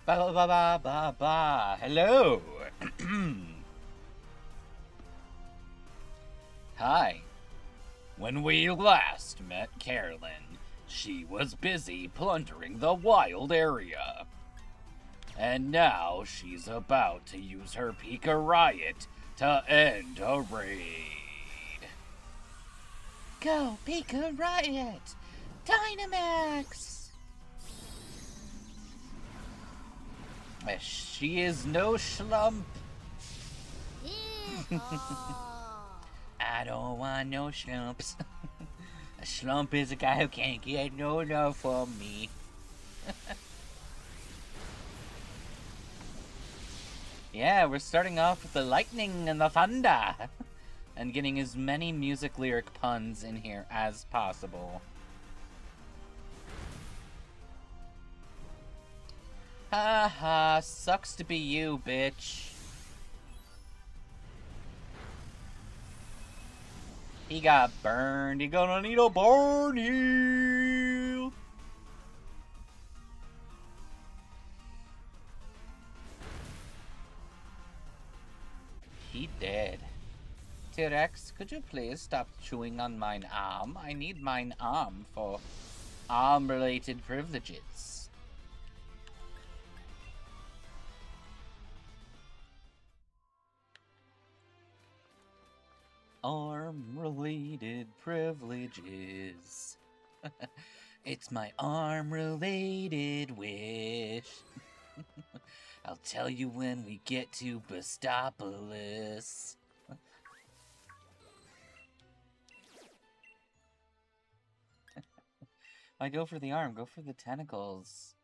Ba ba ba ba ba ba. Hello. Hi. When we last met Carolyn, she was busy plundering the wild area. And now she's about to use her VRiot to end a raid. Go, VRiot! Dynamax! She is no schlump. I don't want no schlumps. A schlump is a guy who can't get no love from me. Yeah, we're starting off with the lightning and the thunder. And getting as many music lyric puns in here as possible. Haha, sucks to be you, bitch. He got burned. He gonna need a burn heal. He dead. T-Rex, could you please stop chewing on mine arm? I need mine arm for arm-related privileges. Arm-related privileges. It's my arm-related wish. I'll tell you when we get to Bastopolis. Why go for the arm? Go for the tentacles.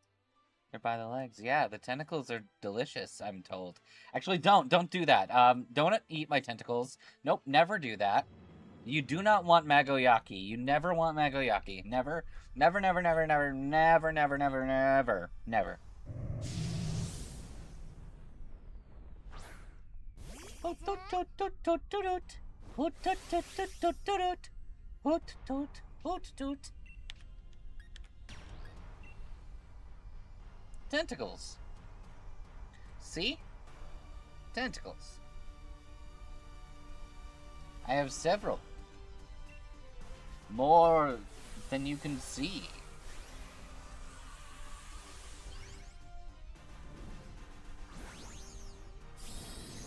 They're by the legs. Yeah, the tentacles are delicious, I'm told. Actually, don't do that. Don't eat my tentacles. Nope, never do that. You do not want Magoyaki. You never want Magoyaki. Never, never, never, never, never, never, never, never, never, never. Tentacles. See? Tentacles. I have several. More than you can see.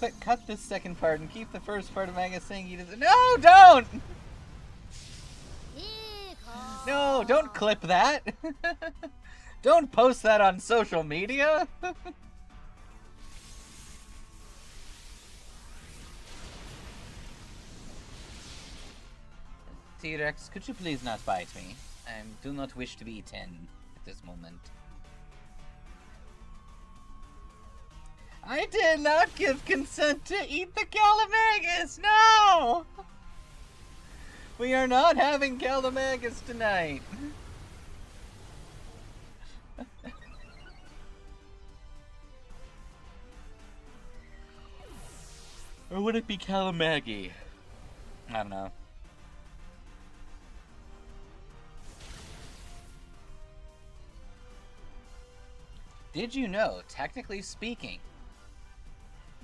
But cut this second part and keep the first part of Magus saying he doesn't. No, don't! No, don't clip that. Don't post that on social media. T-Rex, could you please not bite me? I do not wish to be eaten at this moment. I did not give consent to eat the Calamagus! No! We are not having Calamagus tonight. Or would it be Calamagi? I don't know. Did you know, technically speaking,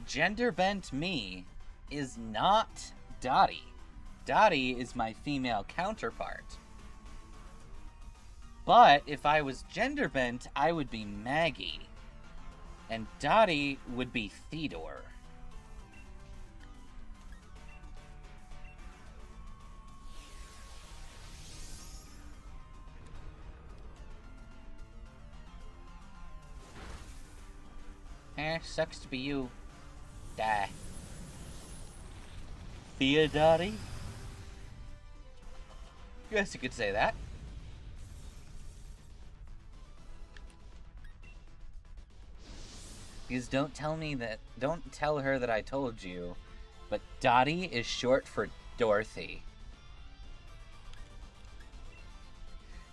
gender-bent me is not Dottie. Dottie is my female counterpart. But if I was gender-bent, I would be Maggie. And Dottie would be Theodore. Sucks to be you. Die. Theodore? Guess you could say that. Because don't tell her that I told you, but Dottie is short for Dorothy.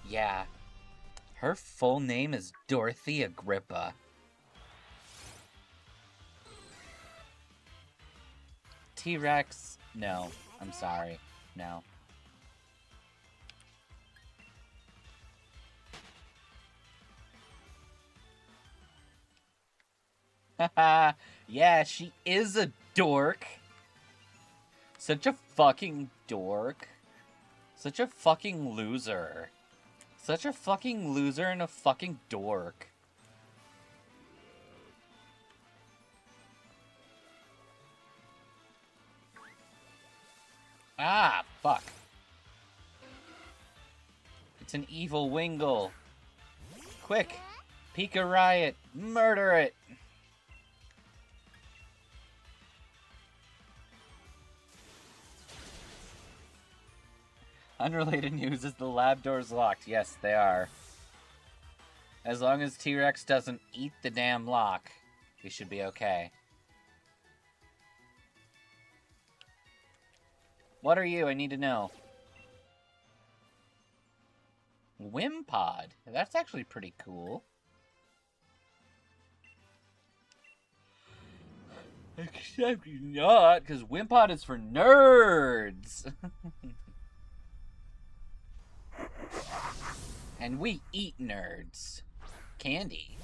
Yeah. Her full name is Dorothy Agrippa. T-Rex, no. I'm sorry. No. Yeah, she is a dork. Such a fucking dork. Such a fucking loser. Such a fucking loser and a fucking dork. Ah, fuck. It's an evil Wingle. Quick! Pika Riot! Murder it! Unrelated news is the lab doors locked. Yes, they are. As long as T-Rex doesn't eat the damn lock, we should be okay. What are you? I need to know. Wimpod. That's actually pretty cool. Except not, because Wimpod is for nerds. And we eat nerds. Candy.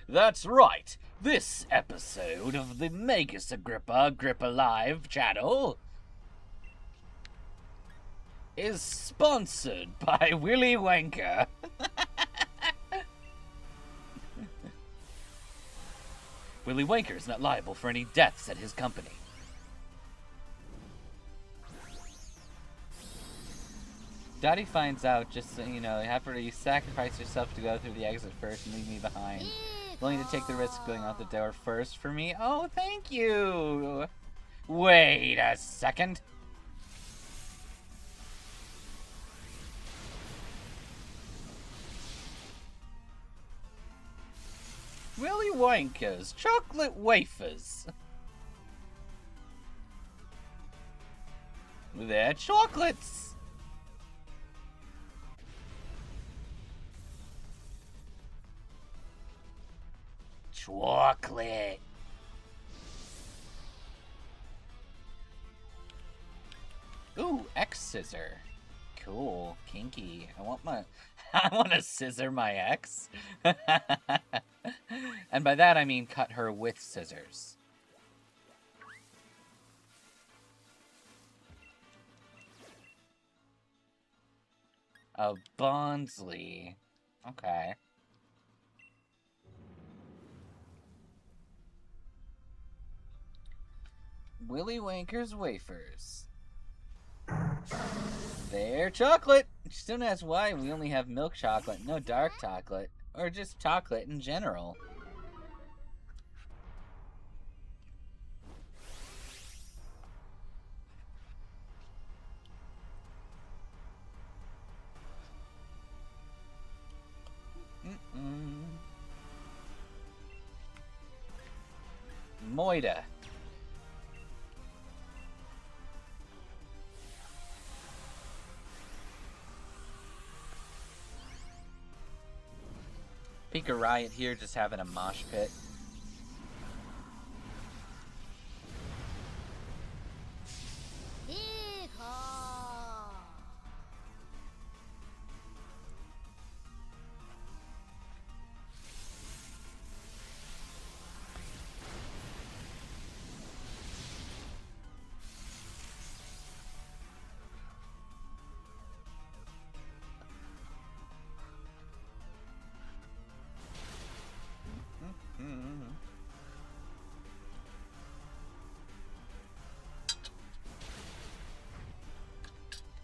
That's right. This episode of the Magus Agrippa Live channel is sponsored by Willy Wonka. Willy Wonka is not liable for any deaths at his company. Dottie finds out, just so you know, after you sacrifice yourself to go through the exit first and leave me behind. Willing to take the risk of going out the door first for me? Oh, thank you! Wait a second. Willy Wonka's chocolate wafers. They're chocolates. Chocolate. Ooh, X scissor. Cool, kinky. I want to scissor my ex. And by that I mean cut her with scissors. A Bondsley. Okay. Willy Wonka's wafers. They're chocolate! Just don't ask why we only have milk chocolate, no dark chocolate. Or just chocolate in general. Moida. Pika Riot here, just having a mosh pit.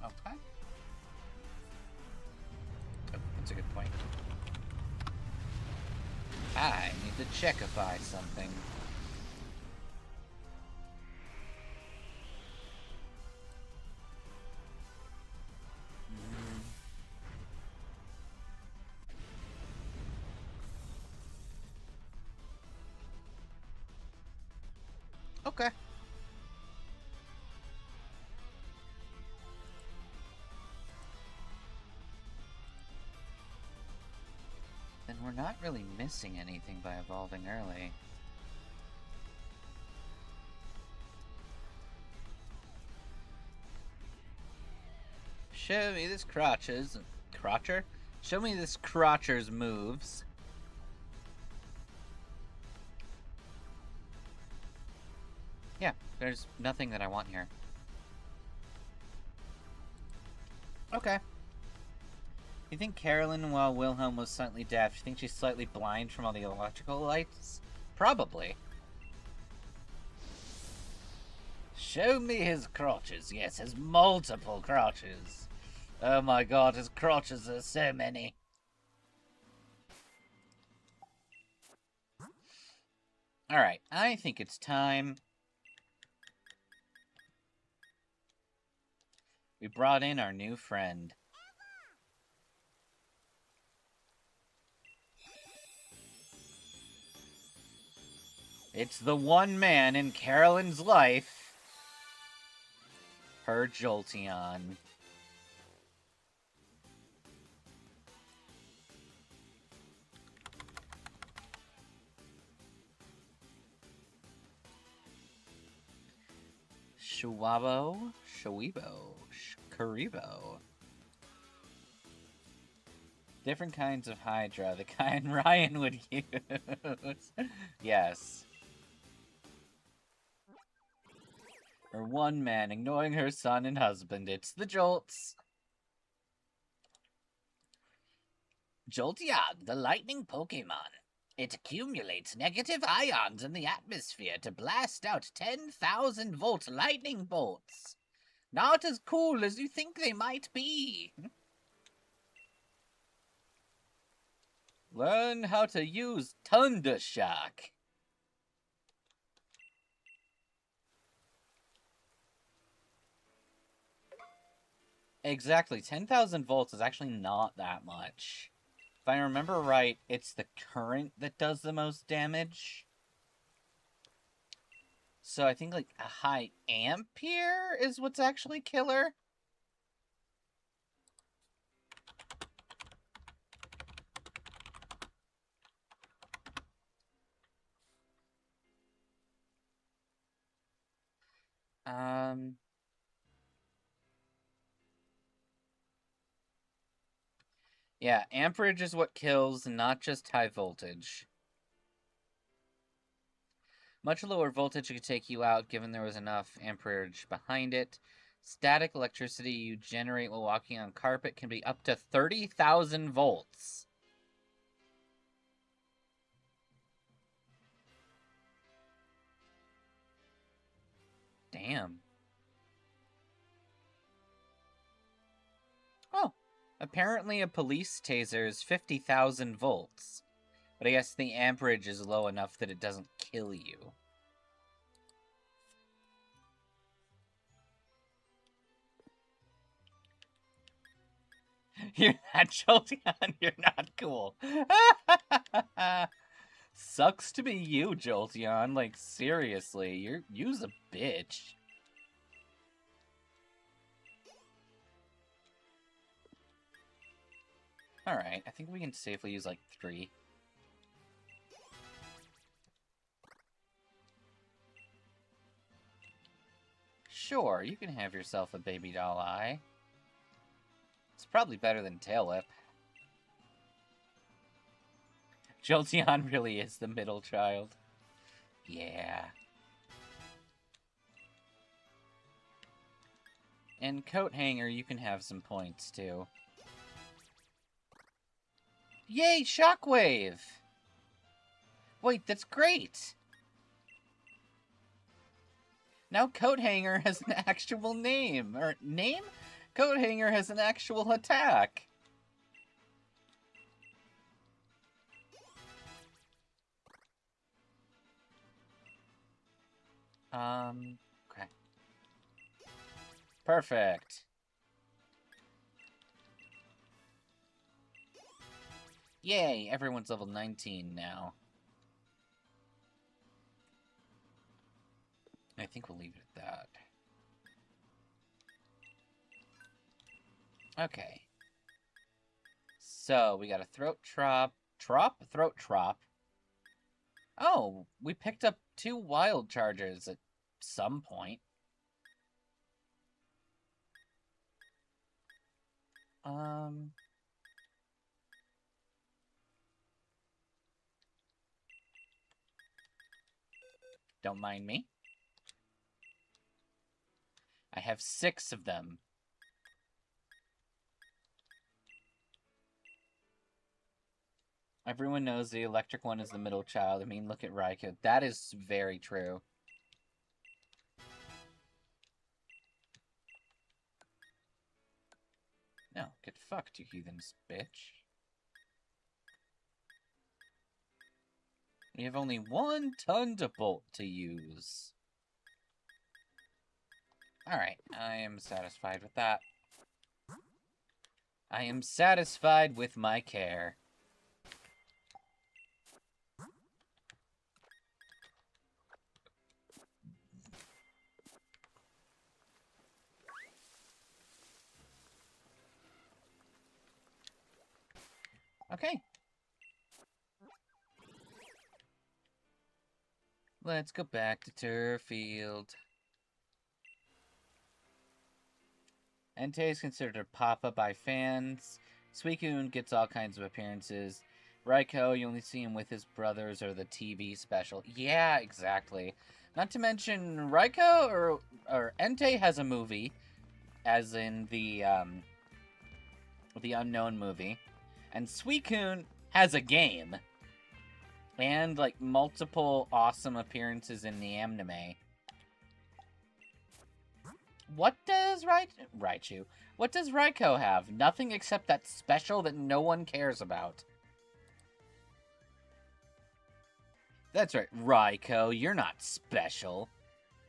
Okay. Oh, that's a good point. I need to checkify something. Okay. Then we're not really missing anything by evolving early. Show me this Crotcher? Show me this Crotcher's moves. Yeah, there's nothing that I want here. Okay. You think Carolyn, while Wilhelm was slightly deaf, you think she's slightly blind from all the electrical lights? Probably. Show me his crotches. Yes, his multiple crotches. Oh my god, his crotches are so many. Alright, I think it's time. We brought in our new friend. It's the one man in Carolyn's life. Her Jolteon. Shuwabo, Shawibo, Karibo. Different kinds of Hydra, the kind Ryan would use. Yes. Her one man ignoring her son and husband. It's the Jolts. Jolteon, the lightning Pokemon. It accumulates negative ions in the atmosphere to blast out 10,000-volt lightning bolts. Not as cool as you think they might be. Learn how to use Thundershock. Exactly, 10,000 volts is actually not that much. If I remember right, it's the current that does the most damage. So I think like a high ampere is what's actually killer. Yeah, amperage is what kills, not just high voltage. Much lower voltage could take you out, given there was enough amperage behind it. Static electricity you generate while walking on carpet can be up to 30,000 volts. Damn. Oh, apparently a police taser is 50,000 volts. But I guess the amperage is low enough that it doesn't kill you. You're not Jolteon, you're not cool. Sucks to be you, Jolteon. Like, seriously, you's a bitch. Alright, I think we can safely use, like, 3. Sure, you can have yourself a baby doll eye. It's probably better than Tail Whip. Jolteon really is the middle child. Yeah. And Coat Hanger, you can have some points, too. Yay, Shockwave! Wait, that's great! Now Coat Hanger has an actual name. Or, name? Coat Hanger has an actual attack. Okay. Perfect. Yay, everyone's level 19 now. I think we'll leave it at that. Okay. So, we got a Throat Trop. Throat Trop. Oh, we picked up 2 Wild Chargers at some point. Don't mind me. have 6 of them. Everyone knows the electric one is the middle child. I mean, look at Raikou. That is very true. No, get fucked, you heathens, bitch. We have only 1 Thunderbolt to use. Alright, I am satisfied with that. I am satisfied with my care. Okay. Let's go back to Turfield. Entei is considered a papa by fans. Suicune gets all kinds of appearances. Raikou, you only see him with his brothers or the TV special. Yeah, exactly. Not to mention, Raikou or Entei has a movie, as in the Unknown movie. And Suicune has a game. And, like, multiple awesome appearances in the anime. What does Raichu? What does Raikou have? Nothing except that special that no one cares about. That's right, Raikou, you're not special.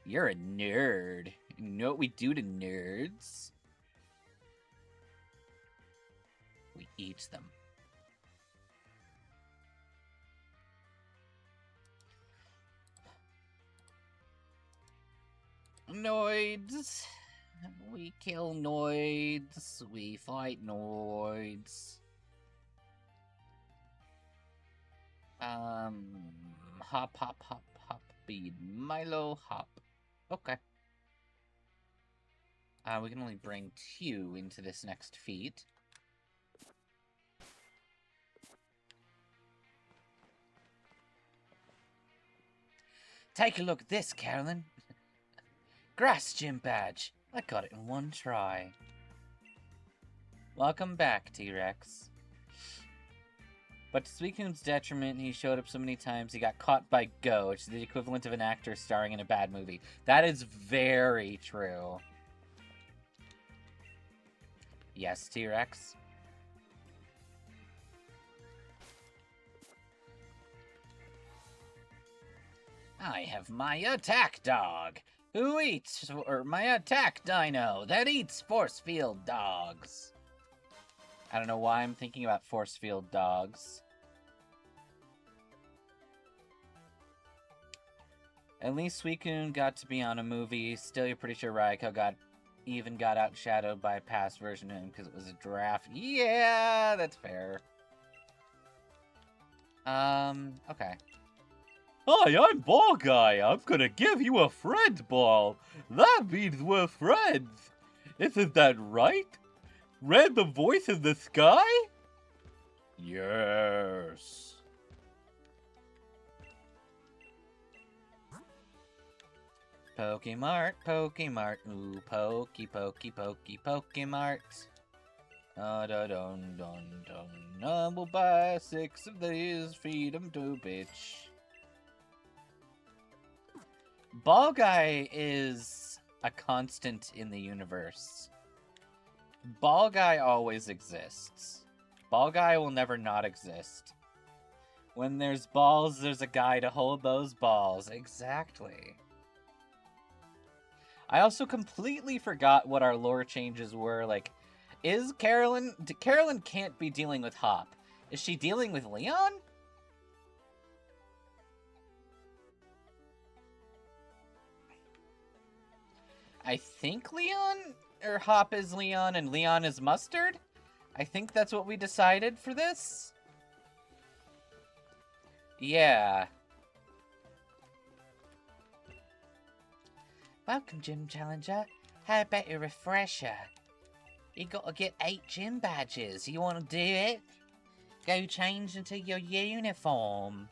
You're a nerd. You know what we do to nerds? We eat them. Noids. We kill Noids. We fight Noids. Hop, hop, hop, hop, bead, Milo, hop. Okay. We can only bring 2 into this next feat. Take a look at this, Carolyn. Grass gym badge. I got it in 1 try. Welcome back, T-Rex. But to Suicune's detriment, he showed up so many times he got caught by Go, which is the equivalent of an actor starring in a bad movie. That is very true. Yes, T-Rex? I have my attack dog, who eats, or my attack dino that eats force field dogs. I don't know why I'm thinking about force field dogs. At least Suicune got to be on a movie. Still, you're pretty sure Raikou got outshadowed by a past version of him because it was a draft. Yeah, that's fair. Okay. Hi, I'm Ball Guy. I'm gonna give you a friend ball. That means we're friends. Isn't that right? Random voice in the sky? Yes. Pokemart, Pokemart, ooh, pokey, pokey, pokey, Pokemart. Dun dun dun. We'll buy 6 of these, feed them to bitch. Ball Guy is a constant in the universe. Ball Guy always exists. Ball Guy will never not exist. When there's balls, there's a guy to hold those balls. Exactly. I also completely forgot what our lore changes were. Like, Carolyn can't be dealing with Hop. Is she dealing with Leon? I think Leon or Hop is Leon and Leon is Mustard? I think that's what we decided for this. Yeah. Welcome, Gym Challenger. How about a refresher? You gotta get 8 gym badges. You wanna do it? Go change into your uniform.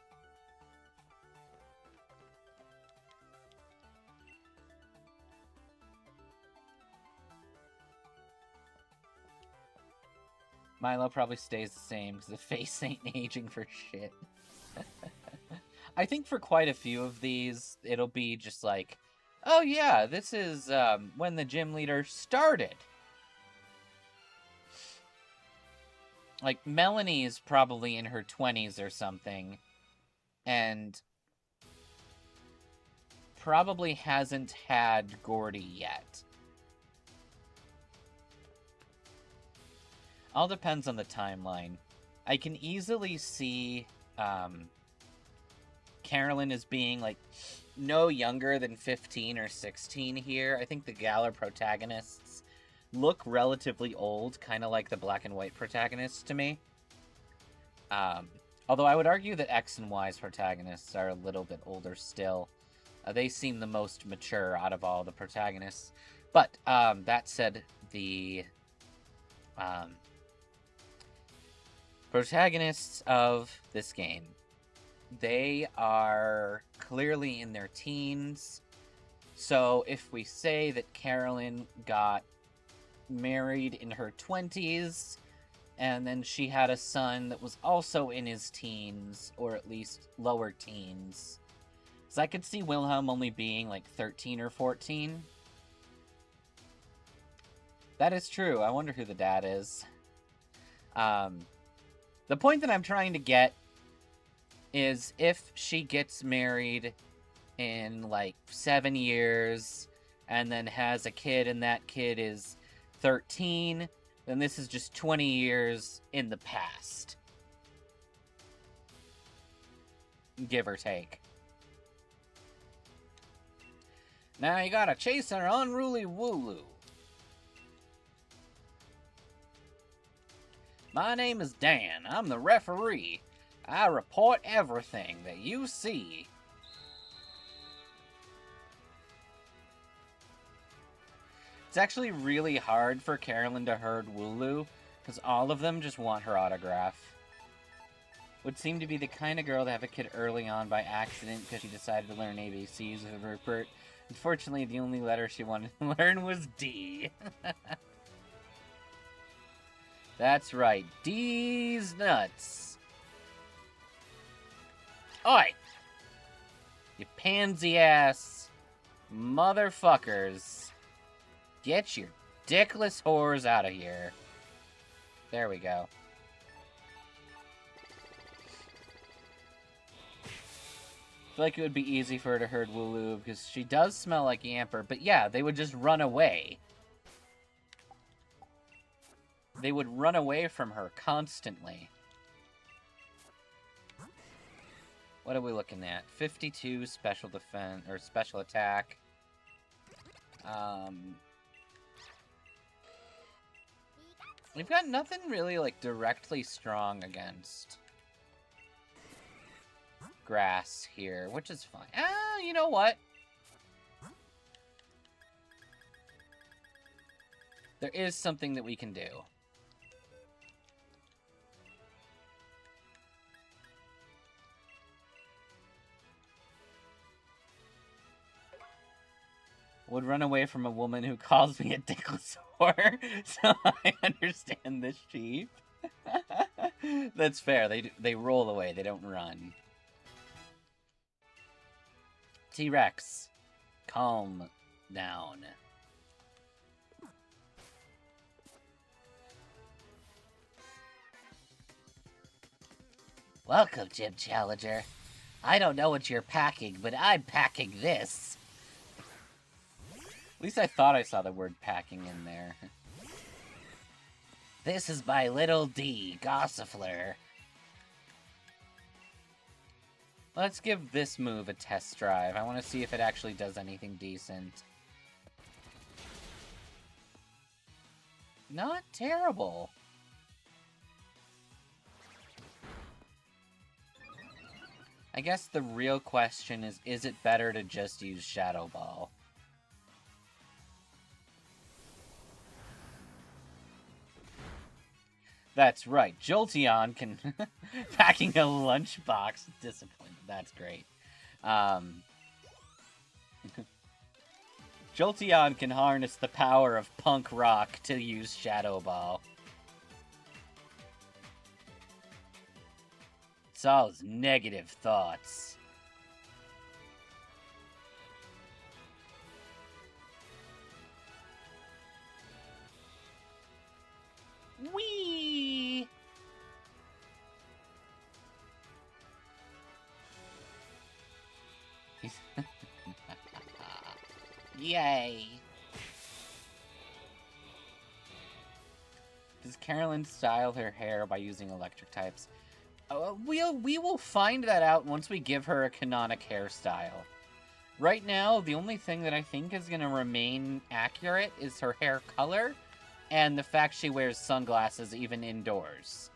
Milo probably stays the same because the face ain't aging for shit. I think for quite a few of these, it'll be just like, oh yeah, this is when the gym leader started. Like, Melanie is probably in her 20s or something, and probably hasn't had Gordy yet. All depends on the timeline. I can easily see Carolyn as being, like, no younger than 15 or 16 here. I think the Galar protagonists look relatively old, kind of like the black and white protagonists to me. Although I would argue that X and Y's protagonists are a little bit older still. They seem the most mature out of all the protagonists. But, that said, the protagonists of this game, they are clearly in their teens. So if we say that Carolyn got married in her 20s, and then she had a son that was also in his teens, or at least lower teens. So I could see Wilhelm only being like 13 or 14. That is true. I wonder who the dad is. The point that I'm trying to get is if she gets married in like 7 years and then has a kid and that kid is 13, then this is just 20 years in the past. Give or take. Now you gotta chase an unruly Wooloo. My name is Dan. I'm the referee. I report everything that you see. It's actually really hard for Carolyn to herd Wooloo, because all of them just want her autograph. Would seem to be the kind of girl to have a kid early on by accident because she decided to learn ABCs with Rupert. Unfortunately, the only letter she wanted to learn was D. That's right, D's nuts. Oi! You pansy-ass motherfuckers. Get your dickless whores out of here. There we go. I feel like it would be easy for her to herd Wooloo because she does smell like Yamper, but yeah, they would just run away. They would run away from her constantly. What are we looking at? 52 special defense, or special attack. We've got nothing really, like, directly strong against grass here, which is fine. You know what? There is something that we can do. Would run away from a woman who calls me a dickless whore, so I understand this sheep. That's fair. They roll away. They don't run. T-Rex, calm down. Welcome, Gym Challenger. I don't know what you're packing, but I'm packing this. At least I thought I saw the word packing in there. This is my little D, Gossifleur. Let's give this move a test drive. I want to see if it actually does anything decent. Not terrible. I guess the real question is it better to just use Shadow Ball? That's right, Jolteon can... packing a lunchbox. Disappointed. That's great. Jolteon can harness the power of punk rock to use Shadow Ball. It's all his negative thoughts. Whee! Yay! Does Carolyn style her hair by using electric types? We will find that out once we give her a canonic hairstyle. Right now, the only thing that I think is going to remain accurate is her hair color and the fact she wears sunglasses even indoors.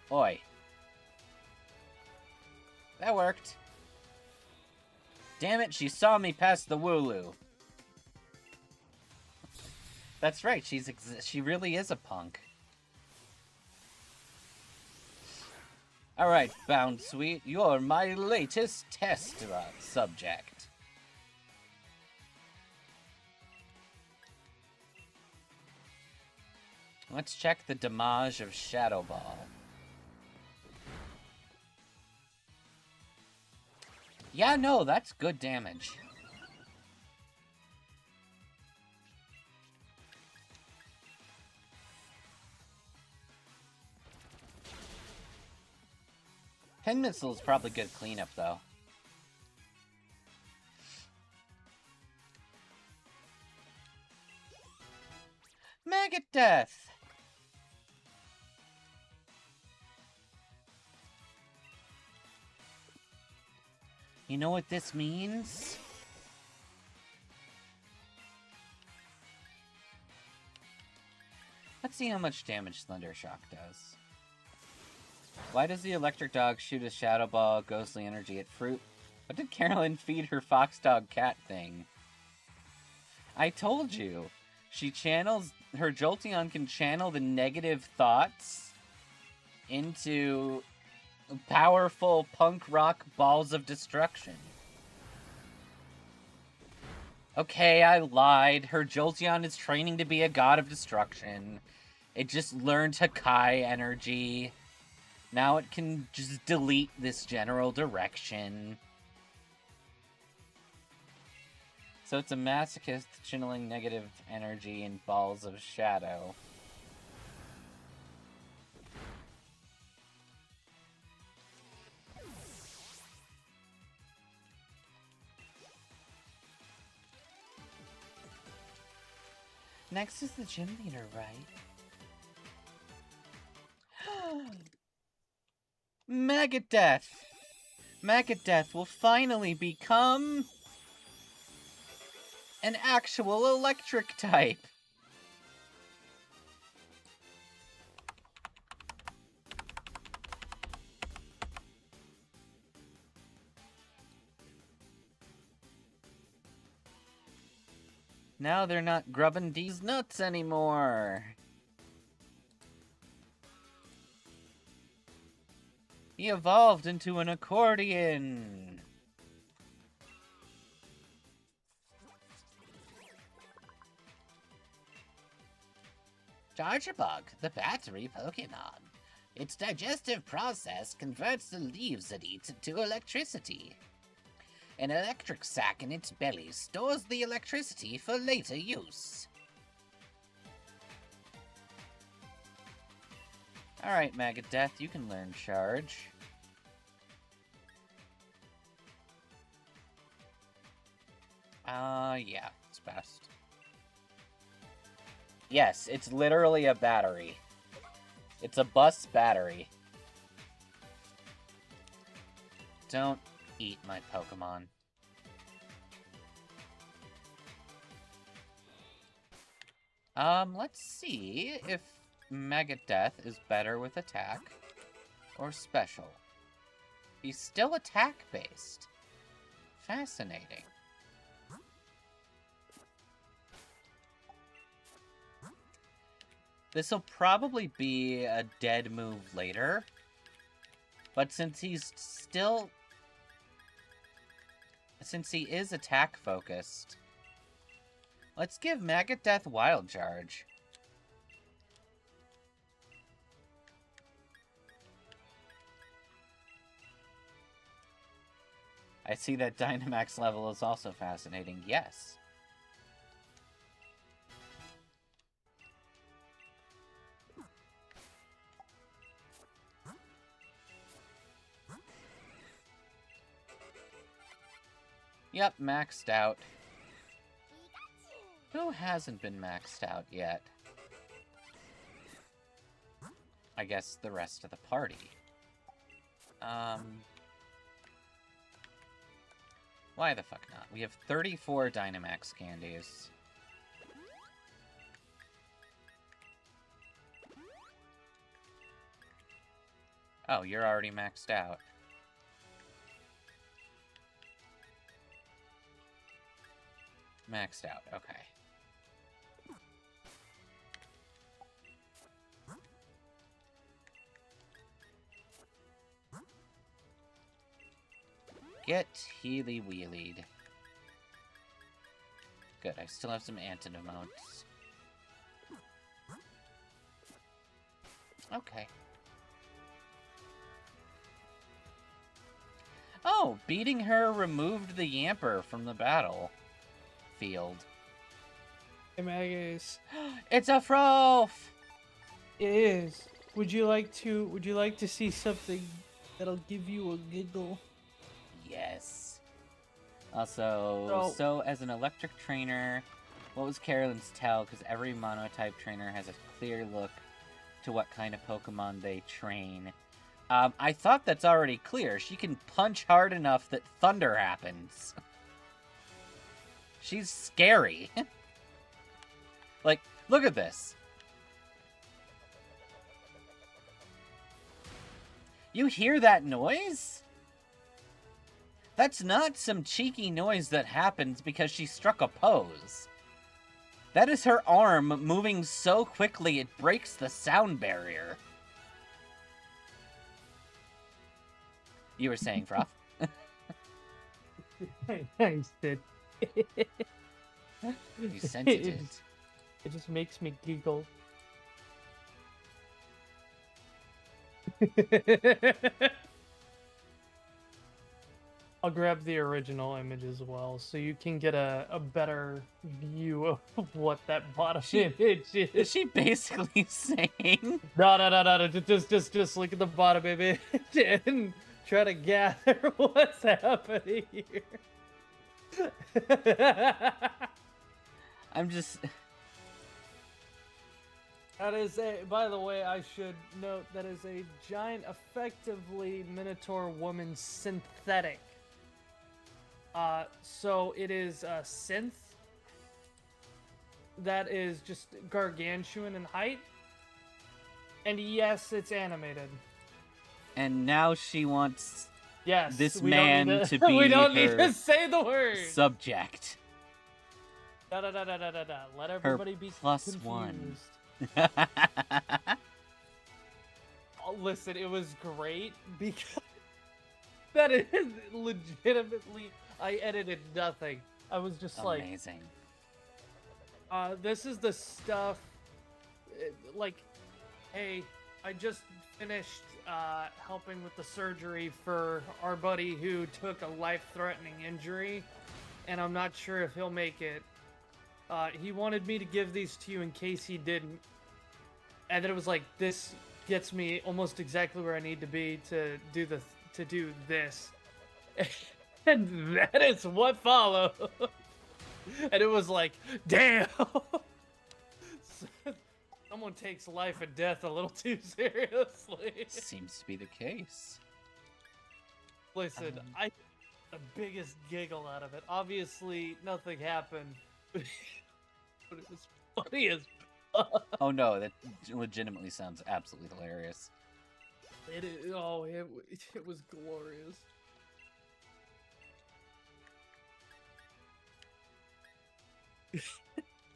Oi. That worked. Damn it, she saw me past the Wooloo. That's right, she really is a punk. Alright, Bound Sweet, you're my latest test subject. Let's check the damage of Shadow Ball. Yeah, no, that's good damage. Pen Missile is probably good cleanup, though. Maggot Death! You know what this means? Let's see how much damage Thunder Shock does. Why does the electric dog shoot a shadow ball ghostly energy at fruit? What did Carolyn feed her fox dog cat thing? I told you. She channels... Her Jolteon can channel the negative thoughts into powerful punk rock balls of destruction. Okay, I lied. Her Jolteon is training to be a god of destruction. It just learned Hakai energy. Now it can just delete this general direction. So it's a masochist channeling negative energy in balls of shadow. Next is the gym leader, right? Maggot Death! Maggot Death will finally become an actual electric type! Now they're not grubbing these nuts anymore! He evolved into an accordion! Charjabug, the battery Pokémon. Its digestive process converts the leaves it eats into electricity. An electric sac in its belly stores the electricity for later use. Alright, Maggot Death, you can learn Charge. Yeah, it's best. Yes, it's literally a battery. It's a bus battery. Don't eat my Pokemon. Let's see if Maggot Death is better with attack or special. He's still attack-based. Fascinating. This'll probably be a dead move later, but since he's still Since he is attack focused, let's give Maggot Death Wild Charge. I see that Dynamax level is also fascinating. Yes. Yep, maxed out. Who hasn't been maxed out yet? I guess the rest of the party. Why the fuck not? We have 34 Dynamax candies. Oh, you're already maxed out. Maxed out, okay. Get Healy Wheelied. Good, I still have some antidotes. Okay. Oh, beating her removed the Yamper from the battle field. Hey, Magus. It's a Froth! It is. Would you like to see something that'll give you a giggle? Yes. Also, so as an electric trainer, what was Carolyn's tell? Because every monotype trainer has a clear look to what kind of Pokemon they train. I thought that's already clear. She can punch hard enough that thunder happens. She's scary. Like, look at this. You hear that noise? That's not some cheeky noise that happens because she struck a pose. That is her arm moving so quickly it breaks the sound barrier. You were saying, Froth? Thanks, Sid. You sensed it. It just makes me giggle. I'll grab the original image as well, so you can get a better view of what that bottom image is. Is she basically saying? No. Just look at the bottom image and try to gather what's happening here. I'm just... That is a, by the way, I should note, that is a giant, effectively Minotaur woman synthetic. So it is a synth that is just gargantuan in height. And yes, it's animated. And now she wants Yes, this man to be we don't need her to say the word. subject. Da. Let everybody be plus confused. one. Oh, listen, it was great because that is legitimately. I edited nothing. I was just Amazing. this is the stuff. Like, hey, I just finished helping with the surgery for our buddy who took a life-threatening injury, and I'm not sure if he'll make it. He wanted me to give these to you in case he didn't. And then it was like, this gets me almost exactly where I need to be to do this. And that is what followed. And it was like, damn. Someone takes life and death a little too seriously. Seems to be the case. Listen, I got the biggest giggle out of it. Obviously, nothing happened. But it was funny as fuck. Oh no, that legitimately sounds absolutely hilarious. It was glorious.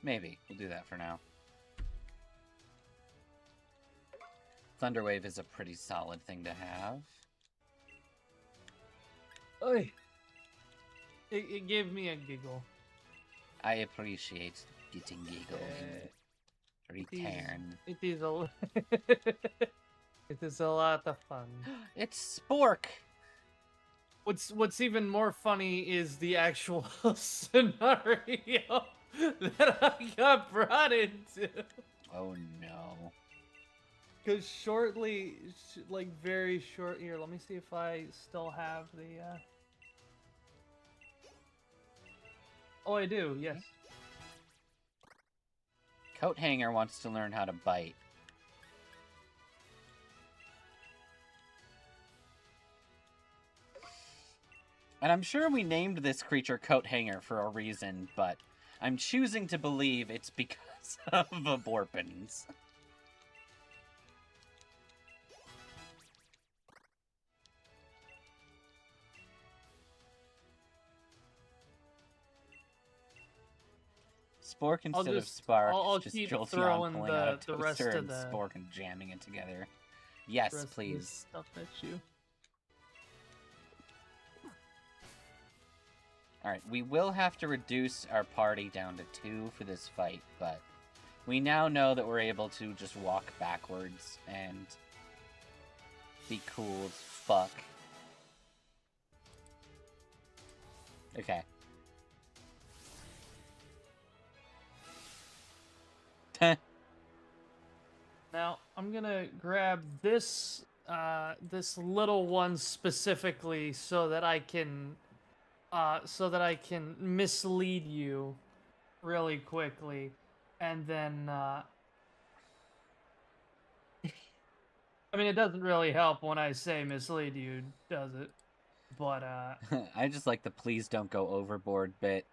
Maybe. We'll do that for now. Thunderwave is a pretty solid thing to have. Oy. It gave me a giggle. I appreciate getting giggle in return. It is a it is a lot of fun. It's Spork. What's even more funny is the actual scenario that I got brought into. Oh no. Because shortly, like very short here, let me see if I still have the, Oh, I do, yes. Coat hanger wants to learn how to bite. And I'm sure we named this creature Coat Hanger for a reason, but I'm choosing to believe it's because of aborpins. Spork instead of Spark, I'll just keep Jolteon throwing pulling out a the rest toaster of and the Spork and jamming it together. Yes, rest of this please. stuff at you. Alright, we will have to reduce our party down to 2 for this fight, but we now know that we're able to just walk backwards and be cool as fuck. Okay. Now, I'm gonna grab this, this little one specifically so that I can mislead you really quickly, and then, I mean, it doesn't really help when I say mislead you, does it? But, I just like the please don't go overboard bit.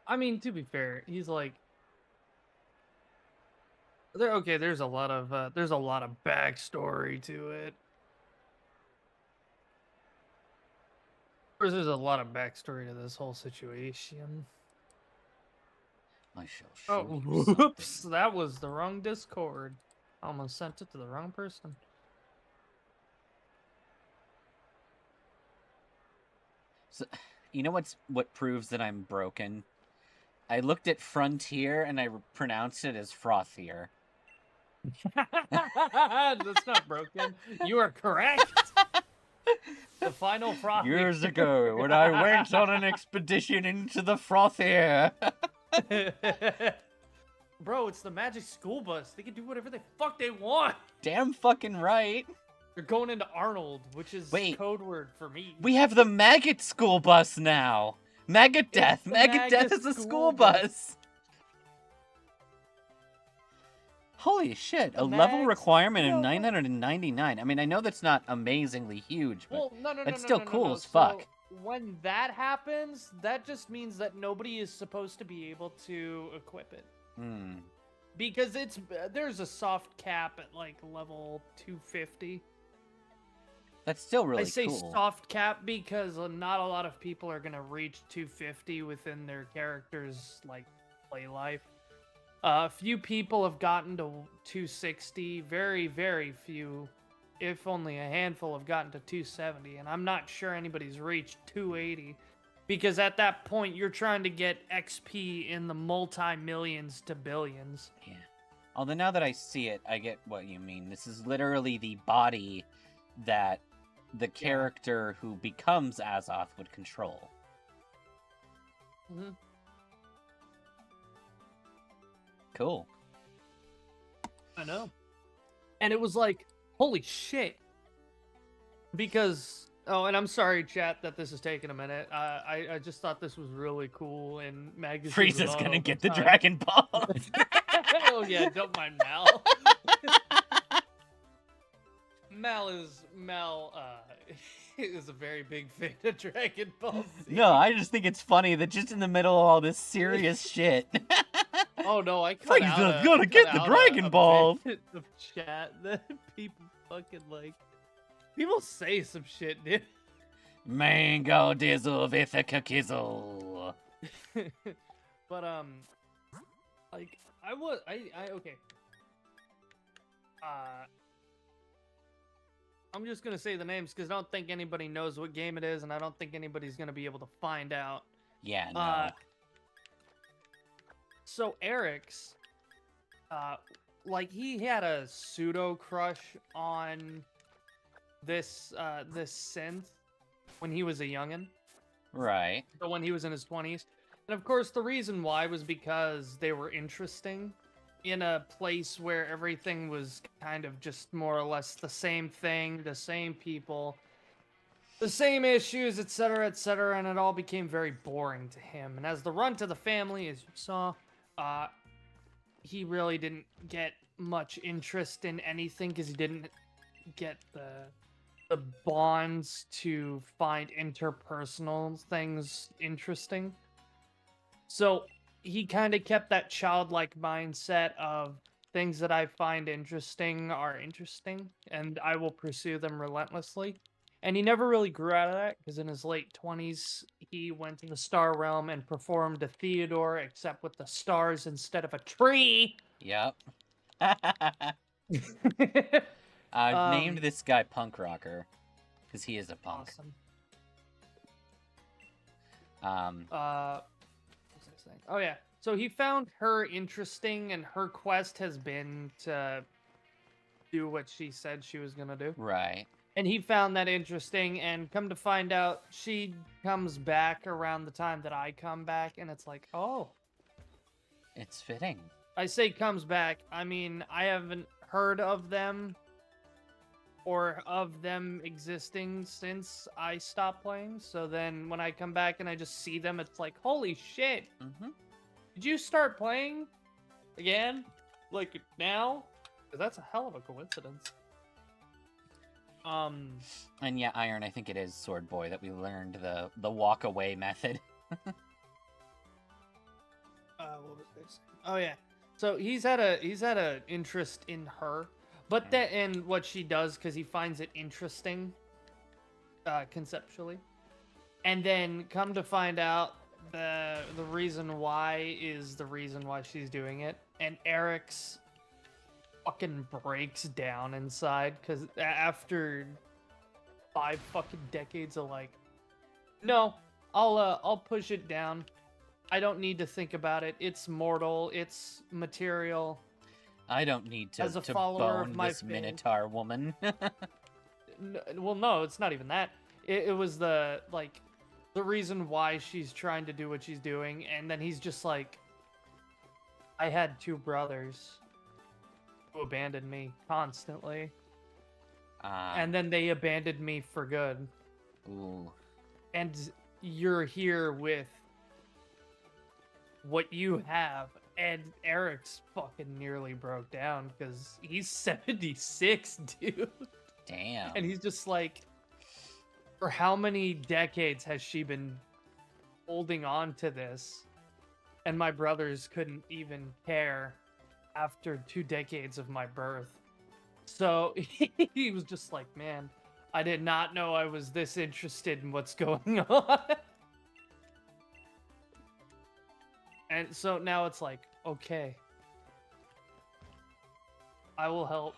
I mean, to be fair, he's like, there's a lot of backstory to it. There's a lot of backstory to this whole situation. I shall Oh, show you whoops! something. That was the wrong Discord. I almost sent it to the wrong person. So, you know what proves that I'm broken? I looked at Frontier and I pronounced it as Frothier. That's not broken. You are correct. The final Frothier. Years ago, when I went on an expedition into the Frothier. Bro, it's the magic school bus. They can do whatever the fuck they want. Damn fucking right. They're going into Arnold, which is code word for me. We have the Maggot school bus now. Maggot Death. Maggot Death is a school bus. Holy shit, a level requirement of 999. I mean, I know that's not amazingly huge, but that's still cool as fuck. So when that happens, that just means that nobody is supposed to be able to equip it. Hmm. Because there's a soft cap at like level 250. That's still really cool. I say soft cap because not a lot of people are going to reach 250 within their character's like play life. A few people have gotten to 260. Very, very few, if only a handful, have gotten to 270. And I'm not sure anybody's reached 280. Because at that point, you're trying to get XP in the multi-millions to billions. Yeah. Although now that I see it, I get what you mean. This is literally the body that the character who becomes Azoth would control. Mm-hmm. Cool. I know. And it was like, holy shit. Because, oh, and I'm sorry, chat, that this is taking a minute. I just thought this was really cool, and Magus... Frieza's gonna get the Dragon Ball. Oh yeah, don't mind Mal. Mal is a very big fan of Dragon Ball Z. No, I just think it's funny that just in the middle of all this serious shit. Oh no, I cut out Frieza's gonna get the Dragon Ball. Of chat that people fucking like. People say some shit, dude. Mango dizzle with a kizzle. But like I okay. I'm just gonna say the names because I don't think anybody knows what game it is, and I don't think anybody's gonna be able to find out. Yeah, no. So Eric's, like he had a pseudo crush on this synth when he was a youngin'. Right. So when he was in his 20s. And of course, the reason why was because they were interesting in a place where everything was kind of just more or less the same thing, the same people, the same issues, etc., and it all became very boring to him. And as the runt of the family, as you saw, he really didn't get much interest in anything because he didn't get the bonds to find interpersonal things interesting. So he kind of kept that childlike mindset of things that I find interesting are interesting, and I will pursue them relentlessly. And he never really grew out of that, because in his late 20s, he went to the Star Realm and performed a Theodore, except with the stars instead of a tree. Yep. I've named this guy Punk Rocker, because he is a punk. Awesome. What was I saying? Oh, yeah. So he found her interesting, and her quest has been to do what she said she was going to do. Right. And he found that interesting, and come to find out, she comes back around the time that I come back, and it's like, oh. It's fitting. I say comes back, I mean, I haven't heard of them, or of them existing since I stopped playing, so then when I come back and I just see them, it's like, holy shit! Mm-hmm. Did you start playing again? Like, now? Because that's a hell of a coincidence. And yeah, Iron, I think it is Sword Boy that we learned the walk away method. What was this? Oh yeah. So he's had a interest in her, but that and what she does because he finds it interesting, conceptually, and then come to find out the reason why is the reason why she's doing it, and Eric's fucking breaks down inside because after 5 fucking decades of like, no, I'll push it down. I don't need to think about it. It's mortal. It's material. I don't need to, As a to follower of bone my this faith. Minotaur woman. Well, no, it's not even that. It was the reason why she's trying to do what she's doing, and then he's just like, I had 2 brothers who abandoned me constantly. And then they abandoned me for good. Ooh. And you're here with what you have. And Eric's fucking nearly broke down because he's 76, dude. Damn. And he's just like, for how many decades has she been holding on to this? And my brothers couldn't even care after 2 decades of my birth. So he was just like, man, I did not know I was this interested in what's going on. And so now it's like, okay, I will help.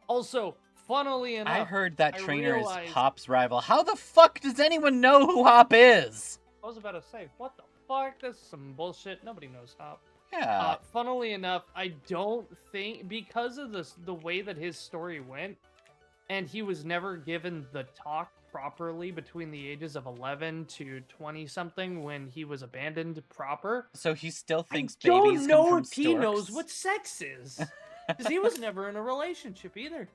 Also, funnily enough, I heard that trainer realized... is Hop's rival. How the fuck does anyone know who Hop is? I was about to say, what the fuck? That's some bullshit. Nobody knows Hop. Yeah. Funnily enough, I don't think, because of the way that his story went, and he was never given the talk properly between the ages of 11 to 20-something when he was abandoned proper. So he still thinks I don't babies know come from if he knows storks? what sex is. Because he was never in a relationship either.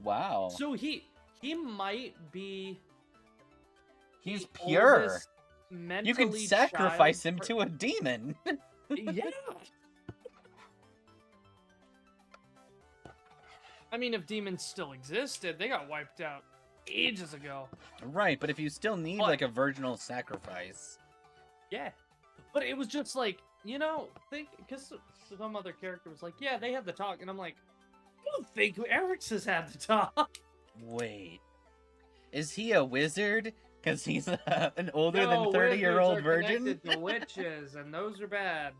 Wow. So he might be... He's the pure. oldest You can mentally sacrifice child him to a demon. Yeah. I mean, if demons still existed, they got wiped out ages ago. Right, but if you still need, But- like, a virginal sacrifice. Yeah. But it was just like, you know, because some other character was like, yeah, they have the talk. And I'm like, I don't think Eric's has had the talk. Wait. Is he a wizard? Because he's an older No, than 30-year-old wizards are virgin? connected to witches, and those are bad.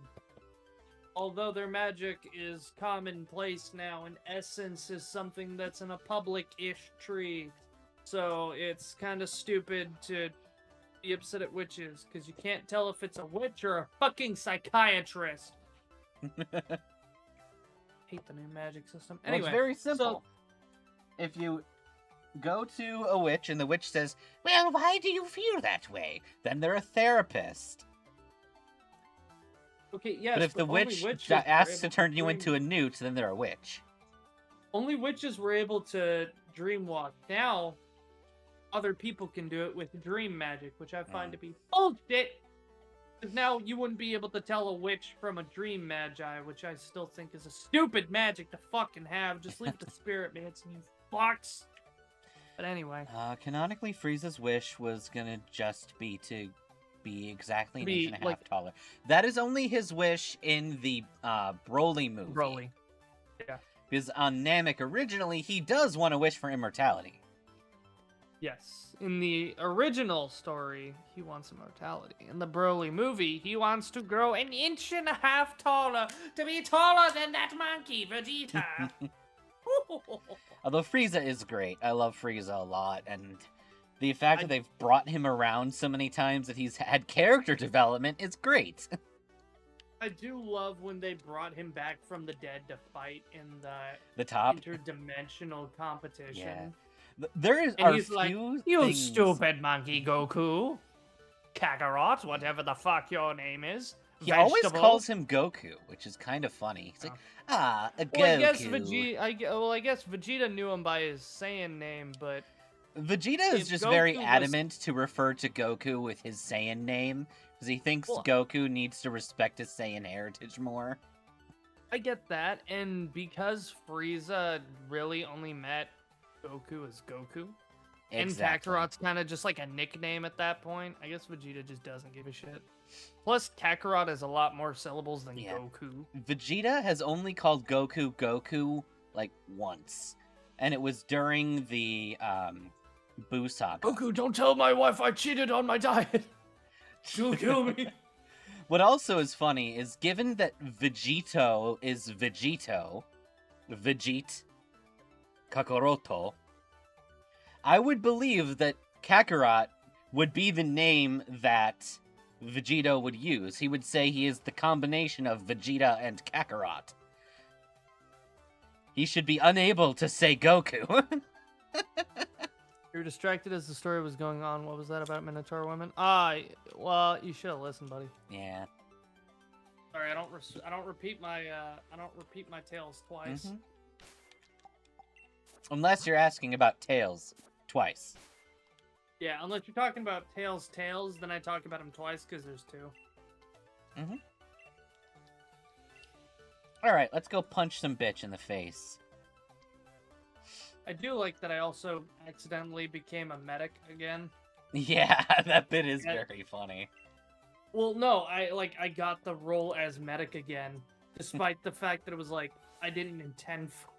although their magic is commonplace now, in essence is something that's in a public-ish tree. So it's kind of stupid to be upset at witches, because you can't tell if it's a witch or a fucking psychiatrist. Hate the new magic system. Anyway, well, it's very simple. If you go to a witch and the witch says, well, why do you feel that way? Then they're a therapist. Okay, yes, but if the witch asks to turn you into a newt, then they're a witch. Only witches were able to dream walk. Now, other people can do it with dream magic, which I find to be bullshit. Because now you wouldn't be able to tell a witch from a dream magi, which I still think is a stupid magic to fucking have. Just leave the spirit mans, you fucks. But anyway. Canonically, Frieza's wish was gonna just be to be exactly an inch and a half taller. That is only his wish in the Broly movie. Broly. Yeah. Because on Namek originally, he does want to wish for immortality. Yes. In the original story, he wants immortality. In the Broly movie, he wants to grow an inch and a half taller to be taller than that monkey, Vegeta. Although Frieza is great. I love Frieza a lot, and the fact that they've brought him around so many times that he's had character development is great. I do love when they brought him back from the dead to fight in the top interdimensional competition. Yeah. There is and he's few like, you things... stupid monkey, Goku. Kakarot, whatever the fuck your name is. He always calls him Goku, which is kind of funny. He's like, a Goku. Well, I guess Vegeta knew him by his Saiyan name, but... Vegeta is just very adamant to refer to Goku with his Saiyan name, because he thinks Goku needs to respect his Saiyan heritage more. I get that, and because Frieza really only met Goku as Goku, exactly. And Kakarot's kind of just like a nickname at that point, I guess Vegeta just doesn't give a shit. Plus, Kakarot has a lot more syllables than Goku. Vegeta has only called Goku Goku, like, once. And it was during the, Buu Saga. Goku, don't tell my wife I cheated on my diet! She'll kill me! What also is funny is, given that Vegito is Vegito, Vegete, Kakaroto, I would believe that Kakarot would be the name that Vegito would use. He would say he is the combination of Vegeta and Kakarot. He should be unable to say Goku. You were distracted as the story was going on. What was that about Minotaur women? Well, you should have listened, buddy. Yeah. Sorry, I don't repeat my tales twice. Mm-hmm. Unless you're asking about Tails twice. Yeah, unless you're talking about Tails, then I talk about him twice because there's two. Mm-hmm. Alright, let's go punch some bitch in the face. I do like that I also accidentally became a medic again. Yeah, that bit is very funny. Well, no, I got the role as medic again, despite the fact that it was like, I didn't intend for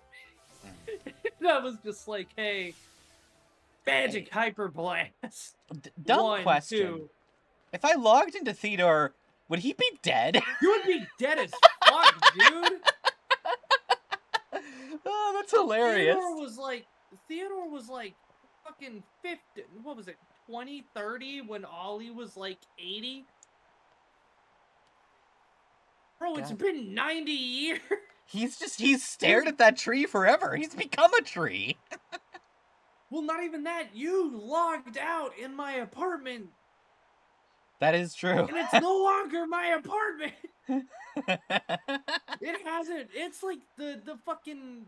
it. That was just like, hey, magic hyper blast. Dumb question. 2. If I logged into Theodore, would he be dead? You would be dead as fuck, dude. Oh, that's hilarious. Theodore was like fucking 50, what was it, 20, 30 when Ollie was like 80? Bro, it's been 90 years. He's stared at that tree forever. He's become a tree. Well, not even that. You logged out in my apartment. That is true. And it's no longer my apartment. It hasn't. It's like the fucking...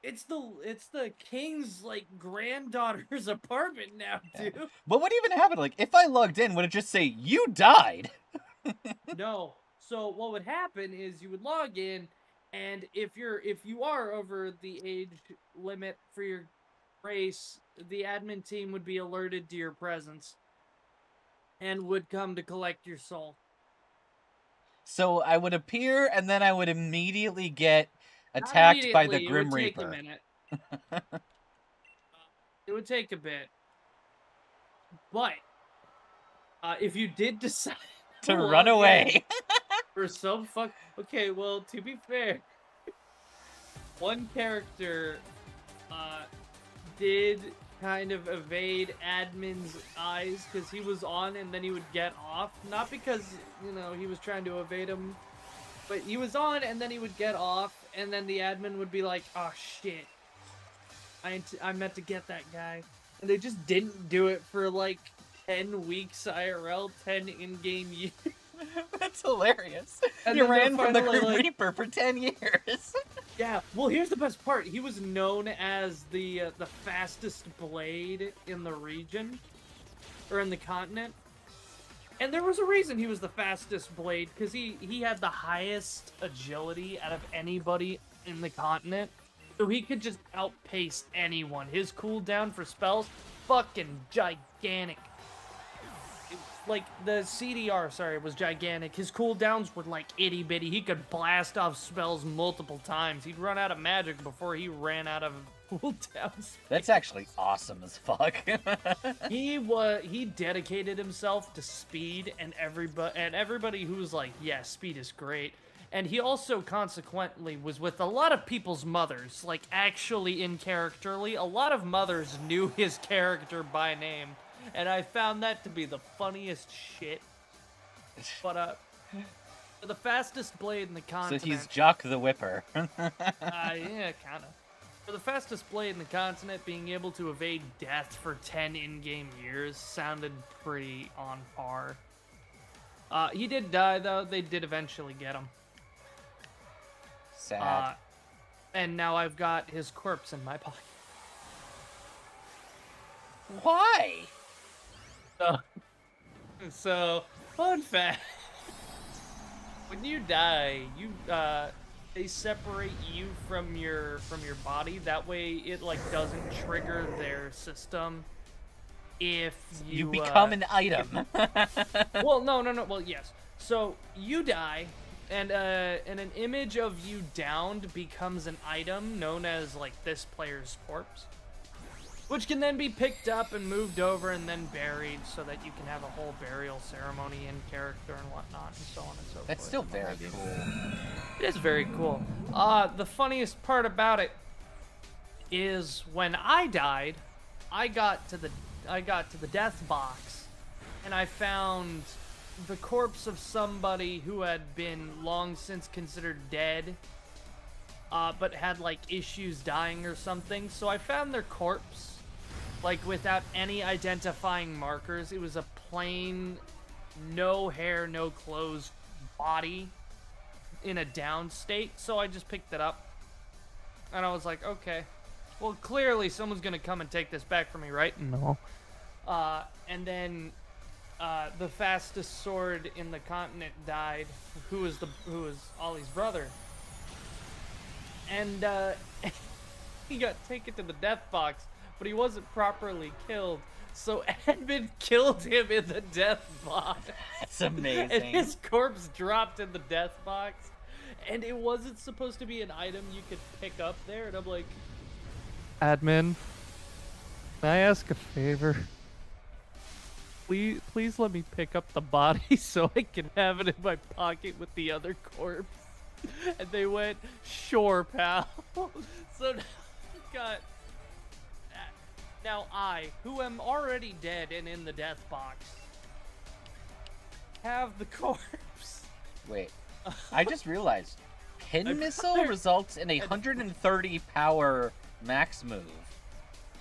It's the king's, like, granddaughter's apartment now, dude. Yeah. What would even happen? Like, if I logged in, would it just say, you died? No. So what would happen is you would log in, and if you are over the age limit for your race, the admin team would be alerted to your presence and would come to collect your soul. So I would appear, and then I would immediately get attacked by the Grim Reaper. It would take a minute. It would take a bit. But if you did decide to run away, For some fuck. Okay, well, to be fair, one character did kind of evade admin's eyes because he was on and then he would get off. Not because, you know, he was trying to evade him, but he was on and then he would get off, and then the admin would be like, oh shit, I meant to get that guy. And they just didn't do it for like 10 weeks IRL, 10 in-game years. That's hilarious. And You then ran from the finally, Grim like- Reaper for 10 years. Yeah, well, here's the best part. He was known as the fastest blade in the region, or in the continent. And there was a reason he was the fastest blade, because he had the highest agility out of anybody in the continent. So he could just outpace anyone. His cooldown for spells, fucking gigantic. Like, the CDR, sorry, was gigantic. His cooldowns were like itty-bitty. He could blast off spells multiple times. He'd run out of magic before he ran out of cooldowns. That's actually awesome as fuck. He dedicated himself to speed, and everybody who was like, yeah, speed is great. And he also consequently was with a lot of people's mothers, like actually in characterly. A lot of mothers knew his character by name. And I found that to be the funniest shit. But, the fastest blade in the continent... So he's Jock the Whipper. Yeah, kinda. For the fastest blade in the continent, being able to evade death for 10 in-game years sounded pretty on par. He did die, though. They did eventually get him. Sad. And now I've got his corpse in my pocket. Why? So, fun fact. When you die, they separate you from your body. That way, it like doesn't trigger their system. If You become an item. Well, no. Well, yes. So you die, and an image of you downed becomes an item known as like this player's corpse, which can then be picked up and moved over and then buried so that you can have a whole burial ceremony in character and whatnot and so on and so forth. That's still very cool. It is very cool. The funniest part about it is when I died, I got to the death box, and I found the corpse of somebody who had been long since considered dead, but had like issues dying or something. So I found their corpse, like without any identifying markers. It was a plain, no hair, no clothes body in a down state. So I just picked it up, and I was like, okay, well, clearly someone's gonna come and take this back from me, right? No. And then the fastest sword in the continent died, who was Ollie's brother, and he got taken to the death box, but he wasn't properly killed, so Edmund killed him in the death box. That's amazing. And his corpse dropped in the death box, and it wasn't supposed to be an item you could pick up there, and I'm like, admin, can I ask a favor? Please let me pick up the body so I can have it in my pocket with the other corpse. And they went, sure, pal. So now I, who am already dead and in the death box, have the corpse. Wait, I just realized Pin Missile results in a 130 power max move.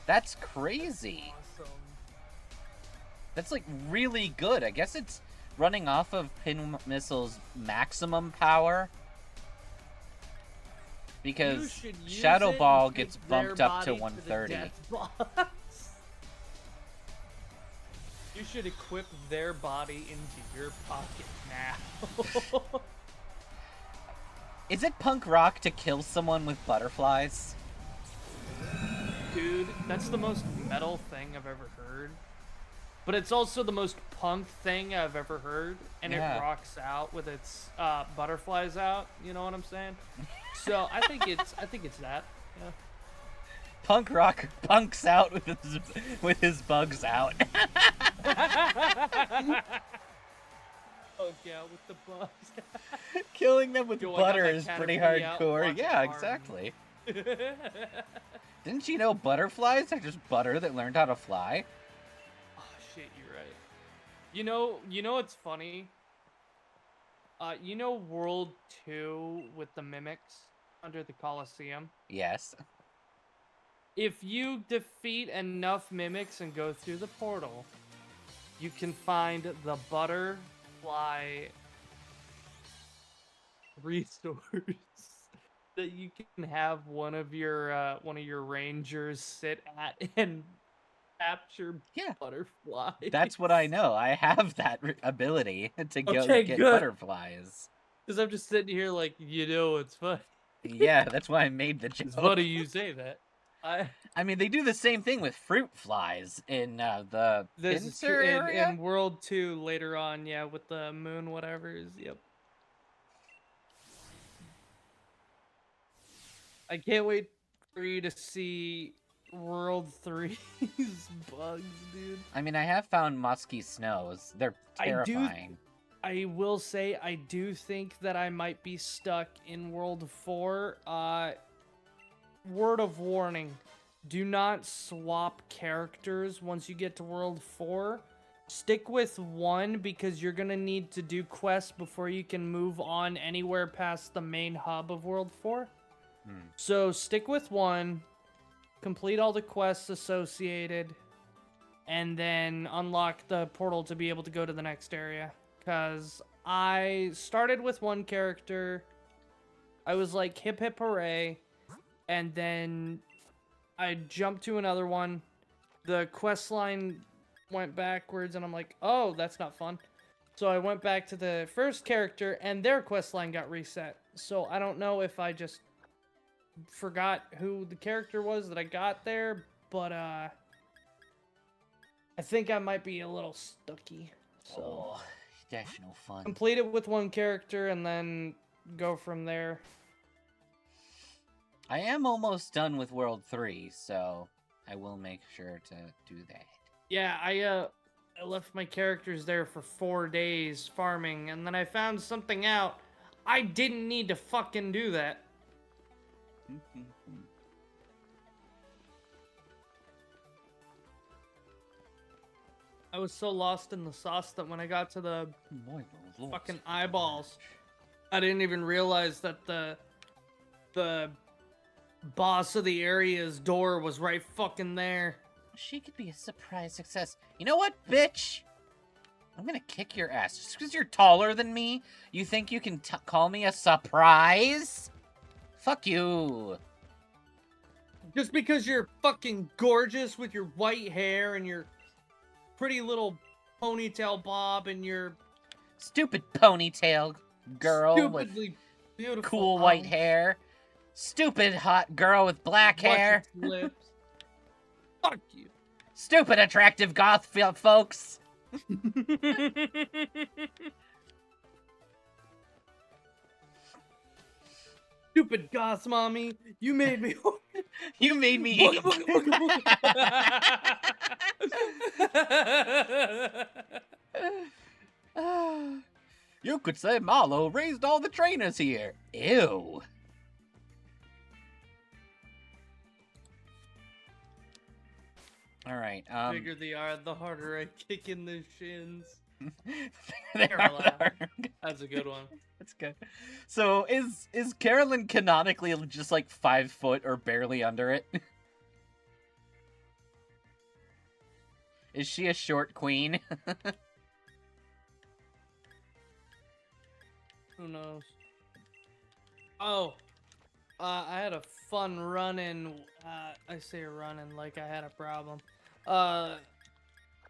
That's crazy. Awesome. That's like really good. I guess it's running off of Pin Missile's maximum power. Because Shadow Ball gets bumped up to 130. You should equip their body into your pocket now. Is it punk rock to kill someone with butterflies? Dude, that's the most metal thing I've ever heard. But it's also the most punk thing I've ever heard, and Yeah. it rocks out with its butterflies out. You know what I'm saying? So I think it's that. Yeah. Punk rock punks out with his bugs out. Oh yeah, with the bugs. Killing them with Yo, I got butter that is pretty caterpillar out, hardcore. watch it Yeah, farm. exactly. Didn't you know butterflies are just butter that learned how to fly? Oh shit, you're right. You know what's funny? You know World 2 with the mimics under the Colosseum? Yes. If you defeat enough mimics and go through the portal, you can find the butterfly resource that you can have one of your rangers sit at and capture Yeah. butterflies. That's what I know. I have that ability to go Okay, get good. butterflies. Because I'm just sitting here like, it's funny. Yeah, that's why I made the joke. It's funny you say that. I mean, they do the same thing with fruit flies in the This is pincer area. in World 2 later on, yeah, with the moon whatever's. Yep. I can't wait for you to see World 3's bugs, dude. I mean, I have found musky snows. They're terrifying. I will say, I do think that I might be stuck in World 4. Word of warning. Do not swap characters once you get to World 4. Stick with 1 because you're going to need to do quests before you can move on anywhere past the main hub of World 4. So stick with 1, complete all the quests associated, and then unlock the portal to be able to go to the next area. Because I started with 1 character, I was like hip hip hooray, and then I jumped to another one, the quest line went backwards, and I'm like, oh, that's not fun. So I went back to the first character, and their quest line got reset. So I don't know if I just forgot who the character was that I got there, but I think I might be a little stucky. So that's no fun. complete it with 1 character and then go from there. I am almost done with World 3, so I will make sure to do that. Yeah, I left my characters there for 4 days farming, and then I found something out. I didn't need to fucking do that. I was so lost in the sauce that when I got to the fucking eyeballs, I didn't even realize that the boss of the area's door was right fucking there. She could be a surprise success. You know what, bitch? I'm gonna kick your ass. Just because you're taller than me, you think you can call me a surprise? Fuck you. Just because you're fucking gorgeous with your white hair and your pretty little ponytail bob and your stupid ponytail girl stupidly with beautiful cool white hair. Stupid hot girl with black hair. Lips. Fuck you. Stupid attractive goth folks. Stupid goth mommy. You made me. You made me. You could say Marlo raised all the trainers here. Ew. All right. The bigger they are, the harder I kick in the shins. That's a good one. That's good. So is Carolyn canonically just like 5 foot or barely under it? Is she a short queen? Who knows? Oh, I had a fun run-in. I say run-in like I had a problem.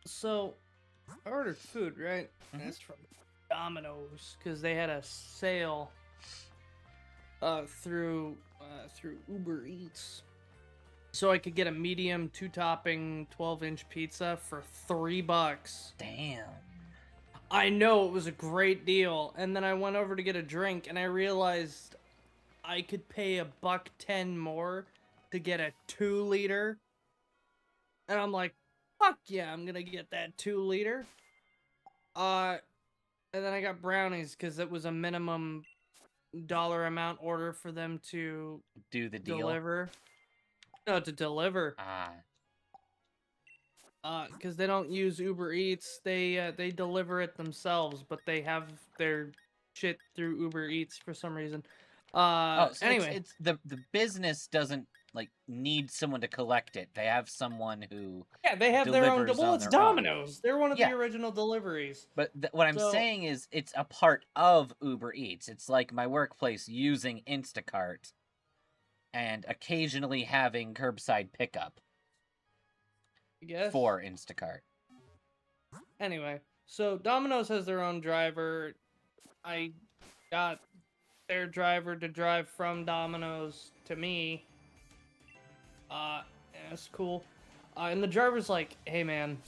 So I ordered food, right? And it's from Domino's because they had a sale through Uber Eats. So I could get a medium 2-topping 12-inch pizza for $3. Damn. I know, it was a great deal. And then I went over to get a drink and I realized I could pay $1.10 more to get a 2-liter. And I'm like, fuck yeah, I'm gonna get that 2-liter. And then I got brownies because it was a minimum dollar amount order for them to Do the deal. deliver. No, to deliver. Ah. Because they don't use Uber Eats, they deliver it themselves, but they have their shit through Uber Eats for some reason. Oh, so Anyway, it's the business doesn't like need someone to collect it. They have someone who yeah, they have their own. delivers Well, on it's their own. Domino's. They're one of Yeah. the original deliveries. But what I'm So- saying is, it's a part of Uber Eats. It's like my workplace using Instacart and occasionally having curbside pickup I guess. for Instacart. Anyway, so Domino's has their own driver. I got their driver to drive from Domino's to me. That's cool. And the driver's like, "Hey, man,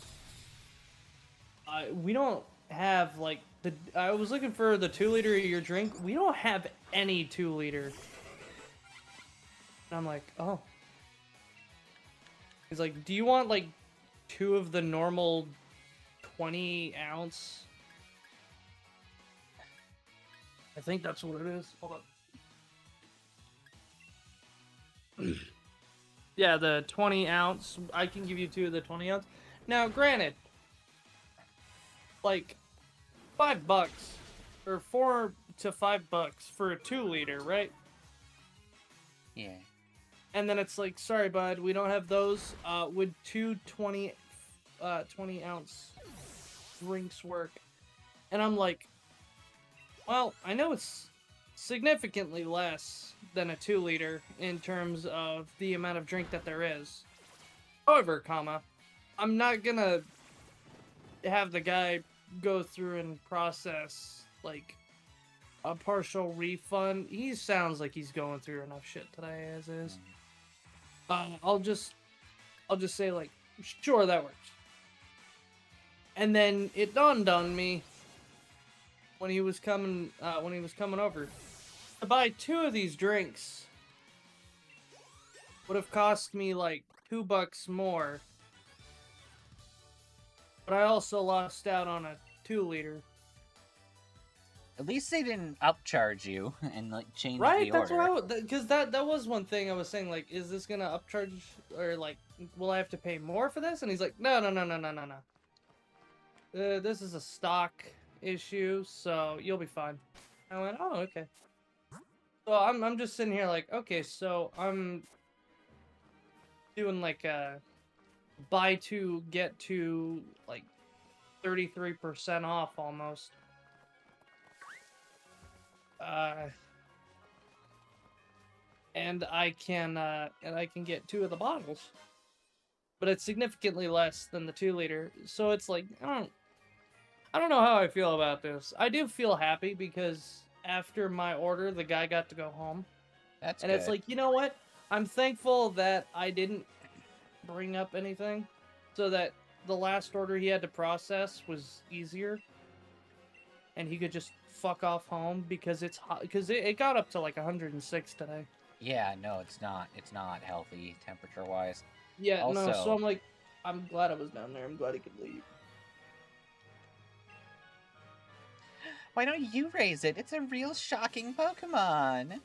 we don't have like the. I was looking for the 2-liter of your drink. We don't have any 2-liter." And I'm like, "Oh." He's like, "Do you want like 2 of the normal 20-ounce?" I think that's what it is. Hold on. Yeah, the 20-ounce. I can give you 2 of the 20-ounce. Now, granted, like $5 or $4 to $5 for a 2-liter, right? Yeah. And then it's like, sorry, bud, we don't have those. Would 2 20-ounce drinks work? And I'm like, well, I know it's significantly less than a 2-liter in terms of the amount of drink that there is. However, I'm not gonna have the guy go through and process like a partial refund. He sounds like he's going through enough shit today as is. I'll just say like, sure, that works. And then it dawned on me when he was coming over, to buy 2 of these drinks would have cost me like $2 more. But I also lost out on a 2-liter. At least they didn't upcharge you and like change Right, the that's order. what because that was one thing I was saying, like, is this gonna upcharge, or like, will I have to pay more for this? And he's like, no. This is a stock issue, so you'll be fine. I went, oh, okay. So I'm just sitting here like, okay, so I'm doing like a buy 2 get 2 like 33% off almost. And I can get 2 of the bottles, but it's significantly less than the 2-liter. So it's like, I don't know how I feel about this. I do feel happy because after my order, the guy got to go home. That's and good. It's like, you know what? I'm thankful that I didn't bring up anything, so that the last order he had to process was easier, and he could just fuck off home because it's hot. Because it got up to like 106 today. Yeah, no, it's not. It's not healthy temperature-wise. Yeah, Also, no. So I'm like, I'm glad I was down there. I'm glad he could leave. why don't you raise it? It's a real shocking Pokemon.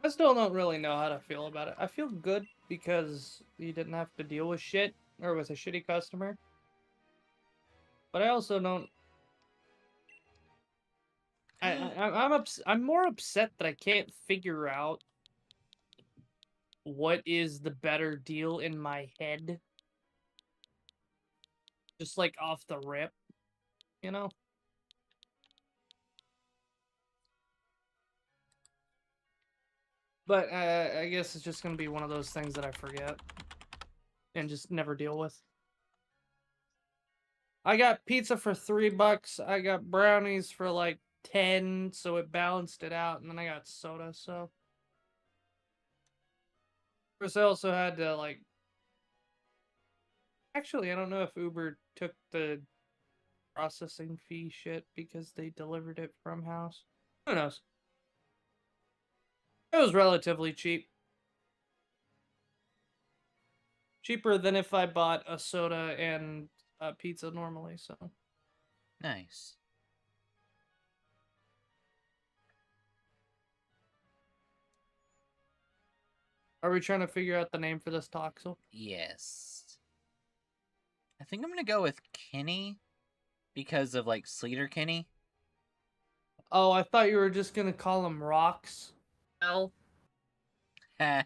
I still don't really know how to feel about it. I feel good because you didn't have to deal with shit or with a shitty customer. But I also don't. I'm more upset that I can't figure out what is the better deal in my head. Just like off the rip, you know? But I guess it's just gonna be one of those things that I forget and just never deal with. I got pizza for $3. I got brownies for like 10, so it balanced it out, and then I got soda. So, of course, I also had to like. Actually, I don't know if Uber took the processing fee shit because they delivered it from house. Who knows? It was relatively cheap. Cheaper than if I bought a soda and pizza normally, so. Nice. Are we trying to figure out the name for this Toxel? Yes. I think I'm gonna go with Kenny because of like Sleater Kenny. Oh, I thought you were just gonna call him Rocks. L. Heh.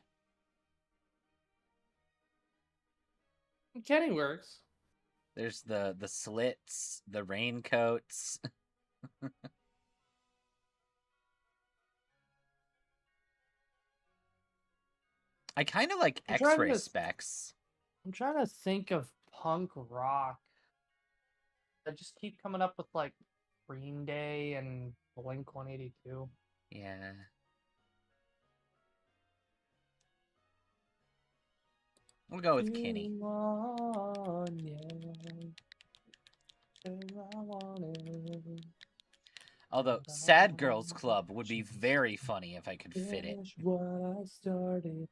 Kenny works. There's the slits, the raincoats. I kind of like X-ray specs. I'm trying to think of punk rock. I just keep coming up with like Green Day and Blink 182. Yeah. We'll go with Kenny. Although Sad Girls Club would be very funny if I could fit it. What I started,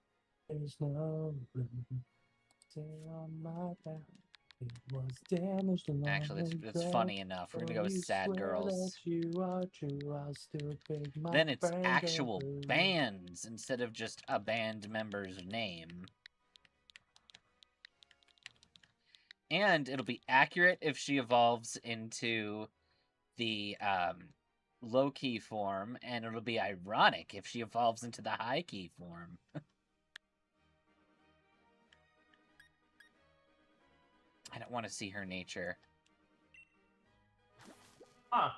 there's no room. On my back. It was damaged along Actually, it's funny enough. We're gonna go with Sad Girls. Then it's actual bands instead of just a band member's name. And it'll be accurate if she evolves into the low-key form, and it'll be ironic if she evolves into the high-key form. I don't want to see her nature. Huh.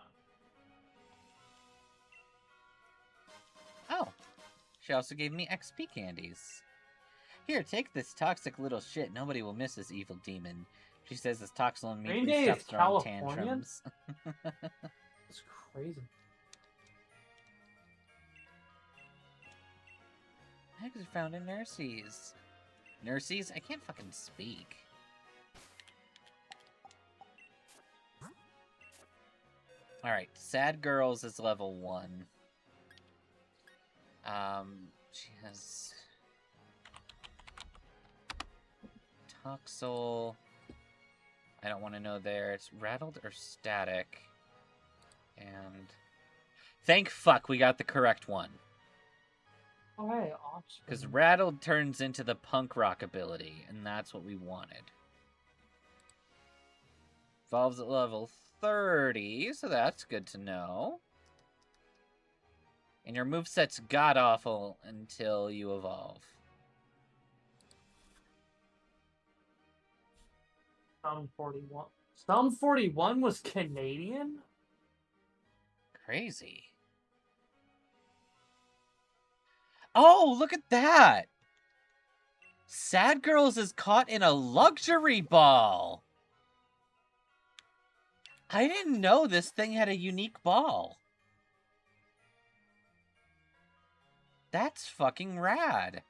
Oh. She also gave me XP candies. Here, take this toxic little shit. Nobody will miss this evil demon. She says this Toxel and me stops throwing tantrums. It's crazy. Eggs are found in nurseries. Nurseries? I can't fucking speak. Alright, Sad Girls is level 1. She has Toxel. I don't want to know there. It's rattled or static. And thank fuck we got the correct one. Alright, awesome. Because rattled turns into the punk rock ability, and that's what we wanted. Evolves at level 30, so that's good to know. And your moveset's god-awful until you evolve. Storm 41. Storm 41 was Canadian? Crazy. Oh, look at that! Sad Girls is caught in a luxury ball! I didn't know this thing had a unique ball. That's fucking rad.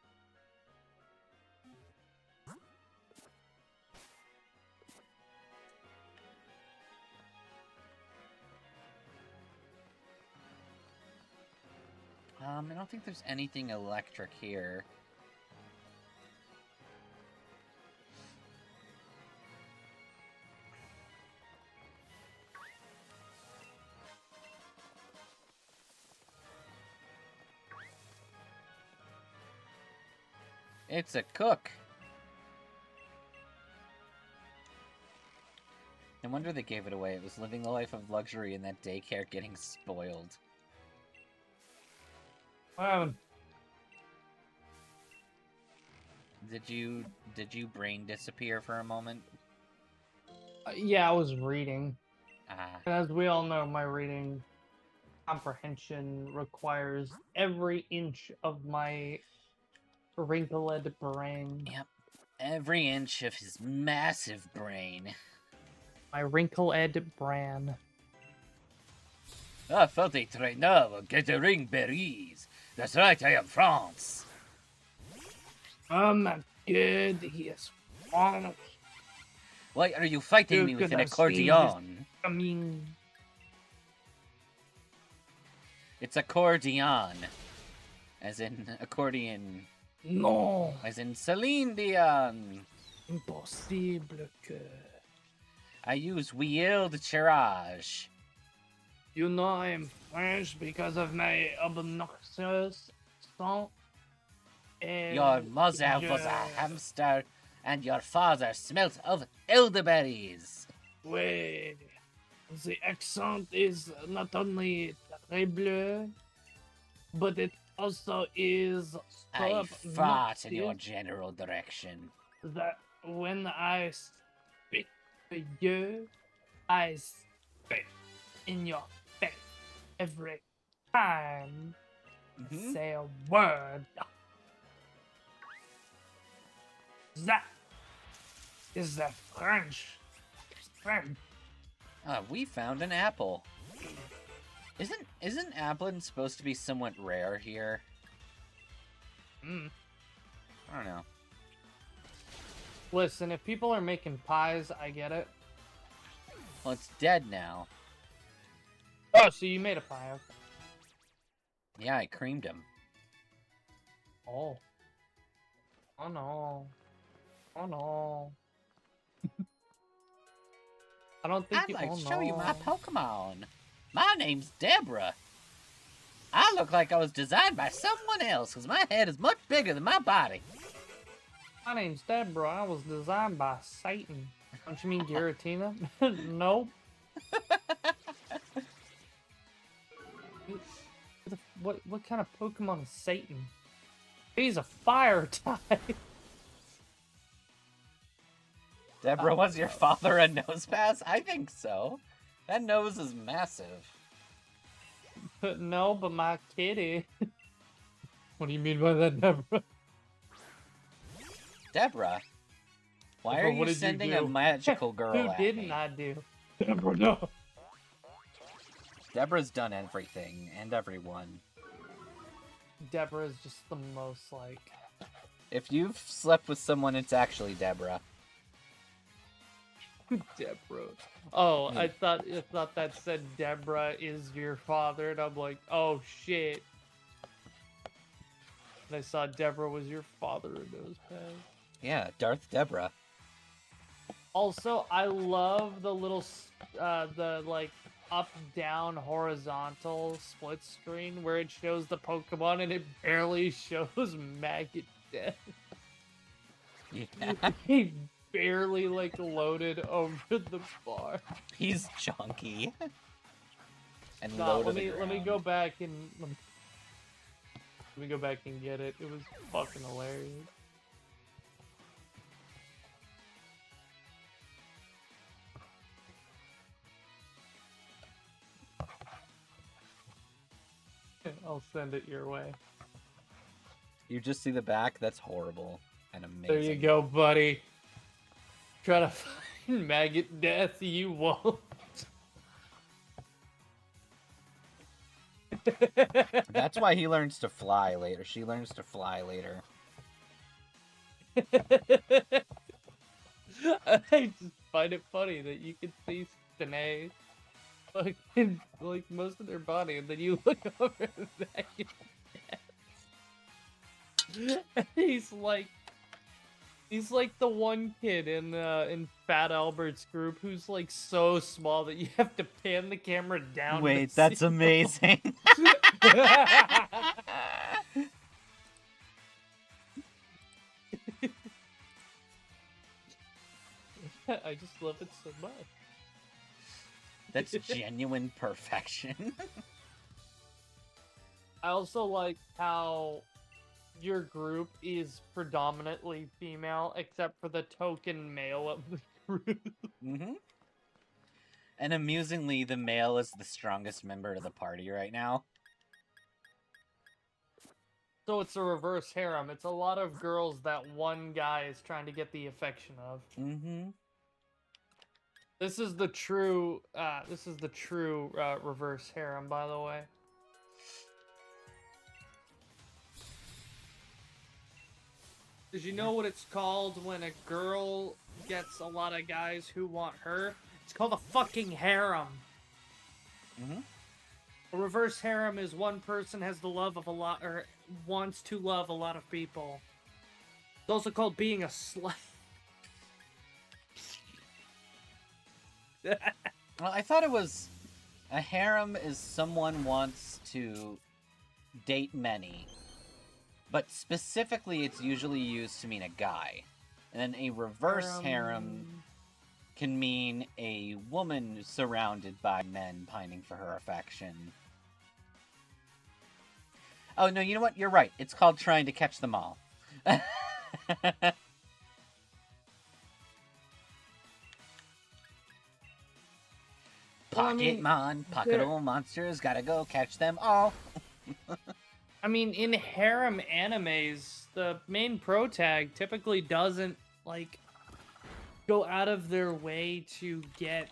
I don't think there's anything electric here. It's a cook. No wonder they gave it away. It was living the life of luxury in that daycare getting spoiled. Wow. Did you brain disappear for a moment? Yeah, I was reading. Ah. And as we all know, my reading comprehension requires every inch of my wrinkled brain. Yep. Every inch of his massive brain. My wrinkled brain. I felt a trainer gathering berries. That's right, I am France. Oh my god, he is France. Why are you fighting me with an accordion? I mean... It's accordion. As in accordion. No. As in Celine Dion. Impossible que... I use wield tirage. You know I'm French because of my obnoxious accent. Your mother was a hamster, and your father smelt of elderberries. Wait, the accent is not only terrible, but it also is so I fart in your obnoxious general direction. that when I speak to you, I spit in your face every time I say a word. That is the French. We found an apple. Isn't Applin supposed to be somewhat rare here? Mm. I don't know. Listen, if people are making pies, I get it. Well, it's dead now. Oh, so you made a pie, okay. Yeah, I creamed him. Oh. Oh no. Oh no. I don't think I'd like to show you my Pokemon. My name's Deborah. I look like I was designed by someone else because my head is much bigger than my body. My name's Deborah. I was designed by Satan. Don't you mean Giratina? Nope. What kind of Pokemon is Satan? He's a fire type. Deborah, was your father a nose pass? I think so. That nose is massive. No, but my kitty. What do you mean by that, Deborah? Deborah, why are you sending a magical girl Who at didn't me? I do? Deborah, no. Deborah's done everything and everyone. Deborah is just the most, like... If you've slept with someone, it's actually Deborah. Deborah. Oh, I thought that said Deborah is your father, and I'm like, oh shit. And I saw Deborah was your father in those pants. Yeah, Darth Deborah. Also, I love the little, the like up, down, horizontal split screen where it shows the Pokemon and it barely shows Maggot Death. Yeah. He barely like loaded over the bar. He's chunky. And Nah, low to let the me ground. go back and let me go back and get it. It was fucking hilarious. I'll send it your way. You just see the back? That's horrible and amazing. There you go, buddy. Try to find Maggot Death, you won't. That's why he learns to fly later. She learns to fly later. I just find it funny that you can see Stanae fucking like most of their body, and then you look over at Maggot Death. And he's like the one kid in Fat Albert's group who's like so small that you have to pan the camera down. Wait, that's amazing. I just love it so much. That's genuine perfection. I also like how your group is predominantly female, except for the token male of the group. Mm-hmm. And amusingly, the male is the strongest member of the party right now. So it's a reverse harem. It's a lot of girls that one guy is trying to get the affection of. Mm-hmm. This is the true reverse harem, by the way. Did you know what it's called when a girl gets a lot of guys who want her? It's called a fucking harem. Mm-hmm. A reverse harem is one person has the love of a lot, or wants to love a lot of people. It's also called being a slave. Well, I thought it was a harem is someone wants to date many, but specifically it's usually used to mean a guy. And then a reverse harem can mean a woman surrounded by men pining for her affection. Oh, no, you know what? You're right. It's called trying to catch them all. Pokémon, pocketable monsters, gotta go catch them all. I mean, in harem animes, the main pro tag typically doesn't, like, go out of their way to get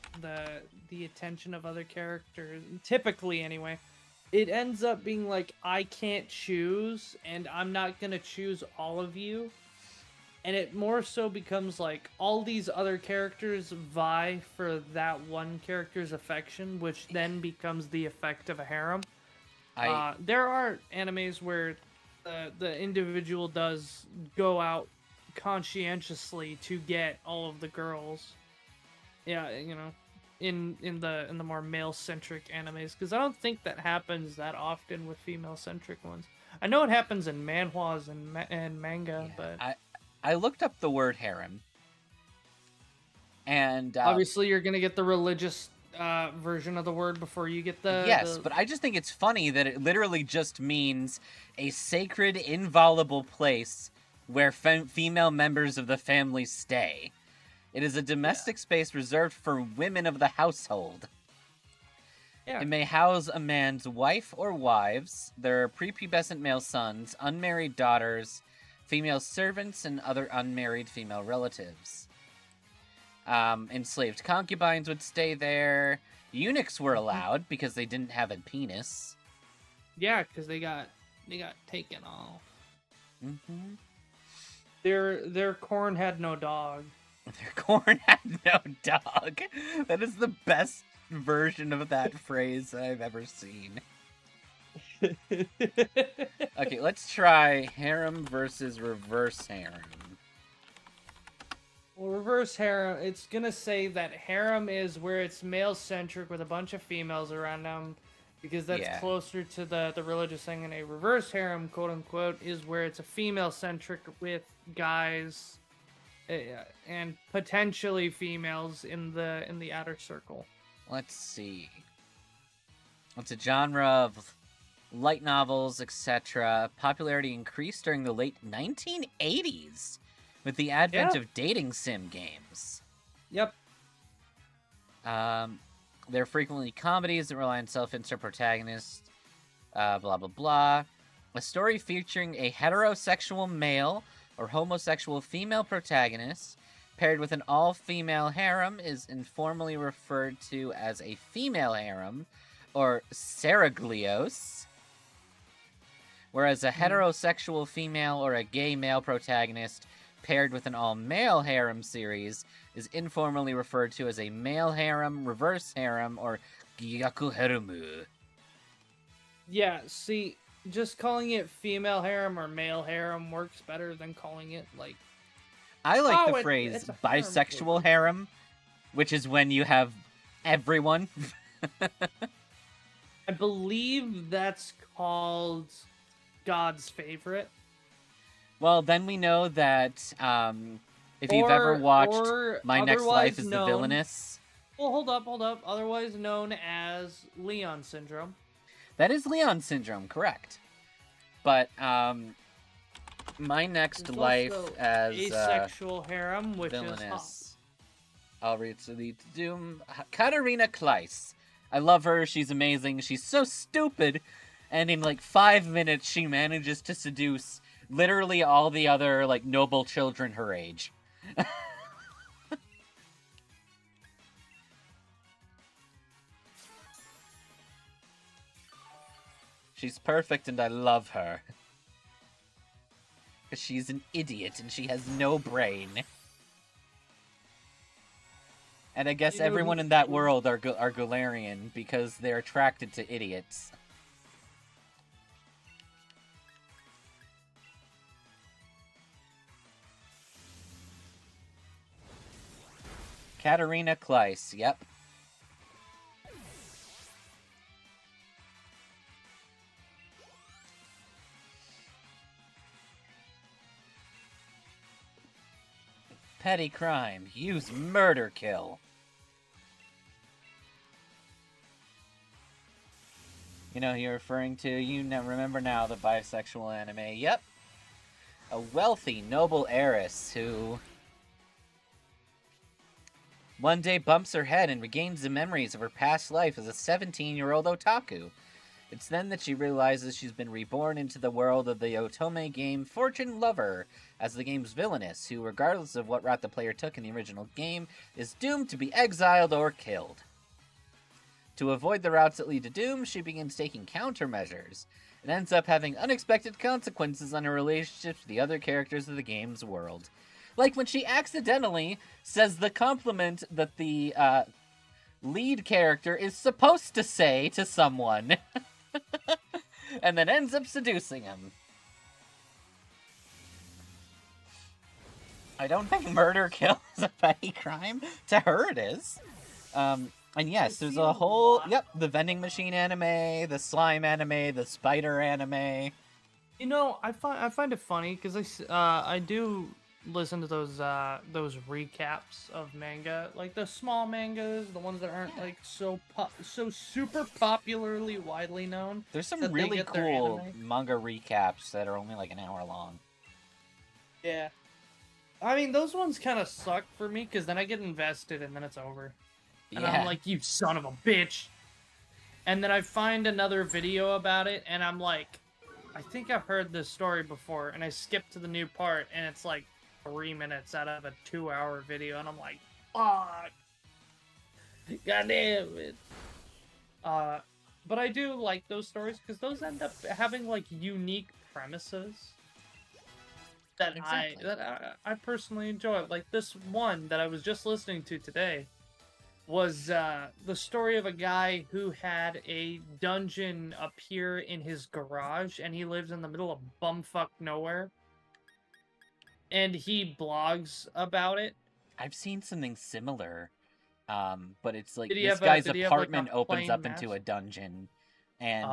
the attention of other characters. Typically, anyway. It ends up being like, I can't choose, and I'm not gonna choose all of you. And it more so becomes like, all these other characters vie for that one character's affection, which then becomes the effect of a harem. There are animes where the individual does go out conscientiously to get all of the girls. Yeah, you know, in the more male centric animes, because I don't think that happens that often with female centric ones. I know it happens in manhwas and manga, but I looked up the word harem, and obviously you're gonna get the religious version of the word before you get the but I just think it's funny that it literally just means a sacred, inviolable place where female members of the family stay. It is a domestic space reserved for women of the household. Yeah. It may house a man's wife or wives, their prepubescent male sons, unmarried daughters, female servants, and other unmarried female relatives. Enslaved concubines would stay there. Eunuchs were allowed because they didn't have a penis. Yeah, because they got taken off. Mm-hmm. Their corn had no dog. Their corn had no dog. That is the best version of that phrase I've ever seen. Okay, let's try harem versus reverse harem. Well, reverse harem, it's gonna say that harem is where it's male-centric with a bunch of females around them, because that's closer to the religious thing, and a reverse harem, quote-unquote, is where it's a female-centric with guys and potentially females in the outer circle. Let's see. It's a genre of light novels, etc. Popularity increased during the late 1980s with the advent of dating sim games. Yep. They're frequently comedies that rely on self-insert protagonists, blah, blah, blah. A story featuring a heterosexual male or homosexual female protagonist paired with an all-female harem is informally referred to as a female harem, or seraglios, whereas a heterosexual female or a gay male protagonist paired with an all-male harem series is informally referred to as a male harem, reverse harem, or gyaku haremu. Yeah, see, just calling it female harem or male harem works better than calling it, like... I like the phrase bisexual harem, which is when you have everyone. I believe that's called God's Favorite. Well, then we know that if you've ever watched My Next Life is the Villainess... Well, hold up. Otherwise known as Leon Syndrome. That is Leon Syndrome, correct. But My Next Life as asexual harem, which villainess. Is I'll read to the Doom. Katarina Kleiss. I love her. She's amazing. She's so stupid. And in like 5 minutes, she manages to seduce literally all the other like noble children her age. She's perfect and I love her. Because she's an idiot and she has no brain. And I guess everyone in that world are Galarian because they're attracted to idiots. Katarina Kleiss, yep. petty crime. Use murder kill. You know who you're referring to? You remember now the bisexual anime. Yep. A wealthy, noble heiress who one day bumps her head and regains the memories of her past life as a 17-year-old otaku. It's then that she realizes she's been reborn into the world of the otome game Fortune Lover as the game's villainess, who, regardless of what route the player took in the original game, is doomed to be exiled or killed. To avoid the routes that lead to doom, she begins taking countermeasures, and ends up having unexpected consequences on her relationship to the other characters of the game's world. Like when she accidentally says the compliment that the lead character is supposed to say to someone, and then ends up seducing him. I don't think murder kill is a petty crime. To her it is. And yes, there's a whole... Yep, the vending machine anime, the slime anime, the spider anime. You know, I find it funny because I do listen to those recaps of manga, like the small mangas, the ones that aren't like so super popularly widely known. There's some really cool manga recaps that are only like an hour long. Yeah, I mean those ones kind of suck for me because then I get invested and then it's over. And yeah. I'm like, you son of a bitch. And then I find another video about it, and I'm like, I think I've heard this story before, and I skip to the new part, and it's like 3 minutes out of a 2-hour video, and I'm like, fuck. God damn it. But I do like those stories, because those end up having, like, unique premises that exactly. I personally enjoy. Like, this one that I was just listening to today was the story of a guy who had a dungeon appear in his garage, and he lives in the middle of bumfuck nowhere. And he blogs about it. I've seen something similar, but it's like this guy's apartment opens up into a dungeon, and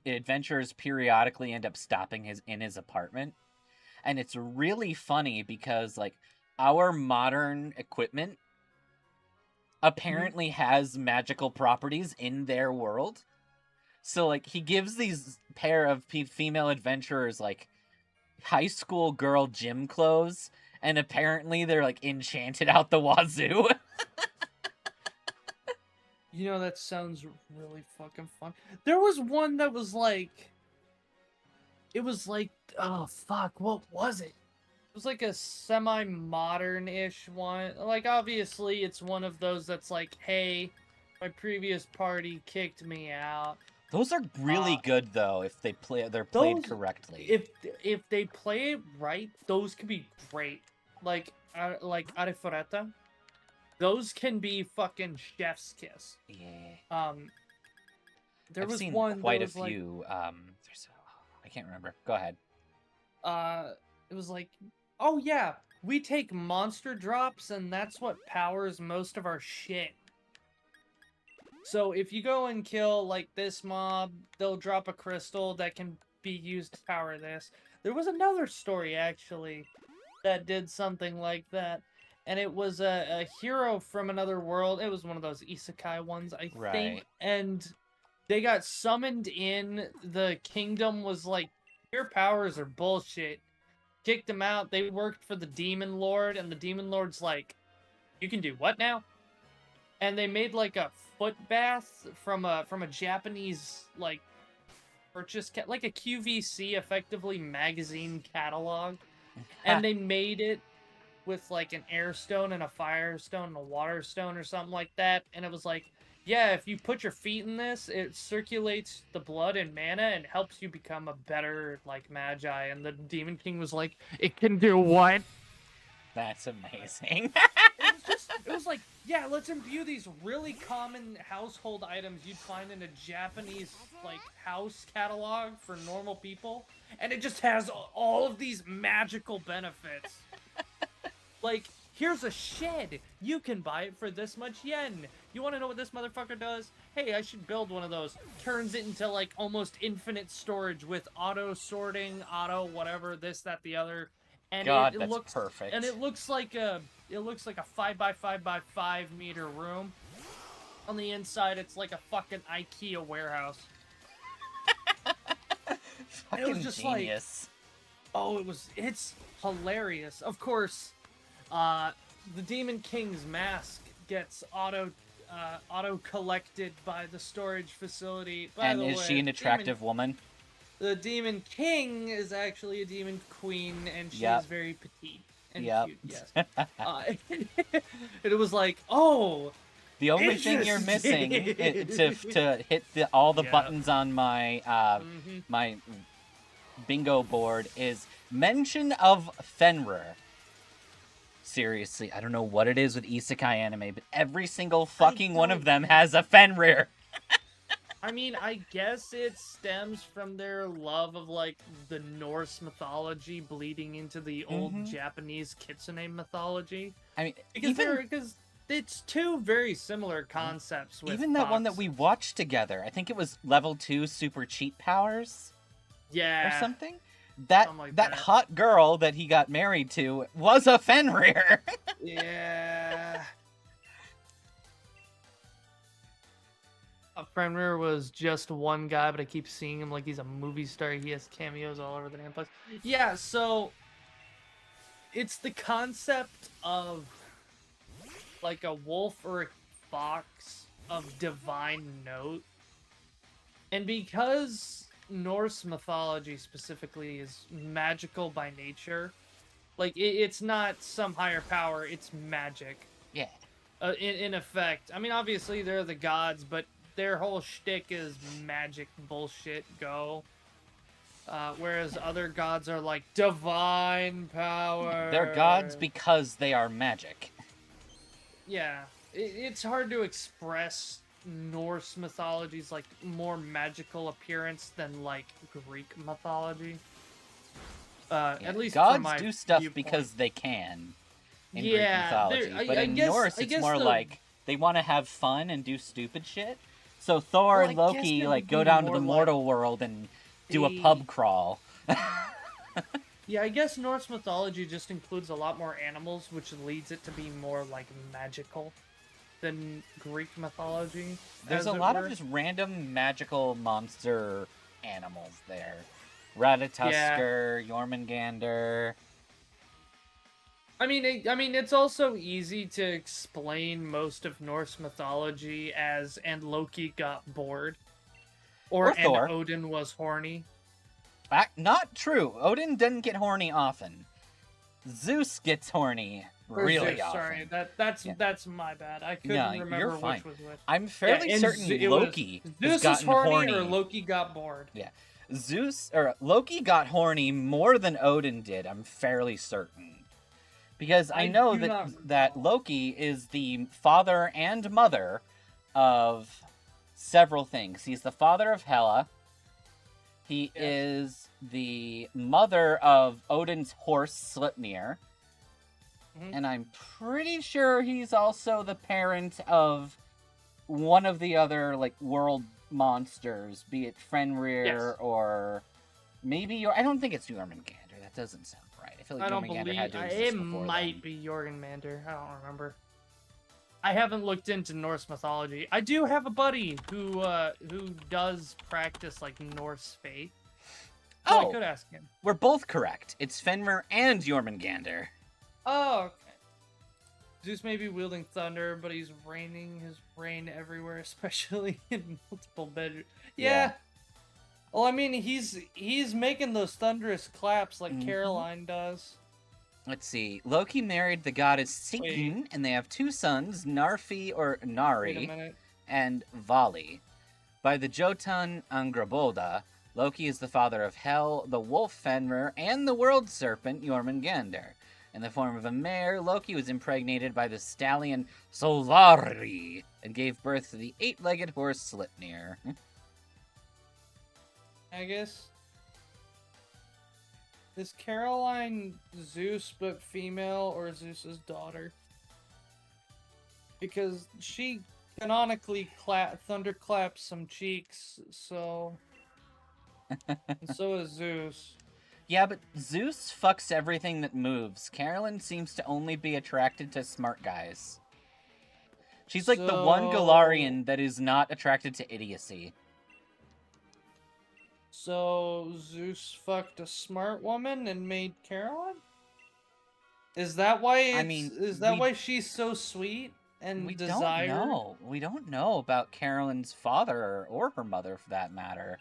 adventurers periodically end up stopping in his apartment. And it's really funny because, like, our modern equipment apparently has magical properties in their world. So, like, he gives these pair of female adventurers, like, high school girl gym clothes, and apparently they're, like, enchanted out the wazoo. You know, that sounds really fucking fun. There was one that was, like... It was, like... Oh, fuck, what was it? It was like a semi-modern-ish one. Like, obviously, it's one of those that's like, hey, my previous party kicked me out. Those are really good, though, if they're played correctly. If they play it right, those can be great. Like Arefureta. Those can be fucking chef's kiss. Yeah. There was seen one quite a few. I can't remember. Go ahead. It was like, oh yeah, we take monster drops and that's what powers most of our shit. So if you go and kill like this mob, they'll drop a crystal that can be used to power this. There was another story actually that did something like that. And it was a hero from another world. It was one of those isekai ones, I think. And they got summoned in. The kingdom was like, your powers are bullshit. Kicked them out. They worked for the Demon Lord, and the Demon Lord's like, you can do what now? And they made like a foot bath from a Japanese like purchase like a QVC effectively magazine catalog, and they made it with like an air stone and a fire stone and a water stone or something like that. And it was like, yeah, if you put your feet in this, it circulates the blood and mana and helps you become a better, like, magi. And the Demon King was like, it can do what? That's amazing. It was like, yeah, let's imbue these really common household items you'd find in a Japanese, like, house catalog for normal people. And it just has all of these magical benefits. Like, here's a shed. You can buy it for this much yen. You want to know what this motherfucker does? Hey, I should build one of those. Turns it into, like, almost infinite storage with auto-sorting, auto-whatever, this, that, the other. and God, it that's looks perfect. and it looks like a 5 by 5 by 5 meter room. On the inside, it's like a fucking IKEA warehouse. Fucking It was just genius. Like, it's hilarious. Of course, the Demon King's mask gets auto collected by the storage facility. By the way, is she an attractive woman? The Demon King is actually a Demon Queen, and she Yep. is very petite and Yep. cute. Yes. It was like, oh. The only thing you're missing to hit all the buttons on my my bingo board is mention of Fenrir. Seriously, I don't know what it is with isekai anime, but every single fucking one of them has a Fenrir. I mean, I guess it stems from their love of, like, the Norse mythology bleeding into the old Japanese kitsune mythology. I mean, because it's two very similar concepts. With even that one that we watched together, I think it was level 2 super cheat powers. Yeah. Or something? That hot girl that he got married to was a Fenrir. Yeah. Fenrir was just one guy, but I keep seeing him like he's a movie star. He has cameos all over the damn place. Yeah, so it's the concept of like a wolf or a fox of divine note. And because Norse mythology specifically is magical by nature, like it's not some higher power, it's magic. Yeah. In effect. I mean, obviously they're the gods, but their whole shtick is magic bullshit go. Whereas other gods are like divine power. They're gods because they are magic. Yeah. It's hard to express Norse mythology's like more magical appearance than like Greek mythology. At least gods from do stuff viewpoint. because they can in Yeah, Greek mythology, but in Norse it's more like they want to have fun and do stupid shit. So Thor and Loki like go down to the mortal world and do a pub crawl. Yeah, I guess Norse mythology just includes a lot more animals, which leads it to be more like magical than Greek mythology. There's a lot of just random magical monster animals there. Ratatoskr, Jormungandr. I mean, it's also easy to explain most of Norse mythology as "and Loki got bored," or "and Thor. Odin was horny." Not true. Odin doesn't get horny often. Zeus gets horny really often. Sorry, that's my bad. I couldn't remember which was which. I'm fairly certain Loki has gotten horny or Loki got bored. Yeah, Loki got horny more than Odin did. I'm fairly certain. Because I know that Loki is the father and mother of several things. He's the father of Hela. He is the mother of Odin's horse, Sleipnir. And I'm pretty sure he's also the parent of one of the other, like, world monsters, be it Fenrir or maybe... I don't think it's Jormungandr. That doesn't sound right. I feel like Jormungandr had to exist before might be Jormungandr. I don't remember. I haven't looked into Norse mythology. I do have a buddy who does practice like Norse faith. So I could ask him. We're both correct. It's Fenrir and Jormungandr. Oh, okay. Zeus may be wielding thunder, but he's raining his rain everywhere, especially in multiple bedrooms. Yeah. Well, I mean, he's making those thunderous claps like Caroline does. Let's see. Loki married the goddess Sigyn, and they have two sons, Nari and Vali. By the Jotun Angraboda, Loki is the father of Hel, the wolf Fenrir, and the world serpent Jormungandr. In the form of a mare, Loki was impregnated by the stallion Solari and gave birth to the eight-legged horse Sleipnir. I guess. Is Caroline Zeus but female or Zeus's daughter? Because she canonically thunderclaps some cheeks, so... and so is Zeus. Yeah, but Zeus fucks everything that moves. Carolyn seems to only be attracted to smart guys. She's like the one Galarian that is not attracted to idiocy. So Zeus fucked a smart woman and made Caroline? Is that why why she's so sweet and we desired? don't know. We don't know about Carolyn's father or her mother for that matter.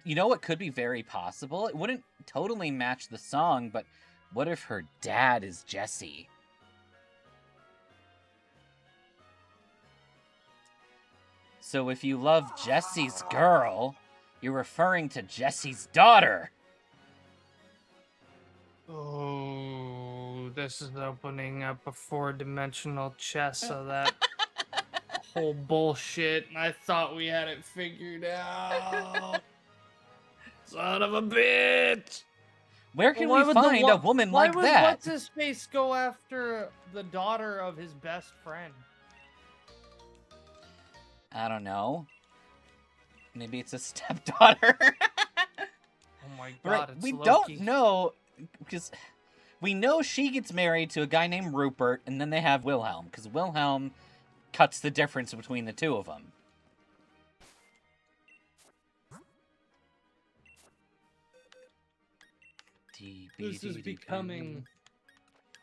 You know what could be very possible? It wouldn't totally match the song, but what if her dad is Jessie? So if you love Jessie's girl, you're referring to Jessie's daughter. Oh, this is opening up a 4-dimensional chess of that whole bullshit. I thought we had it figured out. Son of a bitch! Where can we find a woman like that? Why would What's-His-Face go after the daughter of his best friend? I don't know. Maybe it's a stepdaughter. Oh my god, it's we Loki. don't know, because we know she gets married to a guy named Rupert, and then they have Wilhelm, because Wilhelm cuts the difference between the two of them. This is becoming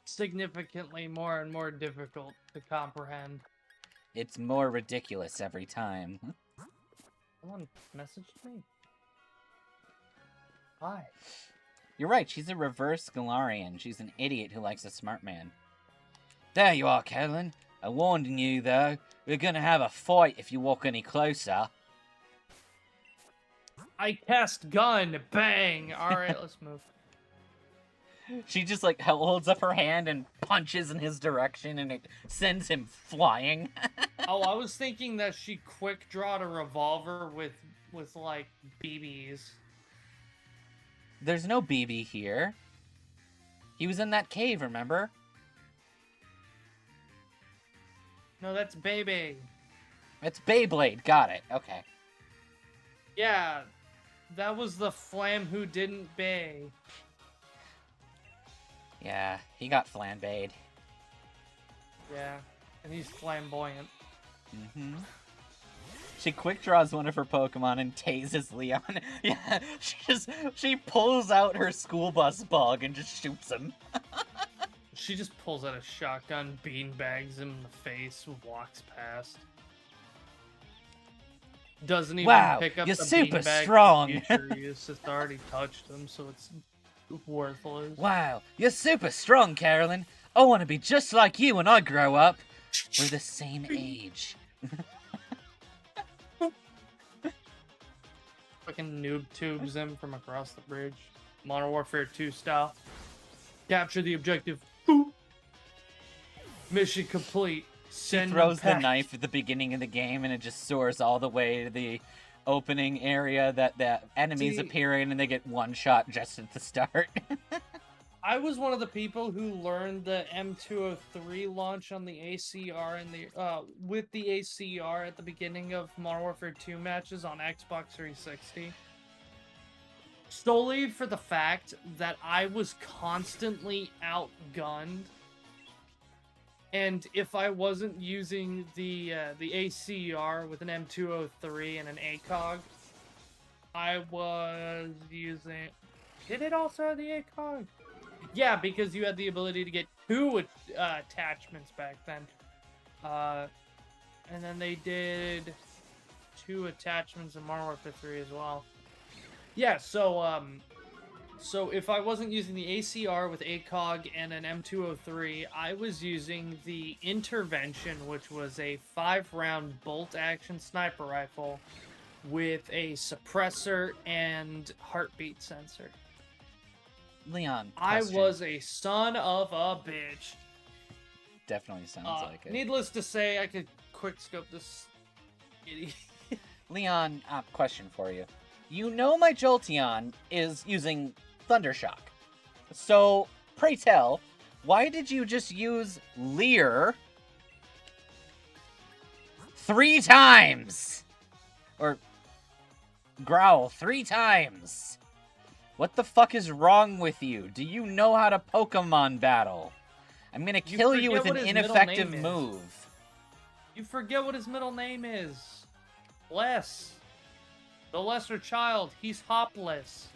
significantly more and more difficult to comprehend. It's more ridiculous every time. Someone messaged me. Hi. You're right, she's a reverse Galarian. She's an idiot who likes a smart man. There you are, Carolyn. I warned you, though. We're gonna have a fight if you walk any closer. I cast gun. Bang. Alright, let's move. She just, like, holds up her hand and punches in his direction, and it sends him flying. Oh, I was thinking that she quick-drawed a revolver with like, BBs. There's no BB here. He was in that cave, remember? No, that's Bebe. It's Beyblade. Got it. Okay. Yeah, that was the flam who didn't bay. Yeah, he got flambéed. Yeah, and he's flamboyant. Mm-hmm. She quick draws one of her Pokemon and tases Leon. Yeah, she pulls out her school bus bug and just shoots him. She just pulls out a shotgun, beanbags him in the face, walks past. Doesn't even pick up you're the super beanbag strong. It's just already touched him, so it's worthless. Wow, you're super strong, Carolyn. I want to be just like you when I grow up. We're the same age. Fucking noob tubes him from across the bridge. Modern Warfare 2 style. Capture the objective. Boop. Mission complete. She throws the knife at the beginning of the game and it just soars all the way to the opening area that the enemies appear in, and they get one shot just at the start. I was one of the people who learned the M203 launch on the ACR and with the ACR at the beginning of Modern Warfare 2 matches on Xbox 360. Solely for the fact that I was constantly outgunned, and if I wasn't using the ACR with an M203 and an ACOG, I was using... Did it also have the ACOG? Yeah, because you had the ability to get 2 attachments back then. And then they did 2 attachments in Modern Warfare 3 as well. Yeah, so if I wasn't using the ACR with ACOG and an M203, I was using the Intervention, which was a 5-round bolt-action sniper rifle with a suppressor and heartbeat sensor. Leon, question. I was a son of a bitch. Definitely sounds like it. Needless to say, I could quick scope this idiot. Leon, question for you. You know my Jolteon is using Thundershock. So, pray tell, why did you just use Leer 3 times? Or Growl 3 times? What the fuck is wrong with you? Do you know how to Pokemon battle? I'm gonna kill you with an ineffective move. You forget what his middle name is. Bless. The lesser child. He's Hopless.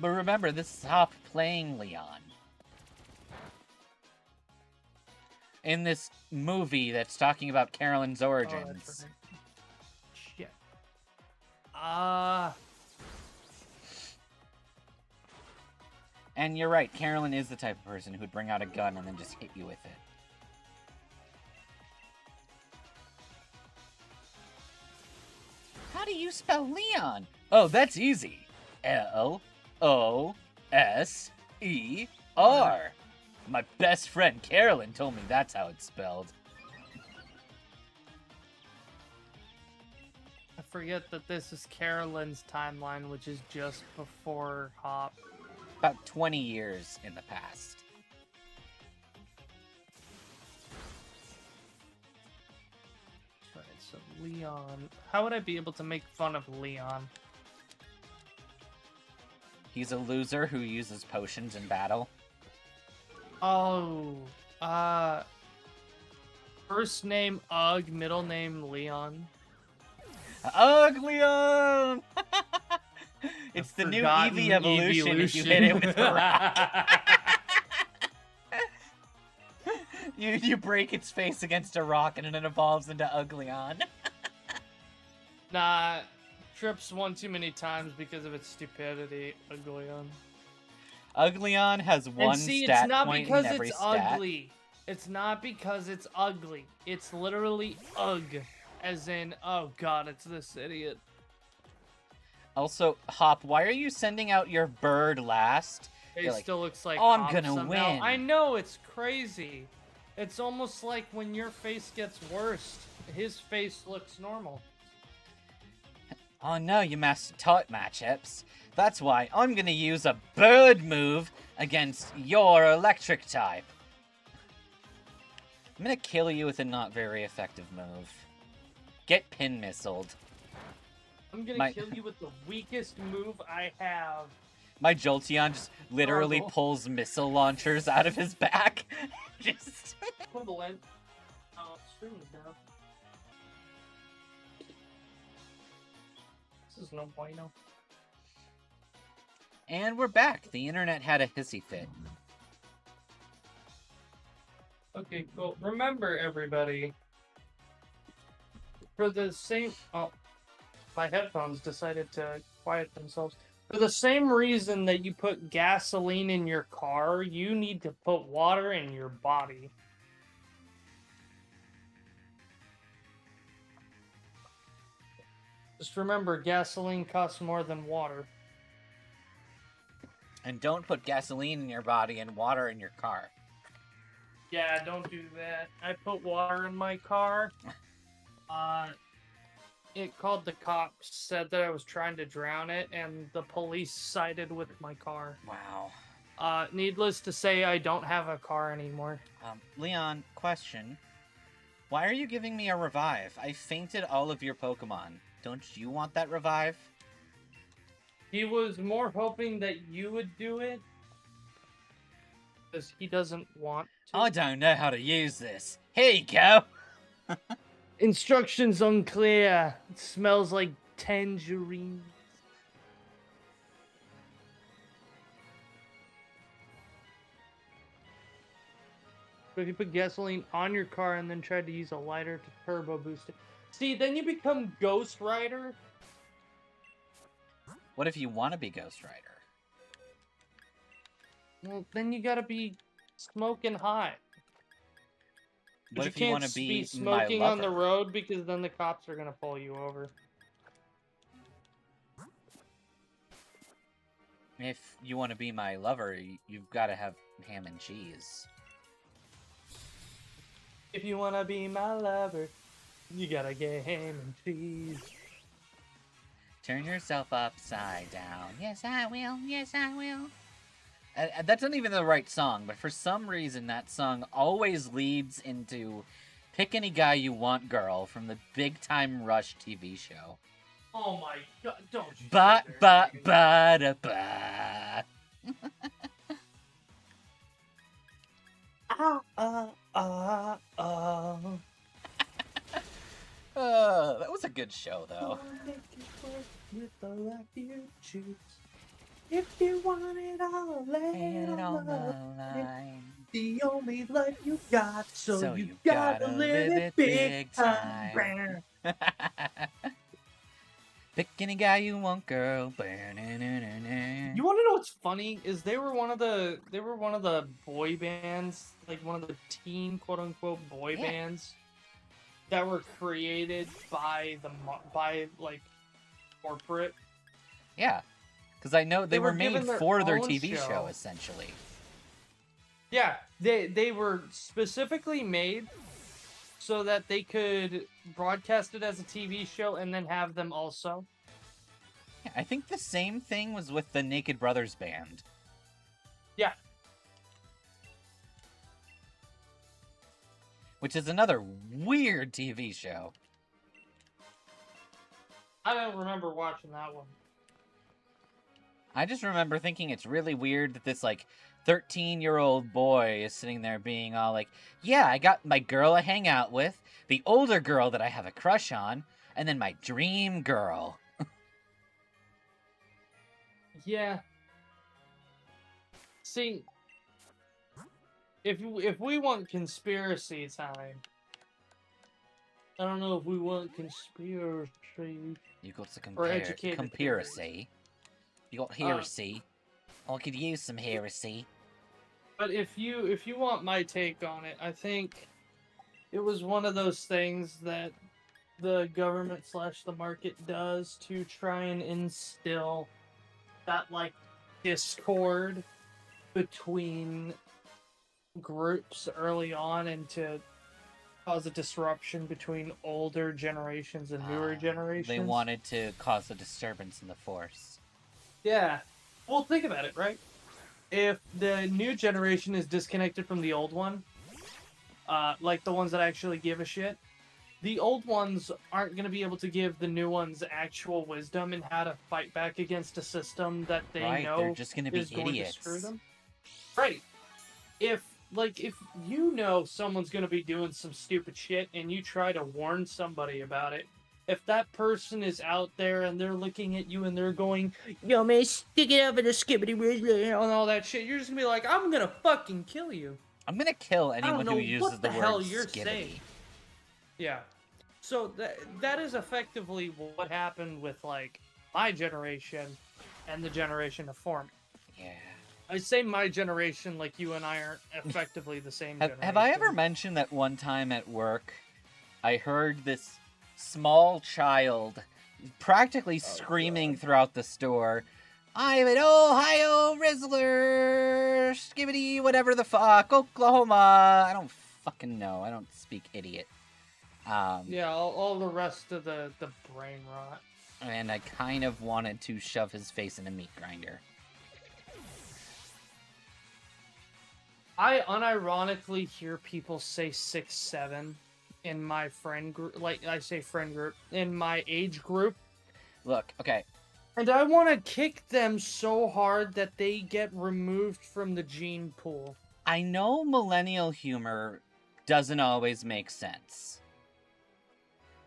But remember, this is Hop playing Leon. In this movie that's talking about Carolyn's origins. Oh, that's right. Shit. And you're right, Carolyn is the type of person who'd bring out a gun and then just hit you with it. How do you spell Leon? Oh, that's easy. L-O-S-E-R. My best friend Carolyn told me that's how it's spelled. I forget that this is Carolyn's timeline, which is just before Hop. About 20 years in the past. Right, so Leon. How would I be able to make fun of Leon? He's a loser who uses potions in battle. Oh, first name Ugg, middle name Leon. Ugh, Leon! It's the new Eevee evolution if you hit it with a rock. you break its face against a rock and it evolves into Uglion. Nah, trips one too many times because of its stupidity, Uglion. Uglion has one stat point in every it's stat. Ugly. It's not because it's ugly. It's literally Ugg. As in, oh god, it's this idiot. Also, Hop, why are you sending out your bird last? It still looks like oh, I'm Hop gonna somehow. win. I know, it's crazy. It's almost like when your face gets worse, his face looks normal. Oh no, you master taught matchups. That's why I'm gonna use a bird move against your electric type. I'm gonna kill you with a not very effective move. Get pin missiled. I'm gonna kill you with the weakest move I have. My Jolteon just literally pulls missile launchers out of his back. Just... Equivalent. Oh, stream is down. This is no bueno. And we're back. The internet had a hissy fit. Okay, cool. Remember, everybody, for the same... Oh, my headphones decided to quiet themselves. For the same reason that you put gasoline in your car, you need to put water in your body. Just remember, gasoline costs more than water. And don't put gasoline in your body and water in your car. Yeah, don't do that. I put water in my car. It called the cops, said that I was trying to drown it, and the police sided with my car. Wow. Needless to say, I don't have a car anymore. Leon, question. Why are you giving me a revive? I fainted all of your Pokemon. Don't you want that revive? He was more hoping that you would do it. Because he doesn't want to. I don't know how to use this. Here you go. Instructions unclear. It smells like tangerine. But if you put gasoline on your car and then tried to use a lighter to turbo boost it. See, then you become Ghost Rider. What if you want to be Ghost Rider? Well, then you gotta be smoking hot. What if you you want can't to be smoking my on the lover? road because then the cops are gonna pull you over. If you want to be my lover, you've got to have ham and cheese. If you wanna be my lover, you gotta get ham and cheese. Turn yourself upside down. Yes, I will. Yes, I will. That's not even the right song, but for some reason that song always leads into Pick Any Guy You Want Girl from the Big Time Rush TV show. Oh my god, don't you Ba say ba there, ba da ba. That was a good show, though. Make it work with the life you choose. If you want it all, lay it on the line. The only life you got, so you gotta live it big time. Pick any guy you want, girl. You want to know what's funny? Is they were one of the boy bands, like one of the teen quote unquote boy bands that were created by like corporate. Yeah, because I know they were made for their own TV show, essentially. Yeah, they were specifically made so that they could broadcast it as a TV show and then have them also. Yeah, I think the same thing was with the Naked Brothers band. Yeah. Which is another weird TV show. I don't remember watching that one. I just remember thinking it's really weird that this, 13-year-old boy is sitting there being all like, yeah, I got my girl I hang out with, the older girl that I have a crush on, and then my dream girl. Yeah. See, if we want conspiracy time, I don't know if we want conspiracy. You got to conspiracy. You got heresy. I could use some heresy. But if you want my take on it, I think it was one of those things that the government / the market does to try and instill that discord between groups early on and to cause a disruption between older generations and newer generations. They wanted to cause a disturbance in the Force. Yeah. Well, think about it, right? If the new generation is disconnected from the old one, like the ones that actually give a shit, the old ones aren't going to be able to give the new ones actual wisdom in how to fight back against a system that they know they're just going to be is idiots. going to screw them. Right. If you know someone's going to be doing some stupid shit and you try to warn somebody about it, if that person is out there and they're looking at you and they're going, yo man, stick it up in the skibbity and all that shit, you're just going to be like, I'm going to fucking kill you. I'm going to kill anyone who uses the word you're skibbity. Saying. Yeah. So that is effectively what happened with my generation and the generation before me. Yeah. I say my generation like you and I aren't effectively the same generation. Have I ever mentioned that one time at work, I heard this small child practically screaming throughout the store, I'm an Ohio Rizzler, skibbity, whatever the fuck, Oklahoma. I don't fucking know. I don't speak idiot. Yeah, all the rest of the brain rot. And I kind of wanted to shove his face in a meat grinder. I unironically hear people say 6'7" in my friend group, in my age group. Look, okay. And I want to kick them so hard that they get removed from the gene pool. I know millennial humor doesn't always make sense.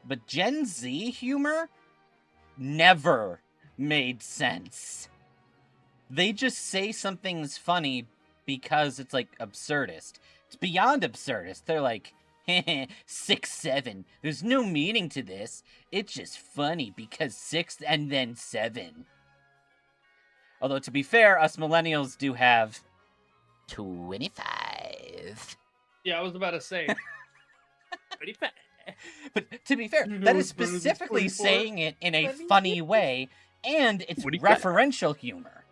But Gen Z humor never made sense. They just say something's funny because it's absurdist. It's beyond absurdist. They're like, 6'7". There's no meaning to this. It's just funny because 6 and then 7. Although, to be fair, us millennials do have 25. Yeah, I was about to say 25. But to be fair, that is specifically saying it in a funny way, and it's referential humor.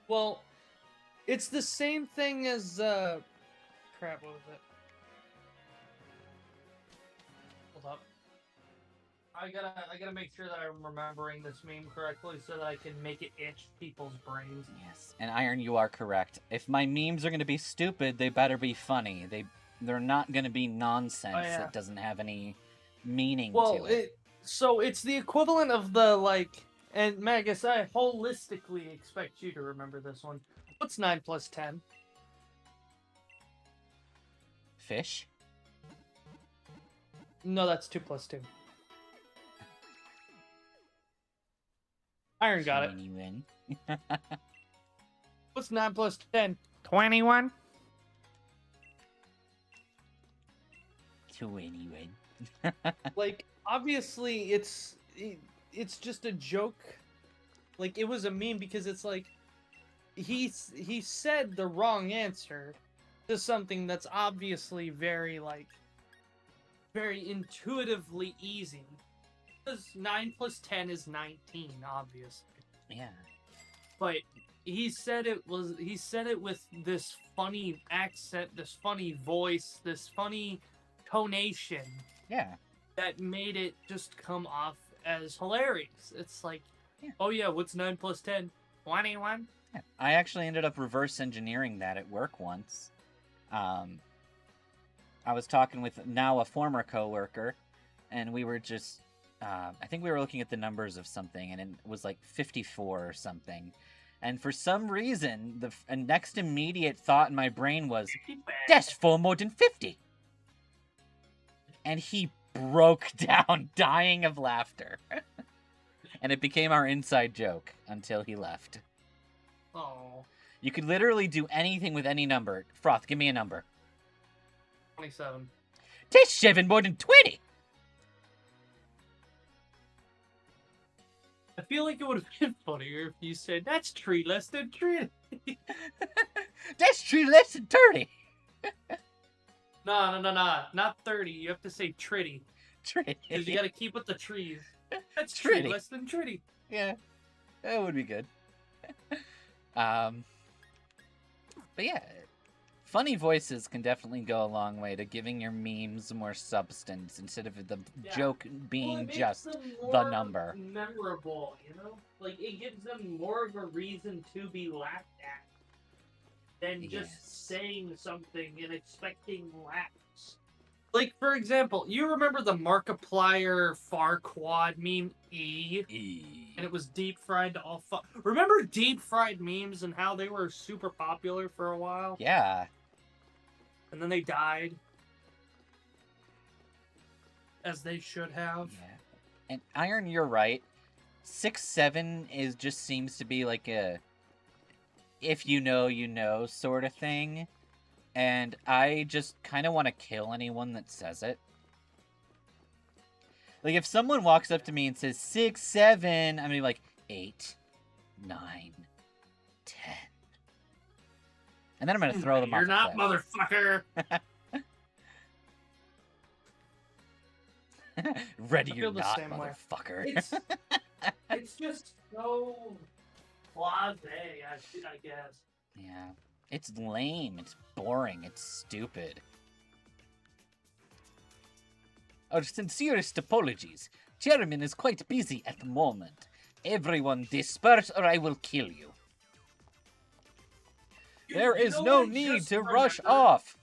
Well, it's the same thing as crap, what was it? Hold up. I gotta make sure that I'm remembering this meme correctly so that I can make it itch people's brains. Yes, and Iron, you are correct. If my memes are gonna be stupid, they better be funny. They're not gonna be nonsense that doesn't have any meaning to it. So it's the equivalent of the, like, and Magus, I holistically expect you to remember this one. What's 9 plus 10? Fish? No, that's 2 plus 2. Iron got it. 21. What's 9 plus 10? 21. 21. Like, obviously, it's just a joke. Like, it was a meme because it's like, he said the wrong answer to something that's obviously very, like, very intuitively easy. Because 9 plus 10 is 19, obviously. Yeah. But he said it with this funny accent, this funny voice, this funny tonation. Yeah. That made it just come off as hilarious. It's like, yeah. Oh yeah, what's 9 plus 10? 21? Yeah. I actually ended up reverse engineering that at work once. I was talking with now a former coworker, and we were just, I think we were looking at the numbers of something, and it was like 54 or something. And for some reason, the next immediate thought in my brain was, that's 4 more than 50. And he broke down, dying of laughter. And it became our inside joke until he left. Oh. You could literally do anything with any number. Froth, give me a number. 27. That's 7 more than 20. I feel like it would have been funnier if you said, that's 3 less than 3. That's 3 less than 30. No, not 30. You have to say tritty. Tritty. Because you gotta keep with the trees. That's Tritty. 3 less than tritty. Yeah, that would be good. But yeah, funny voices can definitely go a long way to giving your memes more substance instead of the joke being just the number. Memorable, you know? Like, it gives them more of a reason to be laughed at than just saying something and expecting laughs. Like, for example, you remember the Markiplier Farquaad meme, E? And it was deep fried to all Remember deep fried memes and how they were super popular for a while? Yeah. And then they died. As they should have. Yeah. And Iron, you're right. 6'7" just seems to be like a if you know, you know sort of thing. And I just kind of want to kill anyone that says it. Like, if someone walks up to me and says 6'7", I'm gonna be like 8, 9, 10. And then I'm gonna throw them off. You're not, motherfucker. Ready or not, motherfucker. It's just so blasé, I guess. Yeah. It's lame, it's boring, it's stupid. Our sincerest apologies. Chairman is quite busy at the moment. Everyone disperse or I will kill you. There is no need to rush off.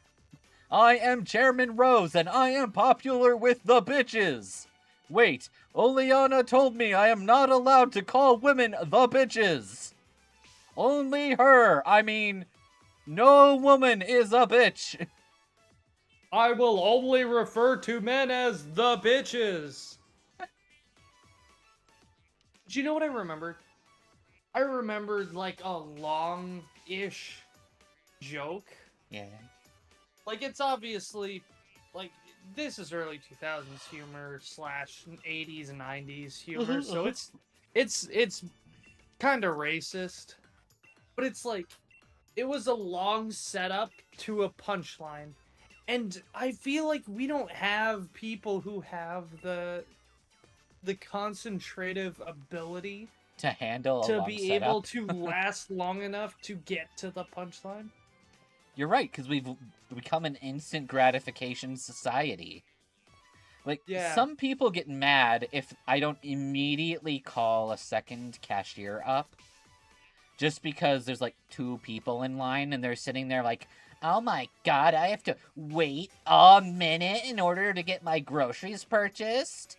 I am Chairman Rose and I am popular with the bitches. Wait, Oleana told me I am not allowed to call women the bitches. Only her, I mean, no woman is a bitch. I will only refer to men as the bitches. Do you know what I remembered? I remembered, like, a long-ish joke. Yeah. Like, it's obviously, like, this is early 2000s humor / 80s and 90s humor, so it's kind of racist. But it's like, it was a long setup to a punchline. And I feel like we don't have people who have the concentrative ability to handle a to long be setup. able to last long enough to get to the punchline. You're right, because we've become an instant gratification society. Like, some people get mad if I don't immediately call a second cashier up. Just because there's, like, 2 people in line, and they're sitting there like, oh my god, I have to wait a minute in order to get my groceries purchased?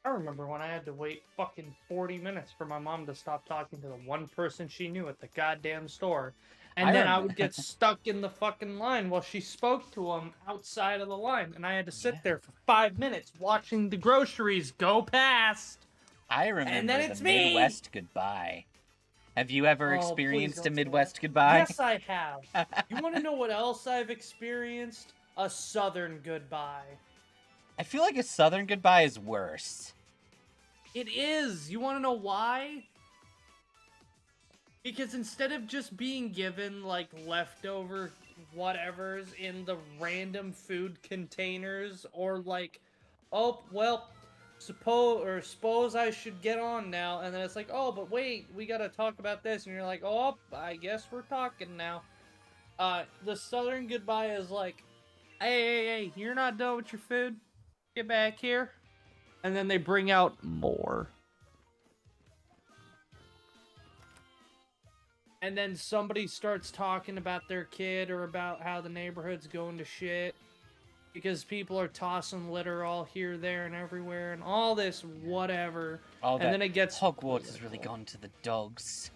I remember when I had to wait fucking 40 minutes for my mom to stop talking to the one person she knew at the goddamn store. And I then I remember. would get stuck in the fucking line while she spoke to him outside of the line. And I had to sit Yeah. there for 5 minutes watching the groceries go past. I And then remember the it's me! Midwest goodbye. Have you ever Oh, please experienced don't a say Midwest that. goodbye? Yes, I have. You want to know what else I've experienced? A Southern goodbye. I feel like a Southern goodbye is worse. It is. You want to know why? Because instead of just being given, like, leftover whatevers in the random food containers, or like, oh, well, suppose I should get on now, and then it's like, oh, but wait, we gotta talk about this, and you're like, oh, I guess we're talking now. The Southern goodbye is like, hey, you're not done with your food? Get back here. And then they bring out more. And then somebody starts talking about their kid or about how the neighborhood's going to shit because people are tossing litter all here, there, and everywhere, and all this whatever. And then it gets Hogwarts is really going to the dogs.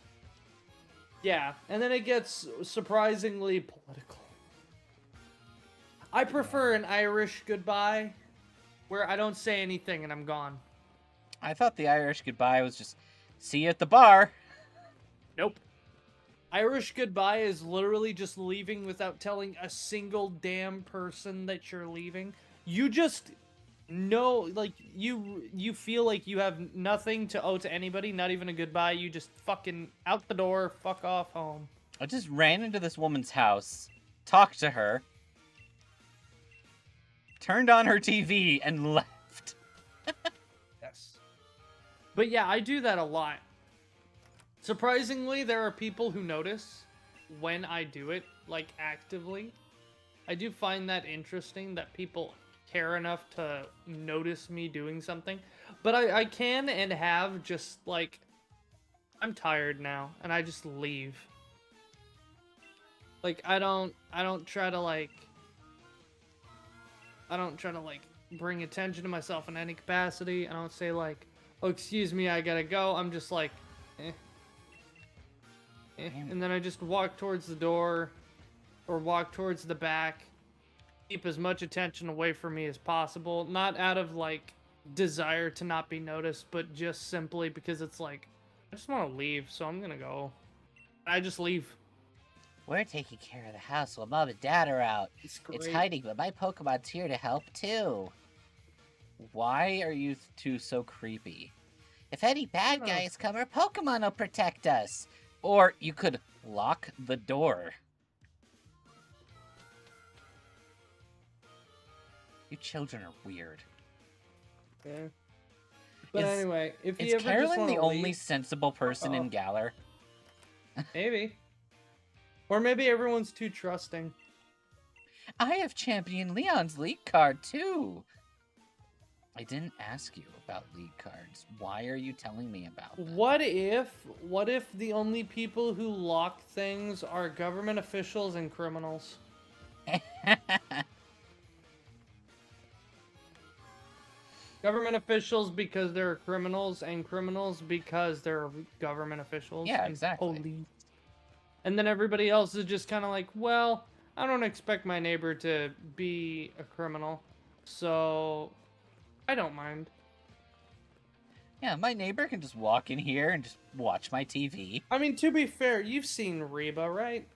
Yeah, and then it gets surprisingly political. I prefer an Irish goodbye where I don't say anything and I'm gone. I thought the Irish goodbye was just, see you at the bar. Nope. Irish goodbye is literally just leaving without telling a single damn person that you're leaving. You just know, like, you feel like you have nothing to owe to anybody, not even a goodbye. You just fucking out the door, fuck off home. I just ran into this woman's house, talked to her, turned on her TV, and left. Yes. But yeah, I do that a lot. Surprisingly, there are people who notice when I do it, like, actively. I do find that interesting that people care enough to notice me doing something. But I can and have just, like, I'm tired now, and I just leave. Like, I don't try to, like, bring attention to myself in any capacity. I don't say, like, oh, excuse me, I gotta go. I'm just like, and then I just walk towards the door or walk towards the back, keep as much attention away from me as possible, not out of like desire to not be noticed, but just simply because it's like I just want to leave, so I'm gonna go. I just leave. We're taking care of the house while Mom and Dad are out. It's great. It's hiding, but my Pokemon's here to help too. Why are you two so creepy? If any bad guys come, our Pokemon will protect us. Or you could lock the door. You children are weird. Yeah. But anyway, if you is ever Carolyn just the only leave, sensible person in Galar? maybe. Or maybe everyone's too trusting. I have Champion Leon's League card too. I didn't ask you about League cards. Why are you telling me about them? What if the only people who lock things are government officials and criminals? Government officials because they're criminals, and criminals because they're government officials. Yeah, and exactly. Police. And then everybody else is just kind of like, well, I don't expect my neighbor to be a criminal, so I don't mind. Yeah, my neighbor can just walk in here and just watch my TV. I mean, to be fair, you've seen Reba, right?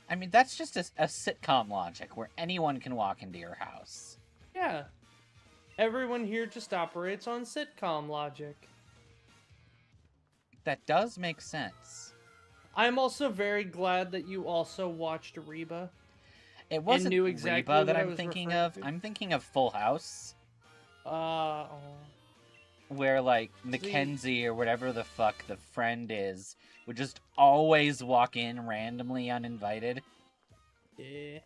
I mean, that's just a sitcom logic where anyone can walk into your house. Yeah. Everyone here just operates on sitcom logic. That does make sense. I'm also very glad that you also watched Reba. It wasn't knew exactly Reba that what I I'm was thinking referring of. to. I'm thinking of Full House. Where, like, Mackenzie or whatever the fuck the friend is would just always walk in randomly uninvited. Yeah.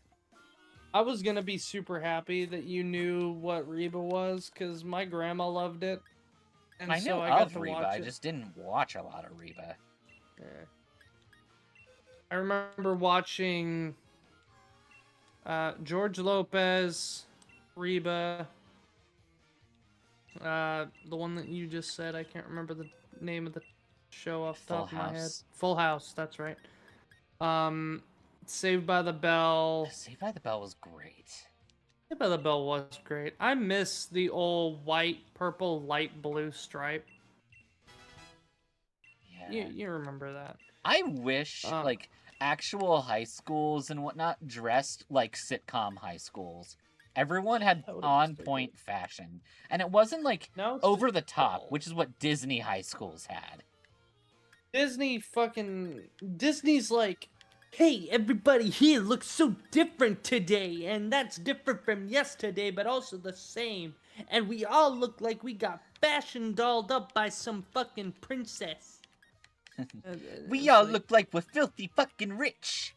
I was gonna be super happy that you knew what Reba was, because my grandma loved it. And I so know I got of to Reba, watch I it. just didn't watch a lot of Reba. Yeah. I remember watching George Lopez, Reba, The one that you just said. I can't remember the name of the show off the Full top of my head. House. Full House. That's right. Saved by the Bell. Saved by the Bell was great. Saved by the Bell was great. I miss the old white, purple, light blue stripe. Yeah. You remember that. I wish, like, actual high schools and whatnot dressed like sitcom high schools. Everyone had on-point fashion. And it wasn't, like, over the top, which is what Disney high schools had. Disney's like, hey, everybody here looks so different today, and that's different from yesterday, but also the same. And we all look like we got fashion dolled up by some fucking princess. We all look like we're filthy fucking rich.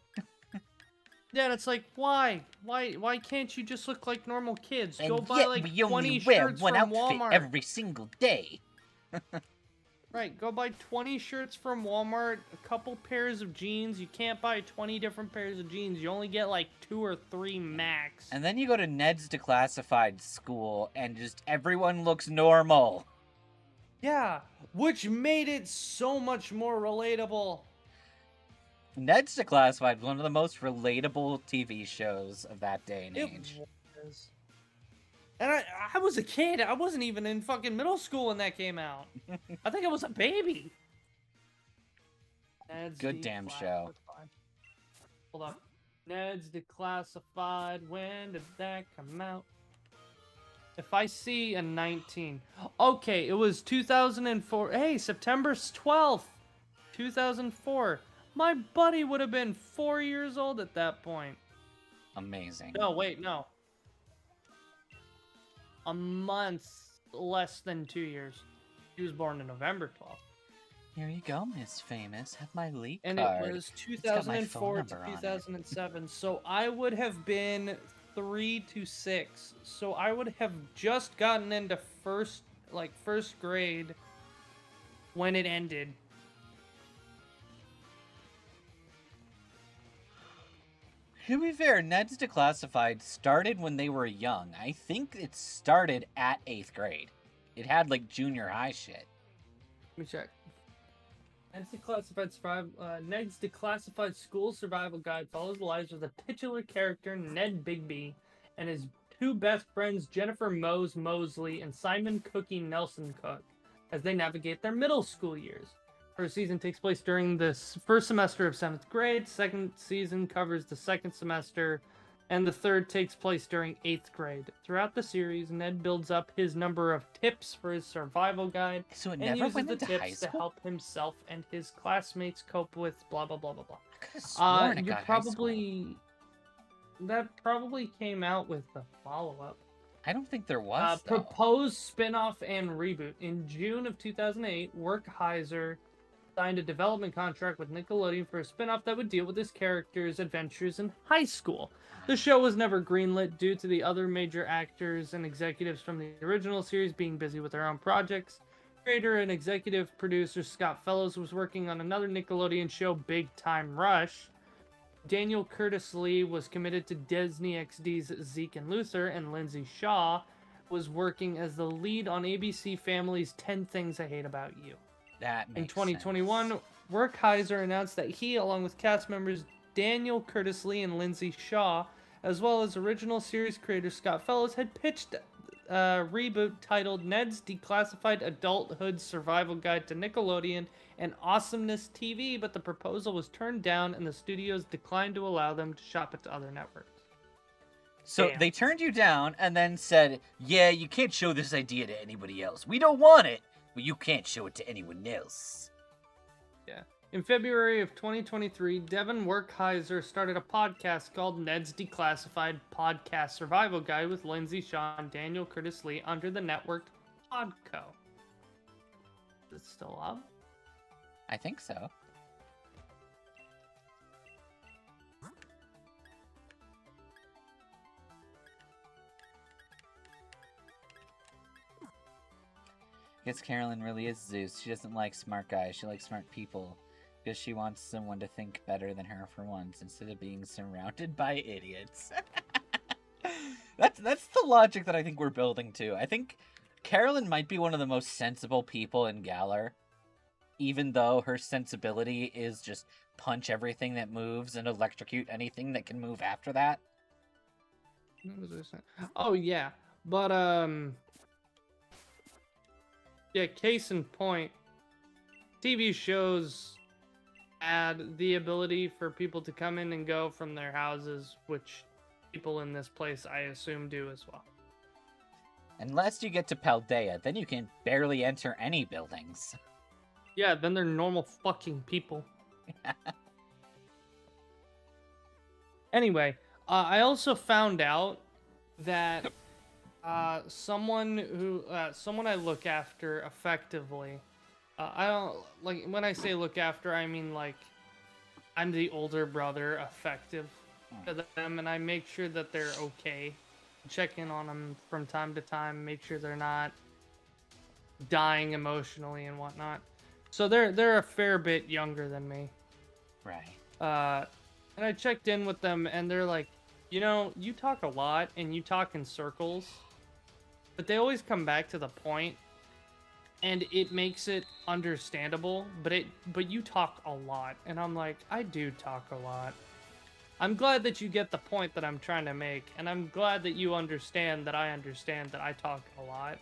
Yeah, and it's like, why? Why can't you just look like normal kids? And go buy like we 20 only wear shirts one from outfit Walmart every single day. Right, go buy 20 shirts from Walmart, a couple pairs of jeans. You can't buy 20 different pairs of jeans. You only get like 2 or 3 max. And then you go to Ned's declassified school, and just everyone looks normal. Yeah, which made it so much more relatable. Ned's Declassified was one of the most relatable TV shows of that day and age. It was. And I was a kid. I wasn't even in fucking middle school when that came out. I think I was a baby. Ned's Good damn show. Hold up. Ned's Declassified. When did that come out? If I see a 19. Okay, it was 2004. Hey, September 12th, 2004. My buddy would have been 4 years old at that point. Amazing. No, wait, no. A month less than 2 years. He was born in November 12th. Here you go, Miss Famous. Have my leak and card. It was 2004 to 2007. So I would have been 3 to 6. So I would have just gotten into first grade when it ended. To be fair, Ned's Declassified started when they were young. I think it started at 8th grade. It had, like, junior high shit. Let me check. Ned's Declassified School Survival Guide follows the lives of the titular character Ned Bigby and his 2 best friends Jennifer Mose Mosley and Simon Cookie Nelson Cook as they navigate their middle school years. First season takes place during the first semester of 7th grade, second season covers the second semester, and the third takes place during 8th grade. Throughout the series, Ned builds up his number of tips for his survival guide, so it and never uses went the into tips high to school? help himself and his classmates cope with blah blah blah blah blah. I could have sworn it You're got probably that probably came out with the follow-up. I don't think there was, though. Proposed spin-off and reboot. In June of 2008, Werkheiser signed a development contract with Nickelodeon for a spin-off that would deal with his character's adventures in high school. The show was never greenlit due to the other major actors and executives from the original series being busy with their own projects. Creator and executive producer Scott Fellows was working on another Nickelodeon show, Big Time Rush. Daniel Curtis Lee was committed to Disney XD's Zeke and Luther, and Lindsay Shaw was working as the lead on ABC Family's 10 Things I Hate About You. That makes In 2021, sense. Werkheiser announced that he, along with cast members Daniel Curtis Lee and Lindsay Shaw, as well as original series creator Scott Fellows, had pitched a reboot titled Ned's Declassified Adulthood Survival Guide to Nickelodeon and Awesomeness TV, but the proposal was turned down and the studios declined to allow them to shop it to other networks. So Damn. they turned you down and then said, yeah, you can't show this idea to anybody else. We don't want it, but you can't show it to anyone else. Yeah. In February of 2023, Devin Werkheiser started a podcast called Ned's Declassified Podcast Survival Guide with Lindsay Shaw and Daniel Curtis Lee under the network Podco. Is it still up? I think so. I guess Carolyn really is Zeus. She doesn't like smart guys. She likes smart people. Because she wants someone to think better than her for once, instead of being surrounded by idiots. That's the logic that I think we're building to. I think Carolyn might be one of the most sensible people in Galar, even though her sensibility is just punch everything that moves and electrocute anything that can move after that. Oh yeah, but yeah. Case in point, TV shows add the ability for people to come in and go from their houses, which people in this place, I assume, do as well. Unless you get to Paldea, then you can barely enter any buildings. Yeah, then they're normal fucking people. Anyway, I also found out that someone I look after effectively. I don't like when I say look after, I mean like I'm the older brother, effective to them, and I make sure that they're okay. Check in on them from time to time, make sure they're not dying emotionally and whatnot. So they're a fair bit younger than me. Right. And I checked in with them, and they're like, you know, you talk a lot, and you talk in circles, but they always come back to the point, and it makes it understandable, but you talk a lot. And I'm like, I do talk a lot. I'm glad that you get the point that I'm trying to make, and I'm glad that you understand that I understand that I talk a lot.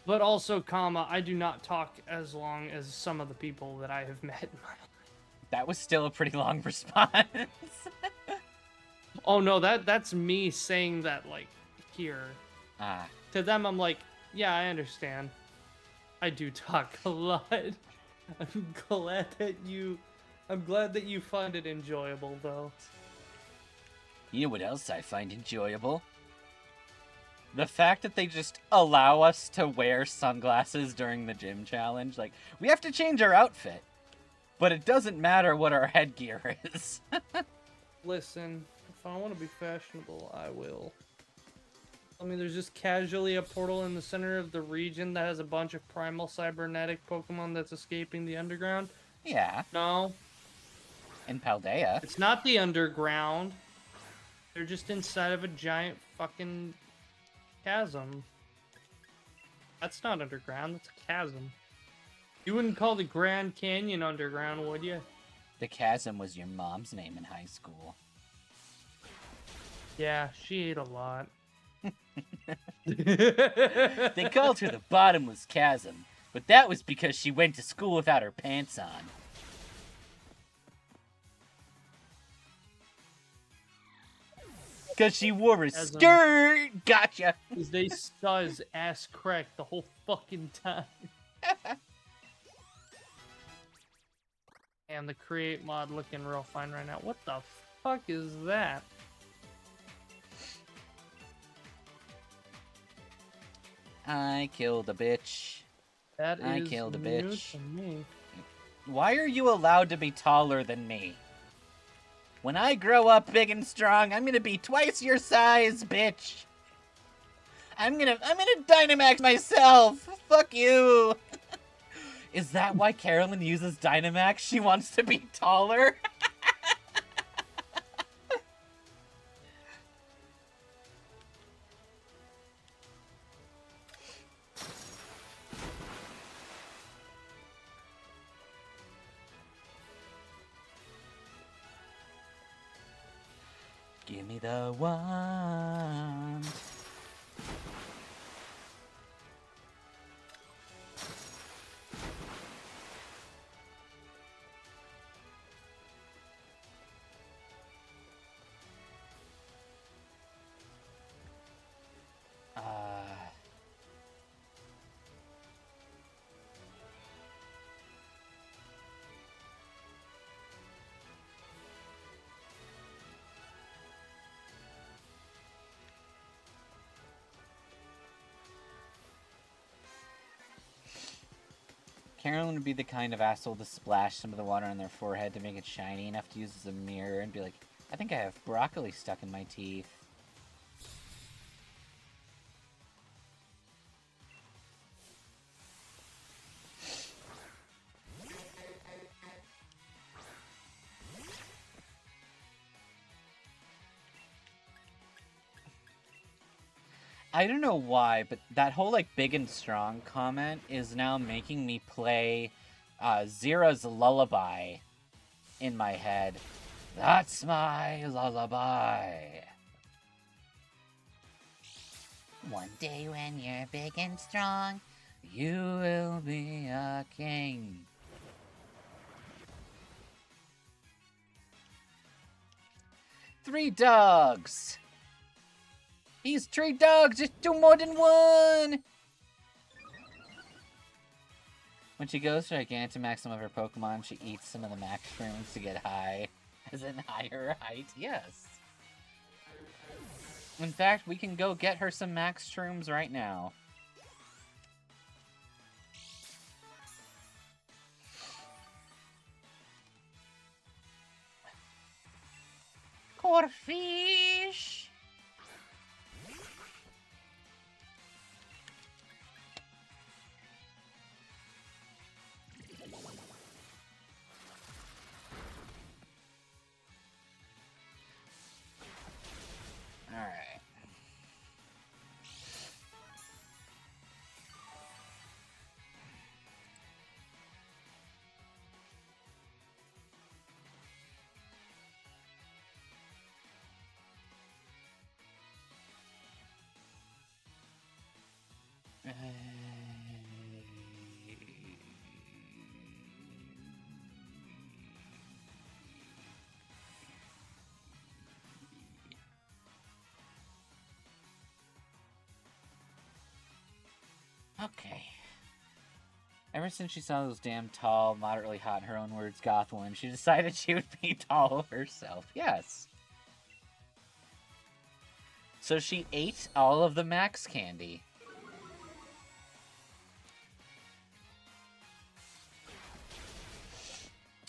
But also, I do not talk as long as some of the people that I have met in my life. That was still a pretty long response. Oh no, that's me saying that, like, here. Ah. To them, I'm like, yeah, I understand. I do talk a lot. I'm glad that you find it enjoyable, though. You know what else I find enjoyable? The fact that they just allow us to wear sunglasses during the gym challenge. Like, we have to change our outfit, but it doesn't matter what our headgear is. Listen, if I want to be fashionable, I will. I mean, there's just casually a portal in the center of the region that has a bunch of primal cybernetic Pokemon that's escaping the underground. Yeah. No. In Paldea. It's not the underground. They're just inside of a giant fucking chasm. That's not underground, that's a chasm. You wouldn't call the Grand Canyon underground, would you? The chasm was your mom's name in high school. Yeah, she ate a lot. They called her the bottomless chasm, but that was because she went to school without her pants on. Because she wore a skirt! Gotcha! Because they saw his ass crack the whole fucking time. And the create mod looking real fine right now. What the fuck is that? I killed a bitch. That is I killed a new bitch. to me. Why are you allowed to be taller than me? When I grow up big and strong, I'm gonna be twice your size, bitch. I'm gonna Dynamax myself. Fuck you. Is that why Carolyn uses Dynamax? She wants to be taller? Give me the wand. Carolyn would be the kind of asshole to splash some of the water on their forehead to make it shiny enough to use as a mirror and be like, I think I have broccoli stuck in my teeth. I don't know why, but that whole, like, big and strong comment is now making me play Zira's lullaby in my head. That's my lullaby. One day when you're big and strong, you will be a king. Three dogs. He's three dogs, just do more than one! When she goes to Gigantamax some of her Pokemon, she eats some of the max shrooms to get high. As in higher height, yes. In fact, we can go get her some max shrooms right now. Corfish! Alright. Okay. Ever since she saw those damn tall, moderately hot, in her own words, goth ones, she decided she would be tall herself. Yes. So she ate all of the max candy.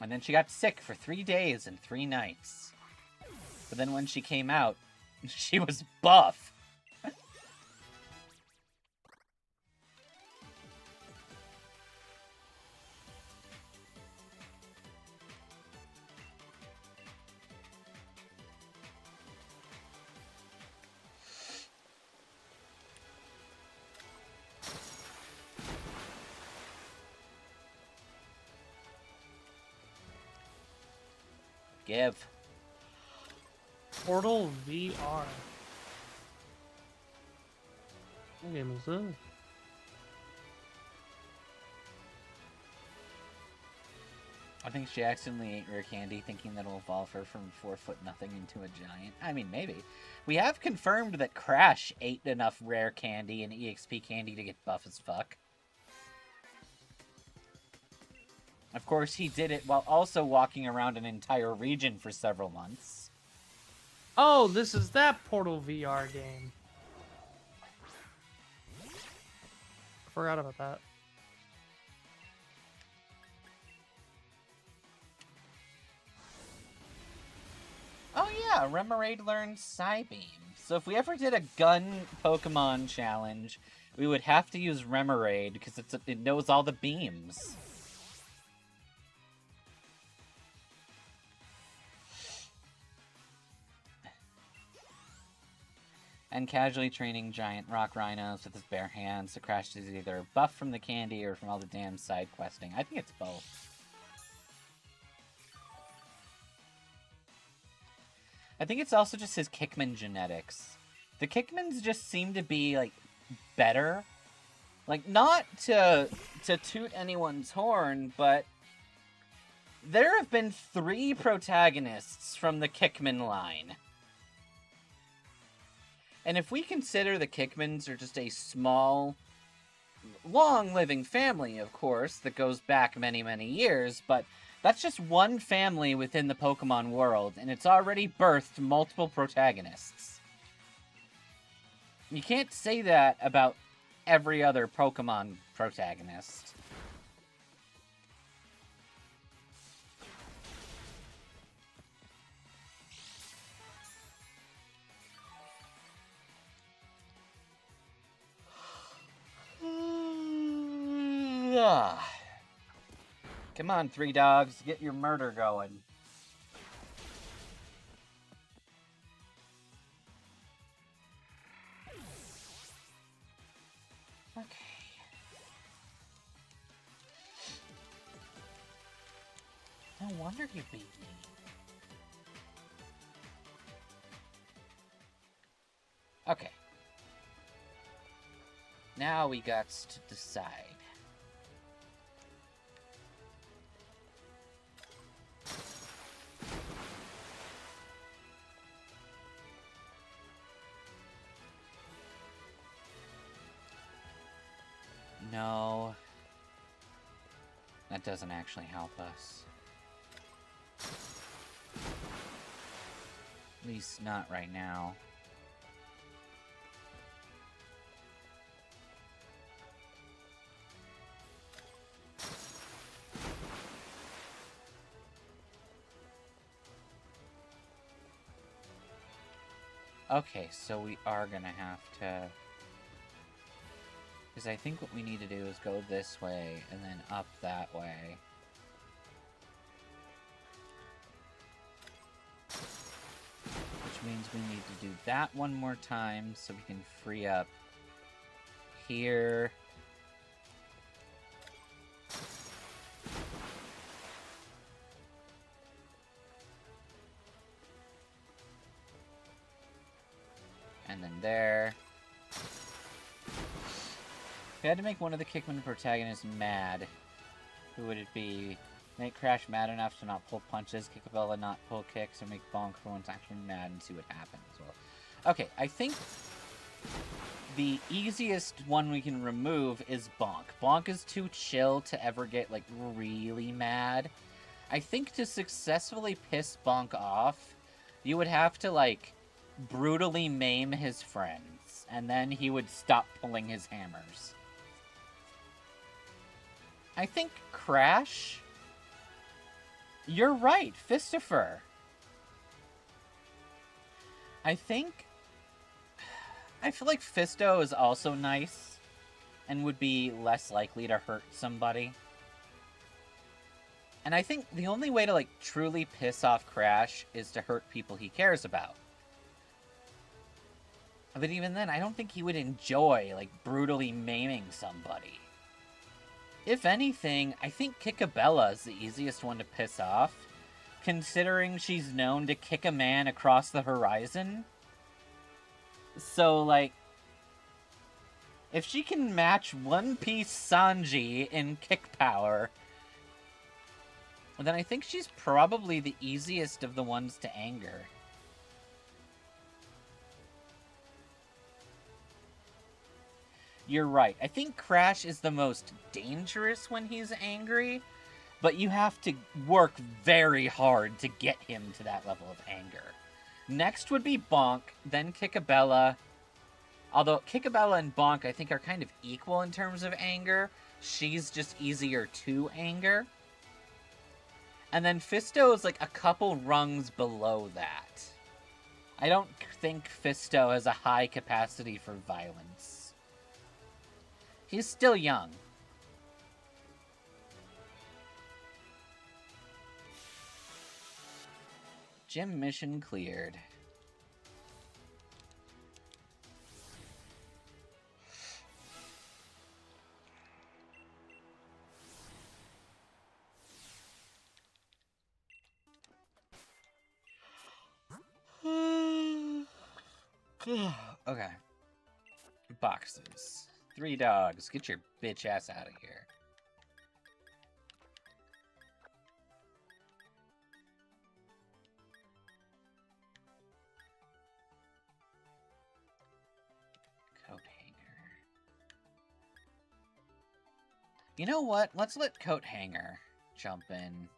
And then she got sick for 3 days and 3 nights. But then when she came out, she was buff. Give. Portal VR. What game is this? I think she accidentally ate rare candy, thinking that'll evolve her from 4-foot nothing into a giant. I mean, maybe. We have confirmed that Crash ate enough rare candy and EXP candy to get buff as fuck. Of course, he did it while also walking around an entire region for several months. Oh, this is that Portal VR game. Forgot about that. Oh yeah, Remoraid learned Psybeam. So if we ever did a gun Pokemon challenge, we would have to use Remoraid because it knows all the beams. And casually training giant rock rhinos with his bare hands to Crash is either a buff from the candy or from all the damn side questing. I think it's both. I think it's also just his Kickman genetics. The Kickmans just seem to be, like, better. Like, not to toot anyone's horn, but there have been 3 protagonists from the Kickman line. And if we consider the Kickmans are just a small, long-living family, of course, that goes back many, many years, but that's just one family within the Pokemon world, and it's already birthed multiple protagonists. You can't say that about every other Pokemon protagonist. Come on, 3 dogs, get your murder going. No wonder you beat me. Okay. Now we got to decide. No. That doesn't actually help us. At least not right now. Okay, so we are gonna have to... Because I think what we need to do is go this way, and then up that way. Which means we need to do that one more time, so we can free up here. And then there. If I had to make one of the Kickman protagonists mad, who would it be? Make Crash mad enough to not pull punches, Kickabella not pull kicks, or make Bonk for once actually mad and see what happens. Well, okay, I think the easiest one we can remove is Bonk. Bonk is too chill to ever get, like, really mad. I think to successfully piss Bonk off, you would have to, like, brutally maim his friends, and then he would stop pulling his hammers. I think Crash... You're right, Fistifer. I feel like Fisto is also nice, and would be less likely to hurt somebody. And I think the only way to, like, truly piss off Crash is to hurt people he cares about. But even then, I don't think he would enjoy, like, brutally maiming somebody. If anything, I think Kickabella is the easiest one to piss off, considering she's known to kick a man across the horizon. So, like, if she can match One Piece Sanji in kick power, then I think she's probably the easiest of the ones to anger. You're right. I think Crash is the most dangerous when he's angry, but you have to work very hard to get him to that level of anger. Next would be Bonk, then Kickabella. Although Kickabella and Bonk, I think, are kind of equal in terms of anger. She's just easier to anger. And then Fisto is like a couple rungs below that. I don't think Fisto has a high capacity for violence. He's still young. Gym mission cleared. Okay. Boxes. 3 dogs. Get your bitch ass out of here. Coat hanger. You know what? Let's let coat hanger jump in.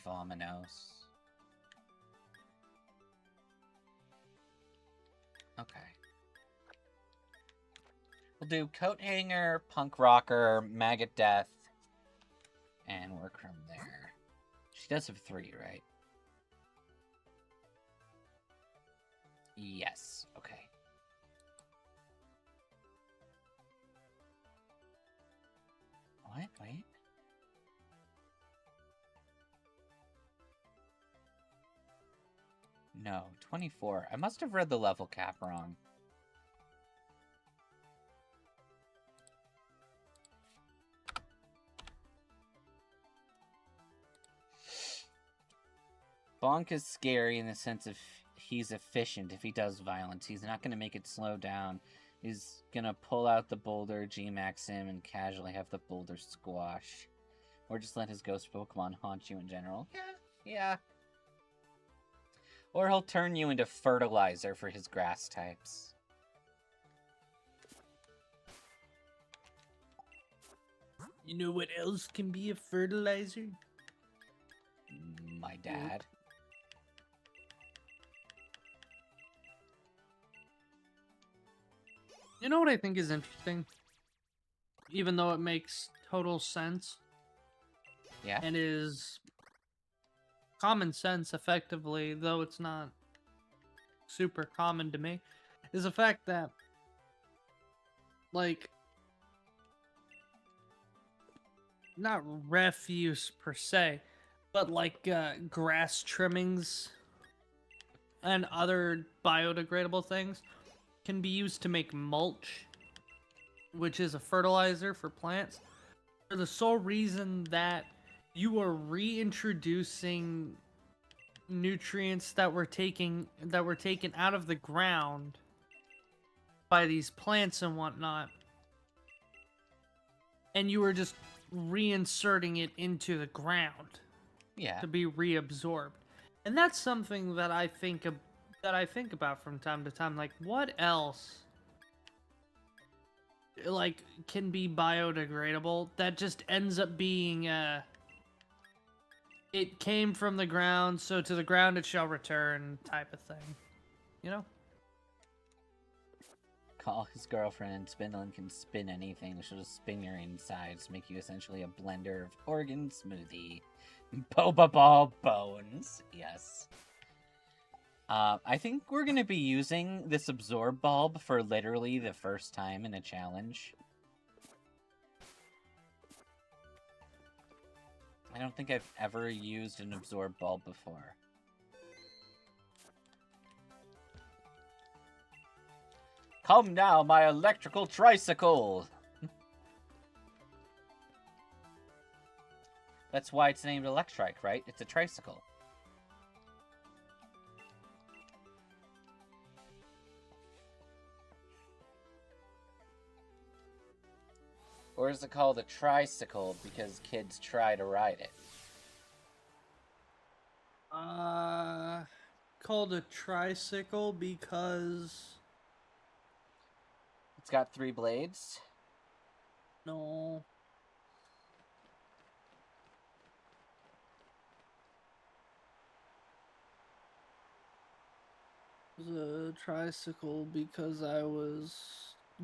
Vominos. Okay. We'll do coat hanger, punk rocker, maggot death, and work from there. She does have 3, right? Yes. Okay. What? Wait. No, 24. I must have read the level cap wrong. Bonk is scary in the sense of he's efficient if he does violence. He's not going to make it slow down. He's going to pull out the boulder, G-max him, and casually have the boulder squash. Or just let his ghost Pokemon haunt you in general. Yeah. Or he'll turn you into fertilizer for his grass types. You know what else can be a fertilizer? My dad. You know what I think is interesting? Even though it makes total sense. Yeah. And is common sense, effectively, though it's not super common to me, is the fact that, like, not refuse per se, but like grass trimmings and other biodegradable things can be used to make mulch, which is a fertilizer for plants, for the sole reason that you are reintroducing nutrients that were taken out of the ground by these plants and whatnot, and you are just reinserting it into the ground, to be reabsorbed. And that's something that I think about from time to time. Like, what else, like, can be biodegradable that just ends up being it came from the ground, so to the ground it shall return type of thing, you know? Call his girlfriend. Spindlin can spin anything. She'll just spin your insides, make you essentially a blender of organ smoothie. Boba ball bones. Yes. I think we're going to be using this absorb bulb for literally the first time in a challenge. I don't think I've ever used an absorb bulb before. Come now, my electrical tricycle! That's why it's named Electrike, right? It's a tricycle. Or is it called a tricycle because kids try to ride it? Called a tricycle because... It's got 3 blades? No. It was a tricycle because I was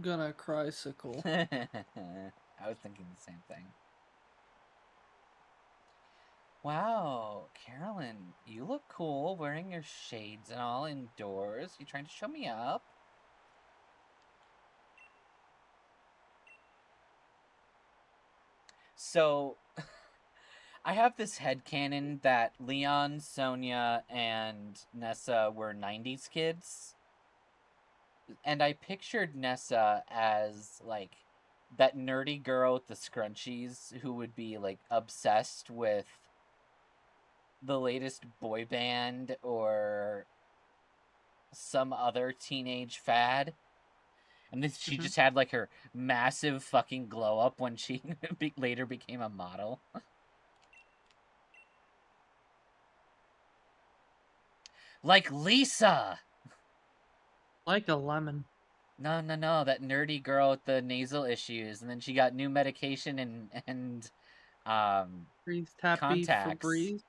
gonna crycycle. I was thinking the same thing. Wow, Carolyn, you look cool wearing your shades and all indoors. You trying to show me up? So, I have this headcanon that Leon, Sonia, and Nessa were 90s kids. And I pictured Nessa as, like, that nerdy girl with the scrunchies who would be, like, obsessed with the latest boy band or some other teenage fad. And then she just had, like, her massive fucking glow-up when she later became a model. Like Lisa! Like a lemon. No, that nerdy girl with the nasal issues. And then she got new medication and Breathe tappy contacts. Febreze.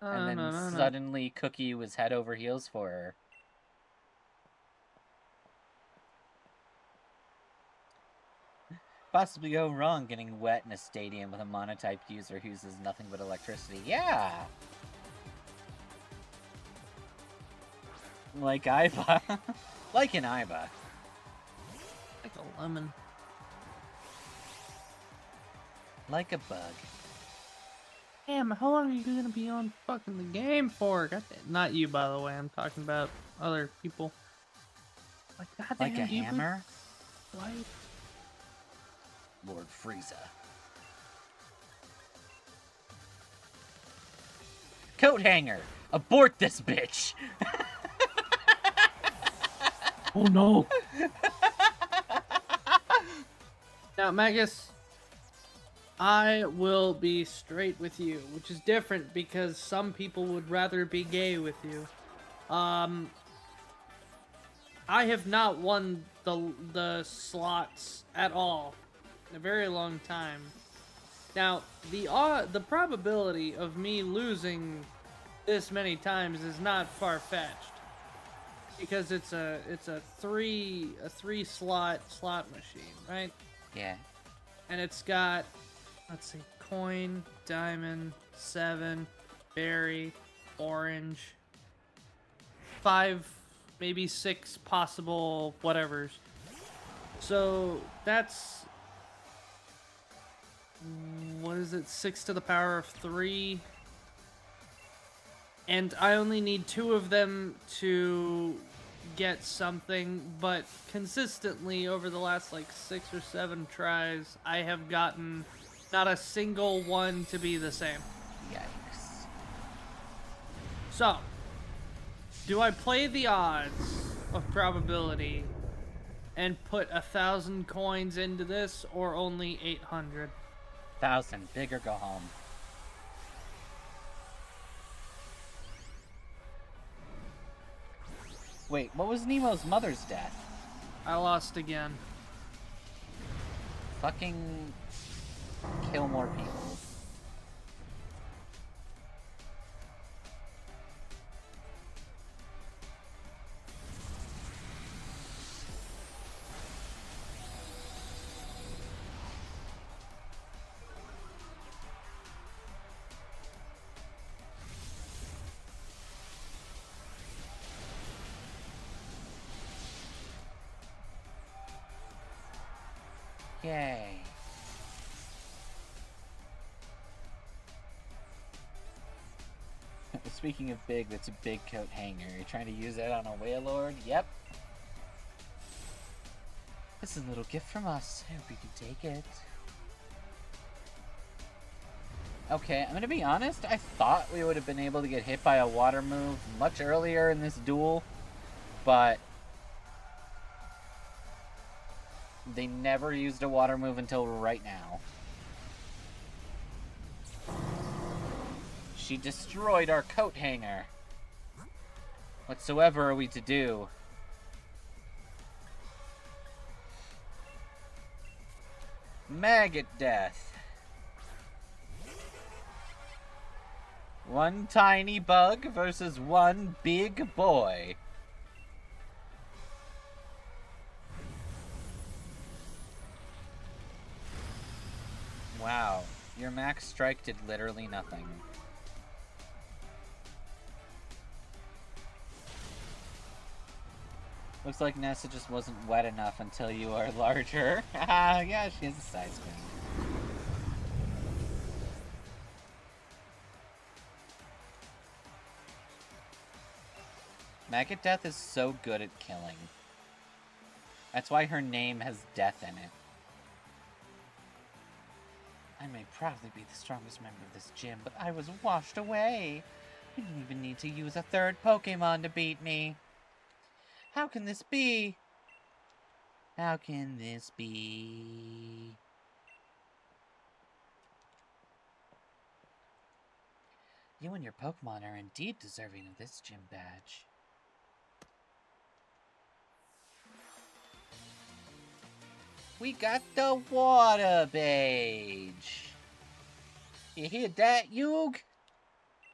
And then suddenly Cookie was head over heels for her. Possibly go wrong getting wet in a stadium with a monotype user who uses nothing but electricity. Yeah! Like Iba. Like an Iba. Like a lemon. Like a bug. Damn, how long are you gonna be on fucking the game for? Not you, by the way. I'm talking about other people. Like, goddamn, like a hammer? Why? Lord Frieza. Coat hanger! Abort this bitch! Oh no! Now, Magus, I will be straight with you, which is different because some people would rather be gay with you. I have not won the slots at all in a very long time. Now, the probability of me losing this many times is not far-fetched because it's a three slot machine, right? Yeah. And it's got, let's see, coin, diamond, 7, berry, orange, 5, maybe 6 possible whatevers. So that's, what is it, 6 to the power of 3? And I only need 2 of them to get something, but consistently over the last like 6 or 7 tries, I have gotten not a single one to be the same. Yikes. So, do I play the odds of probability and put 1,000 coins into this, or only 800? 1,000. Big or go home. Wait, what was Nemo's mother's death? I lost again. Fucking kill more people. Yay. Speaking of big, that's a big coat hanger. You're trying to use that on a Wailord? Yep. This is a little gift from us. I hope you can take it. Okay, I'm gonna be honest. I thought we would have been able to get hit by a water move much earlier in this duel, but they never used a water move until right now. She destroyed our coat hanger. Whatsoever are we to do? Maggot death. One tiny bug versus one big boy. Wow, your max strike did literally nothing. Looks like Nessa just wasn't wet enough until you are larger. Haha, yeah, she has a size queen. Maggot Death is so good at killing. That's why her name has death in it. I may proudly be the strongest member of this gym, but I was washed away. I didn't even need to use a third Pokémon to beat me. How can this be? How can this be? You and your Pokemon are indeed deserving of this gym badge. We got the water badge. You hear that, Yug?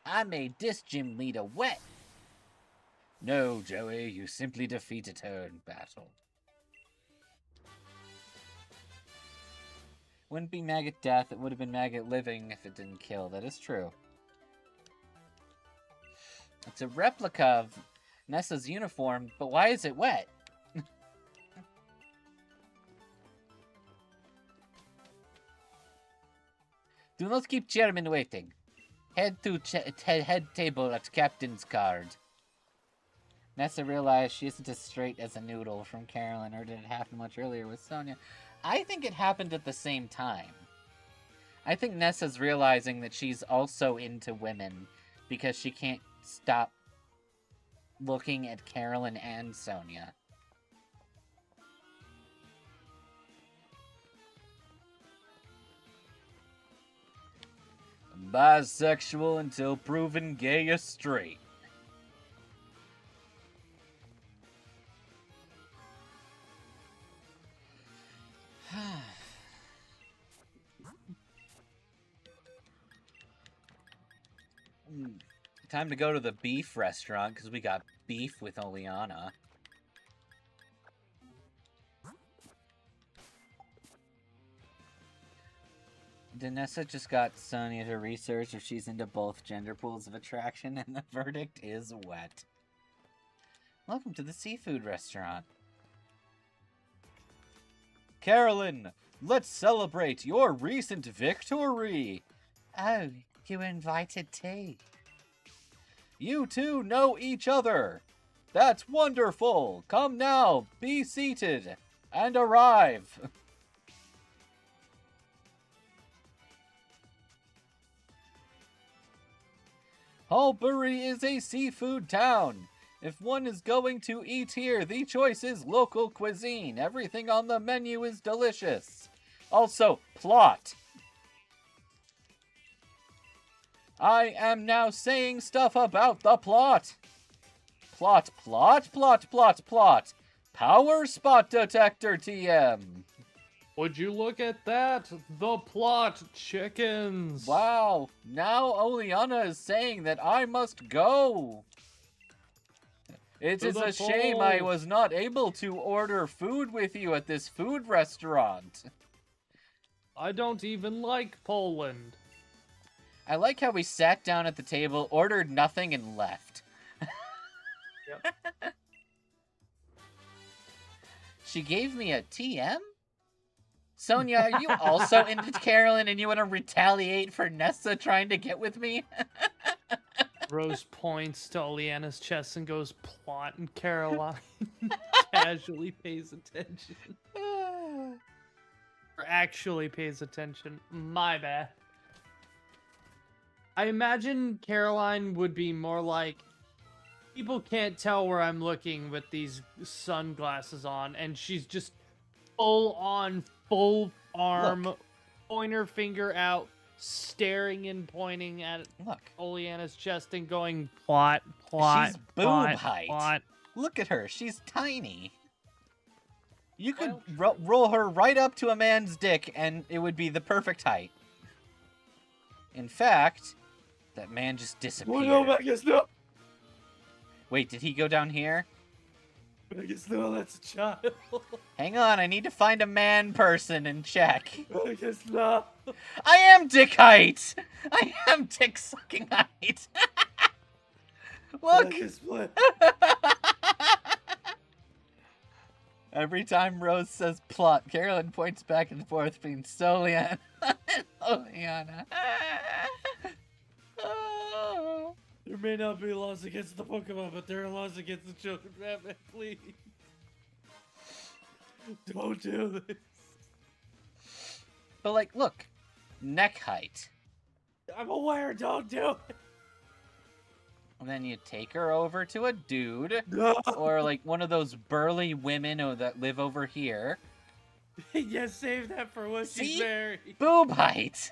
I made this gym leader wet. No, Joey, you simply defeated her in battle. Wouldn't be Maggot Death, it would have been Maggot Living if it didn't kill. That is true. It's a replica of Nessa's uniform, but why is it wet? Do not keep chairman waiting. Head to head table at captain's card. Nessa realized she isn't as straight as a noodle from Carolyn, or did it happen much earlier with Sonia? I think it happened at the same time. I think Nessa's realizing that she's also into women because she can't stop looking at Carolyn and Sonia. Bisexual until proven gay or straight. Time to go to the beef restaurant because we got beef with Oleana. Danessa just got Sonia to research if she's into both gender pools of attraction, and the verdict is wet. Welcome to the seafood restaurant. Carolyn, let's celebrate your recent victory! Oh, you were invited too. You two know each other. That's wonderful. Come now, be seated, and arrive. Hallbury is a seafood town. If one is going to eat here, the choice is local cuisine. Everything on the menu is delicious. Also, plot. I am now saying stuff about the plot. Plot. Power spot detector TM. Would you look at that? The plot chickens. Wow, now Oleana is saying that I must go. It is a shame I was not able to order food with you at this food restaurant. I don't even like Poland. I like how we sat down at the table, ordered nothing, and left. Yep. She gave me a TM? Sonia, are you also into Carolyn and you want to retaliate for Nessa trying to get with me? Rose points to Oleana's chest and goes, plot, and Caroline casually pays attention. Or actually pays attention. My bad. I imagine Caroline would be more like, people can't tell where I'm looking with these sunglasses on, and she's just full arm, Look. pointer finger out, staring and pointing at Look. Oleana's chest and going, plot. She's boob height. Plot. Look at her. She's tiny. You could roll her right up to a man's dick and it would be the perfect height. In fact, that man just disappeared. Oh, no, Magus, no! Wait, did he go down here? Magus, no, that's a child. Hang on, I need to find a man person and check. Magus, no! I am dick height! I am dick sucking height! Look! Magus, what? Every time Rose says plot, Carolyn points back and forth between Sonia and Oleana. There may not be laws against the Pokemon, but there are laws against the children. Batman, please. Don't do this. But, like, look. Neck height. I'm aware, don't do it. And then you take her over to a dude. No. Or, like, one of those burly women that live over here. Yeah, save that for when she's married. Boob height!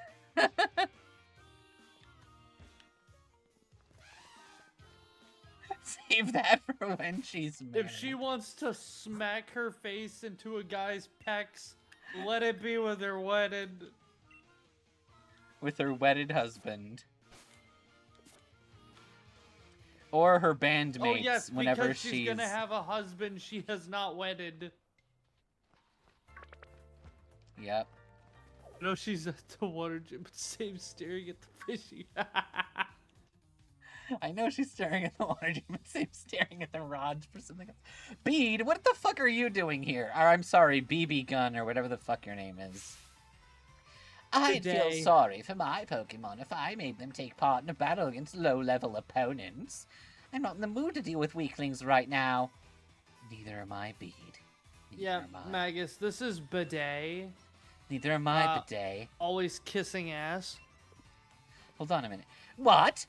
Save that for when she's married. If she wants to smack her face into a guy's pecs, let it be with her wedded husband. Or her bandmates Oh yes, whenever because she's gonna have a husband she has not wedded. Yep. No, she's at the water gym, but same staring at the fishy. I know she's staring at the water gym, but same staring at the rods for something else. Bede, what the fuck are you doing here? Or, I'm sorry, BB Gun, or whatever the fuck your name is. I'd feel sorry for my Pokemon if I made them take part in a battle against low-level opponents. I'm not in the mood to deal with weaklings right now. Neither am I, Bede. Yeah, Magus, this is Bidet. Neither am I, Bidet. Always kissing ass. Hold on a minute. What?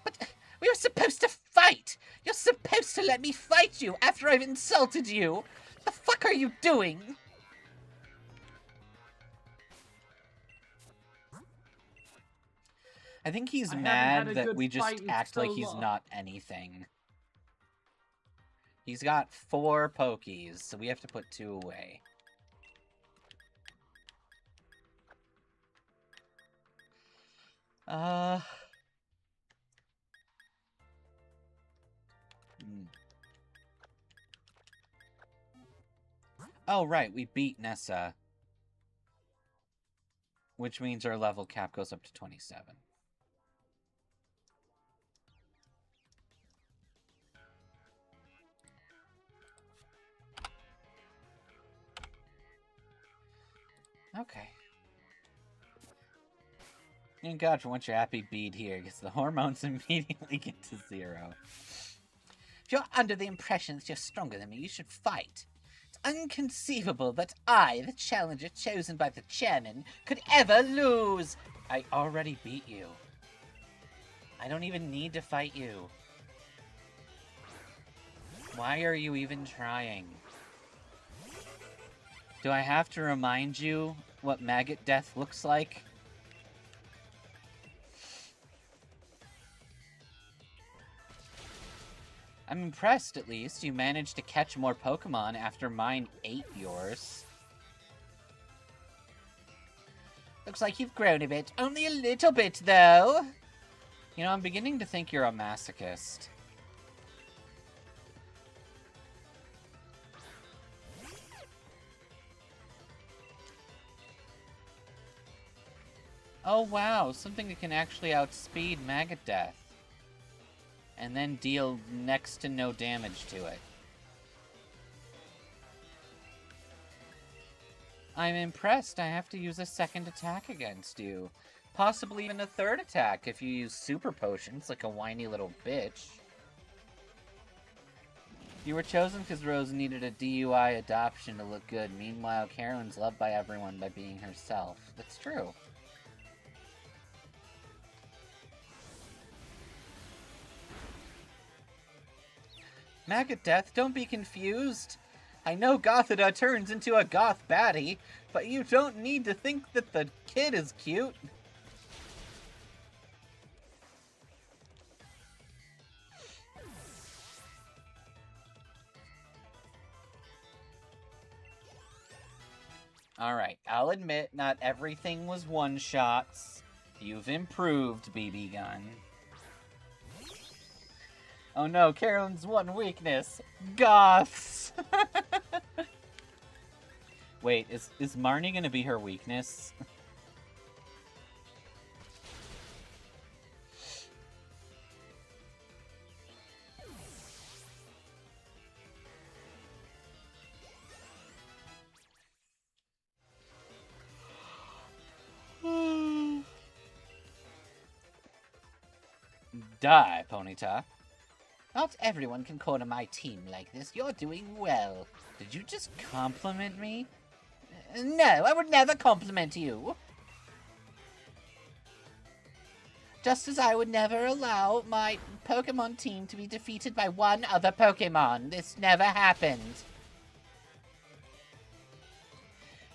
But we were supposed to fight! You're supposed to let me fight you after I've insulted you! The fuck are you doing? I think he's mad that we just act like he's not anything. He's got 4 Pokies, so we have to put 2 away. Oh, right, we beat Nessa. Which means our level cap goes up to 27. Okay. Thank God for once you're happy bead here, because the hormones immediately get to 0. If you're under the impression that you're stronger than me, you should fight. It's inconceivable that I, the challenger chosen by the chairman, could ever lose. I already beat you. I don't even need to fight you. Why are you even trying? Do I have to remind you what maggot death looks like? I'm impressed, at least. You managed to catch more Pokemon after mine ate yours. Looks like you've grown a bit. Only a little bit, though. You know, I'm beginning to think you're a masochist. Oh, wow. Something that can actually outspeed Maggot Death. And then deal next to no damage to it. I'm impressed. I have to use a second attack against you. Possibly even a third attack if you use super potions like a whiny little bitch. You were chosen because Rose needed a DUI adoption to look good. Meanwhile, Carolyn's loved by everyone by being herself. That's true. Maggot Death, don't be confused. I know Gothita turns into a goth baddie, but you don't need to think that the kid is cute. Alright, I'll admit not everything was one-shots. You've improved, BB Gun. Oh no, Carolyn's one weakness. Goths! Wait, is Marnie gonna be her weakness? Die, Ponyta. Not everyone can corner my team like this. You're doing well. Did you just compliment me? No, I would never compliment you. Just as I would never allow my Pokemon team to be defeated by one other Pokemon. This never happened.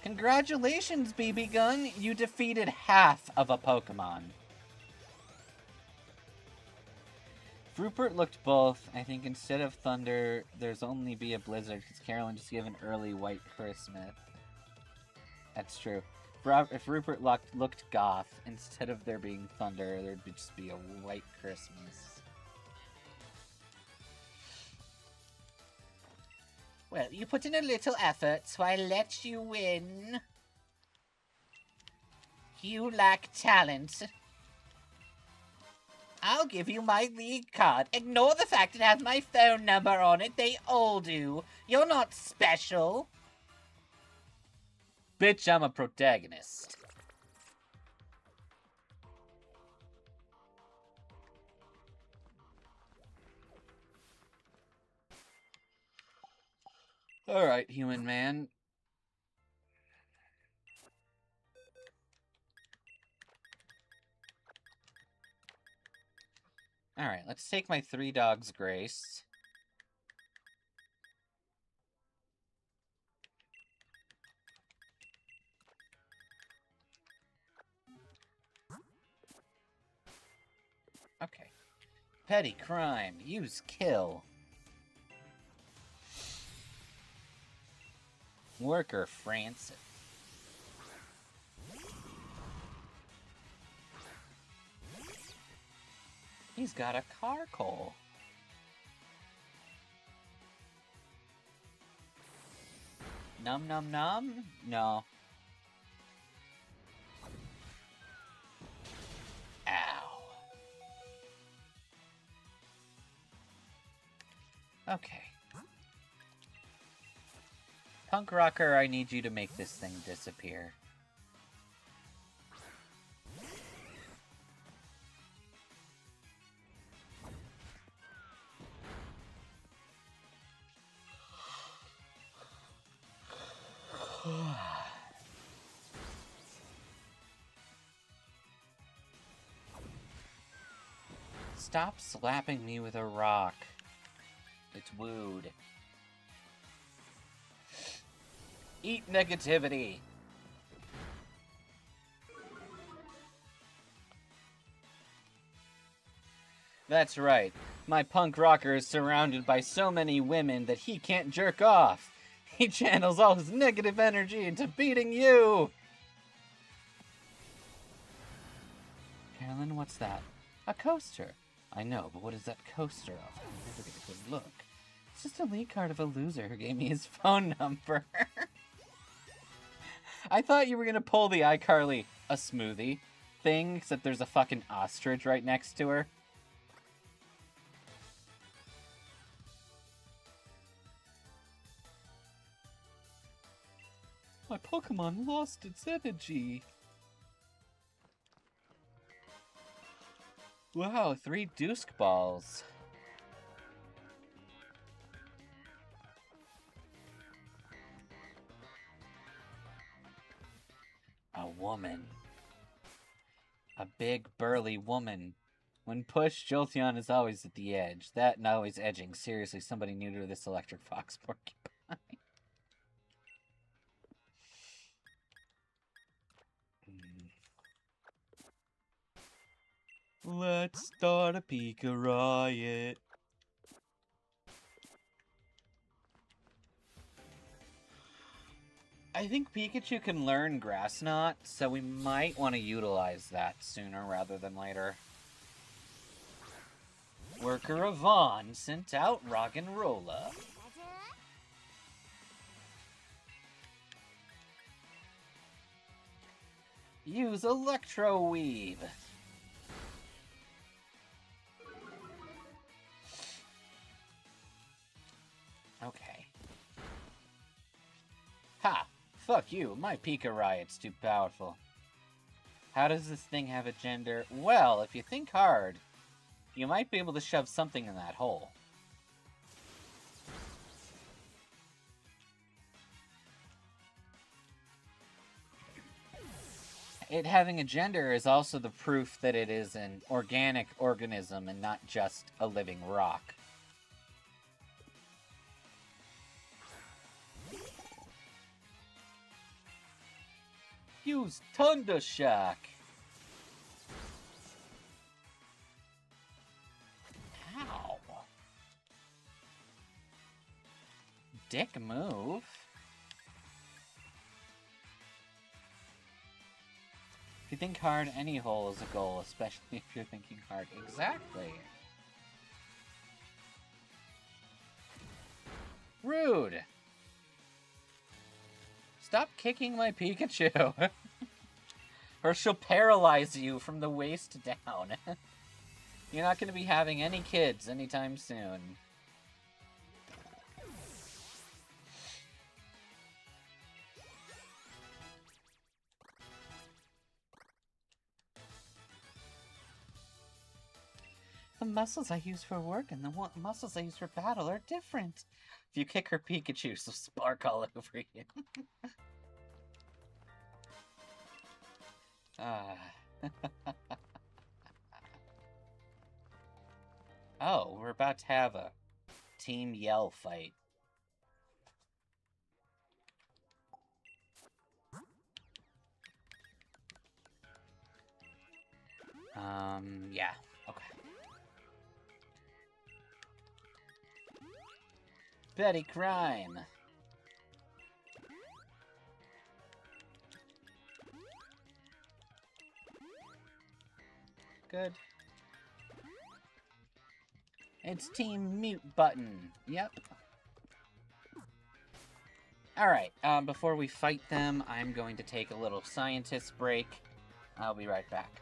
Congratulations, BB Gun. You defeated half of a Pokemon. If Rupert looked both, I think instead of Thunder, there's only be a Blizzard, because Carolyn just gave an early White Christmas. That's true. If Rupert looked Goth, instead of there being Thunder, there'd just be a White Christmas. Well, you put in a little effort, so I let you win. You lack talent. I'll give you my league card. Ignore the fact it has my phone number on it. They all do. You're not special. Bitch, I'm a protagonist. Alright, human man. Alright, let's take my 3 dogs grace. Okay. Petty crime. Use kill. Worker Francis. He's got a carcoal. Num num num? No. Ow. Okay. Punk Rocker, I need you to make this thing disappear. Stop slapping me with a rock. It's wooed. Eat negativity. That's right. My punk rocker is surrounded by so many women that he can't jerk off. He channels all his negative energy into beating you. Carolyn, what's that? A coaster. I know, but what is that coaster of? I'm never get a good look. It's just a lead card of a loser who gave me his phone number. I thought you were gonna pull the iCarly a smoothie thing, except there's a fucking ostrich right next to her. My Pokemon lost its energy. Wow, 3 Dusk balls. A woman. A big, burly woman. When pushed, Jolteon is always at the edge. That and always edging. Seriously, somebody new to this electric fox porcupine. Let's start a Pika riot. I think Pikachu can learn Grass Knot, so we might want to utilize that sooner rather than later. Worker Yvonne sent out Rock and Rolla. Use Electro Weave. Okay. Ha! Fuck you, my Pika Riot's too powerful. How does this thing have a gender? Well, if you think hard, you might be able to shove something in that hole. It having a gender is also the proof that it is an organic organism and not just a living rock. Use Thunder Shock. Ow. Dick move. If you think hard, any hole is a goal, especially if you're thinking hard. Exactly. Rude. Stop kicking my Pikachu. Or she'll paralyze you from the waist down. You're not going to be having any kids anytime soon. The muscles I use for work and the muscles I use for battle are different. If you kick her Pikachu, she'll spark all over you. Oh, we're about to have a team yell fight. Yeah, okay. Petty crime. Good. It's team mute button. Yep. Alright, before we fight them, I'm going to take a little scientist break. I'll be right back.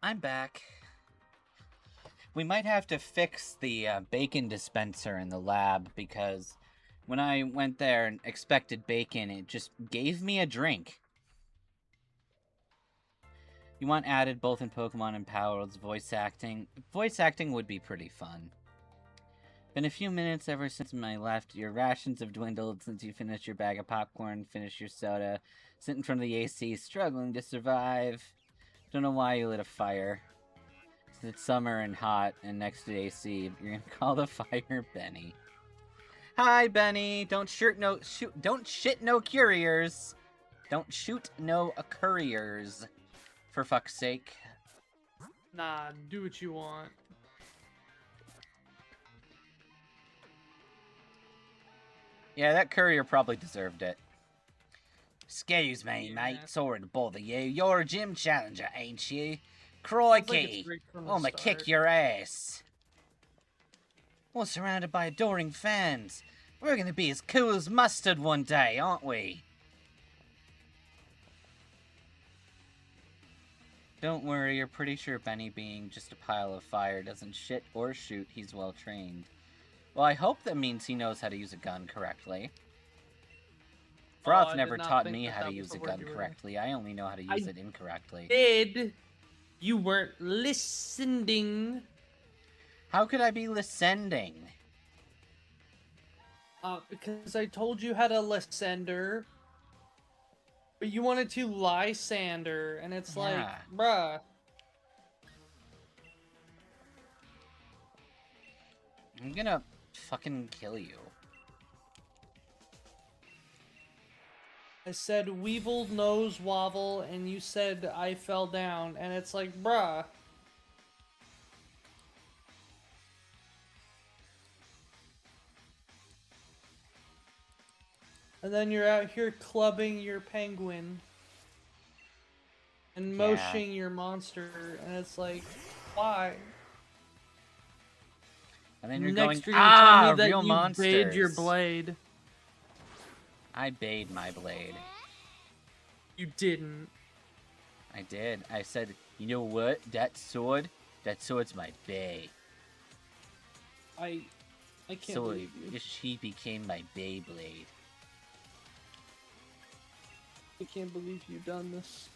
I'm back. We might have to fix the bacon dispenser in the lab because when I went there and expected bacon, it just gave me a drink. You want added both in Pokemon and Power World's voice acting? Voice acting would be pretty fun. Been a few minutes ever since I left. Your rations have dwindled since you finished your bag of popcorn, finished your soda, sit in front of the AC, struggling to survive. Don't know why you lit a fire. It's summer and hot and next to AC. You're gonna call the fire Benny. Hi, Benny. Don't shit no couriers. Don't shoot no couriers. For fuck's sake. Nah, do what you want. Yeah, that courier probably deserved it. Excuse me, Yeah. mate. Sorry to bother you. You're a gym challenger, ain't you? Sounds like Crikey! it's right from the I'ma start. kick your ass. We're surrounded by adoring fans. We're gonna be as cool as mustard one day, aren't we? Don't worry, you're pretty sure Benny being just a pile of fire doesn't shit or shoot, he's well trained. Well, I hope that means he knows how to use a gun correctly. Froth I did never not taught think me that how to that was use the a word gun you were- correctly. I only know how to use it incorrectly. Did you weren't listening? How could I be listening? Because I told you how to Lysander, but you wanted to Lysander, and it's like, Yeah. bruh. I'm gonna fucking kill you. I said Weevil nose wobble, and you said I fell down, and it's like, bruh. And then you're out here clubbing your penguin and moshing your monster, and it's like, why? And then you're Next, going, you're gonna tell me that real you monsters. bayed your blade. I bayed my blade. You didn't. I did. I said, you know what? That sword's my bay. I can't So believe you. she became my Beyblade. I can't believe you've done this.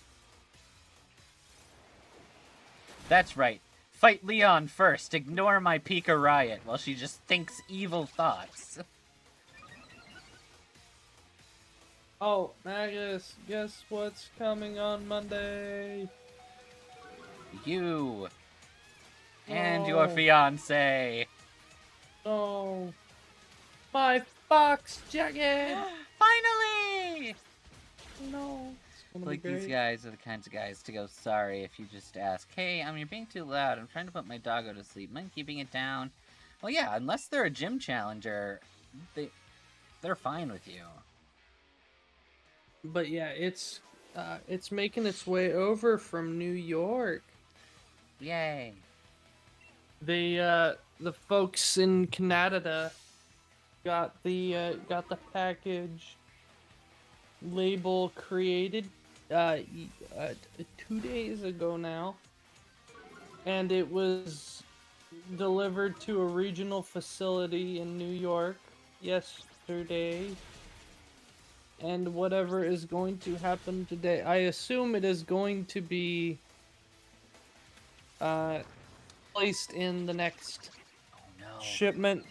That's right. Fight Leon first. Ignore my Pika Riot while she just thinks evil thoughts. Oh, Magus, guess what's coming on Monday? You. And your No. fiance. Oh, my fox jacket! Finally! No. It's gonna be Like, these great. guys are the kinds of guys to go, sorry if you just ask, hey, you're being too loud. I'm trying to put my doggo to sleep. Mind keeping it down? Well, yeah, unless they're a gym challenger, they're fine with you. But yeah, it's making its way over from New York. Yay. The folks in Canada got the package label created 2 days ago now, and it was delivered to a regional facility in New York yesterday. And whatever is going to happen today, I assume it is going to be placed in the next Oh, no. shipment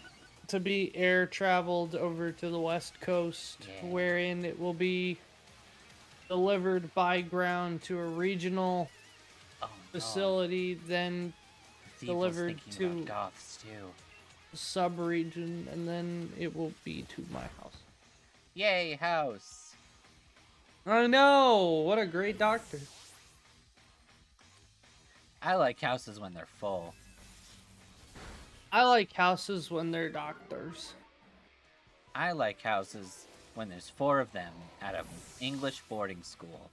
to be air traveled over to the West Coast, Yeah. wherein it will be delivered by ground to a regional Oh, no. facility, then It's evil's delivered thinking to- about goths, too. sub-region, and then it will be to my house. Yay, house. I know! What a great doctor. I like houses when they're full. I like houses when they're doctors. I like houses when there's 4 of them at an English boarding school.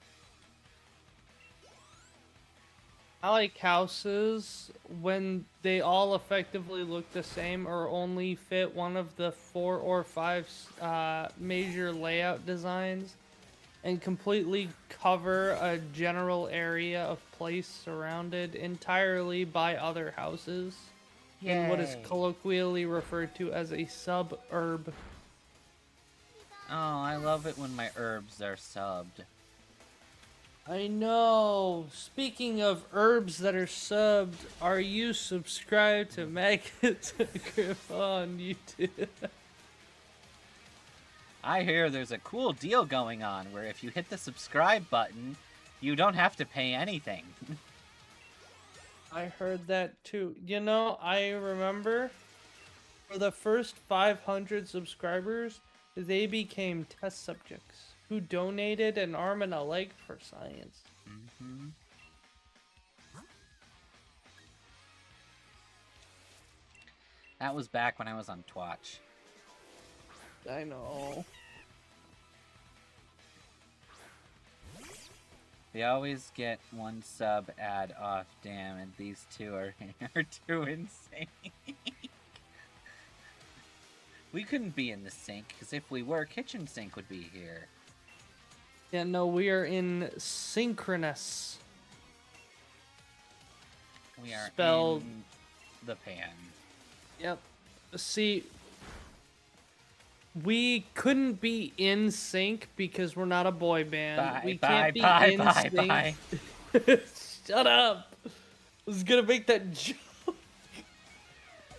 I like houses when they all effectively look the same or only fit one of the 4 or 5 major layout designs and completely cover a general area of place surrounded entirely by other houses in what is Yay. colloquially referred to as a suburb. Oh, I love it when my herbs are subbed. I know. Speaking of herbs that are subbed, are you subscribed to Magus on YouTube? I hear there's a cool deal going on where if you hit the subscribe button, you don't have to pay anything. I heard that too. You know, I remember for the first 500 subscribers, they became test subjects who donated an arm and a leg for science. Mm-hmm. That was back when I was on Twitch. I know. They always get one sub ad off, damn, and these two are too insane. We couldn't be in the sink, because if we were, Kitchen Sink would be here. Yeah, no, we are in synchronous. We are Spelled... in the pan. Yep. See, we couldn't be in sync because we're not a boy band. We can't be in sync. Shut up! I was gonna make that joke.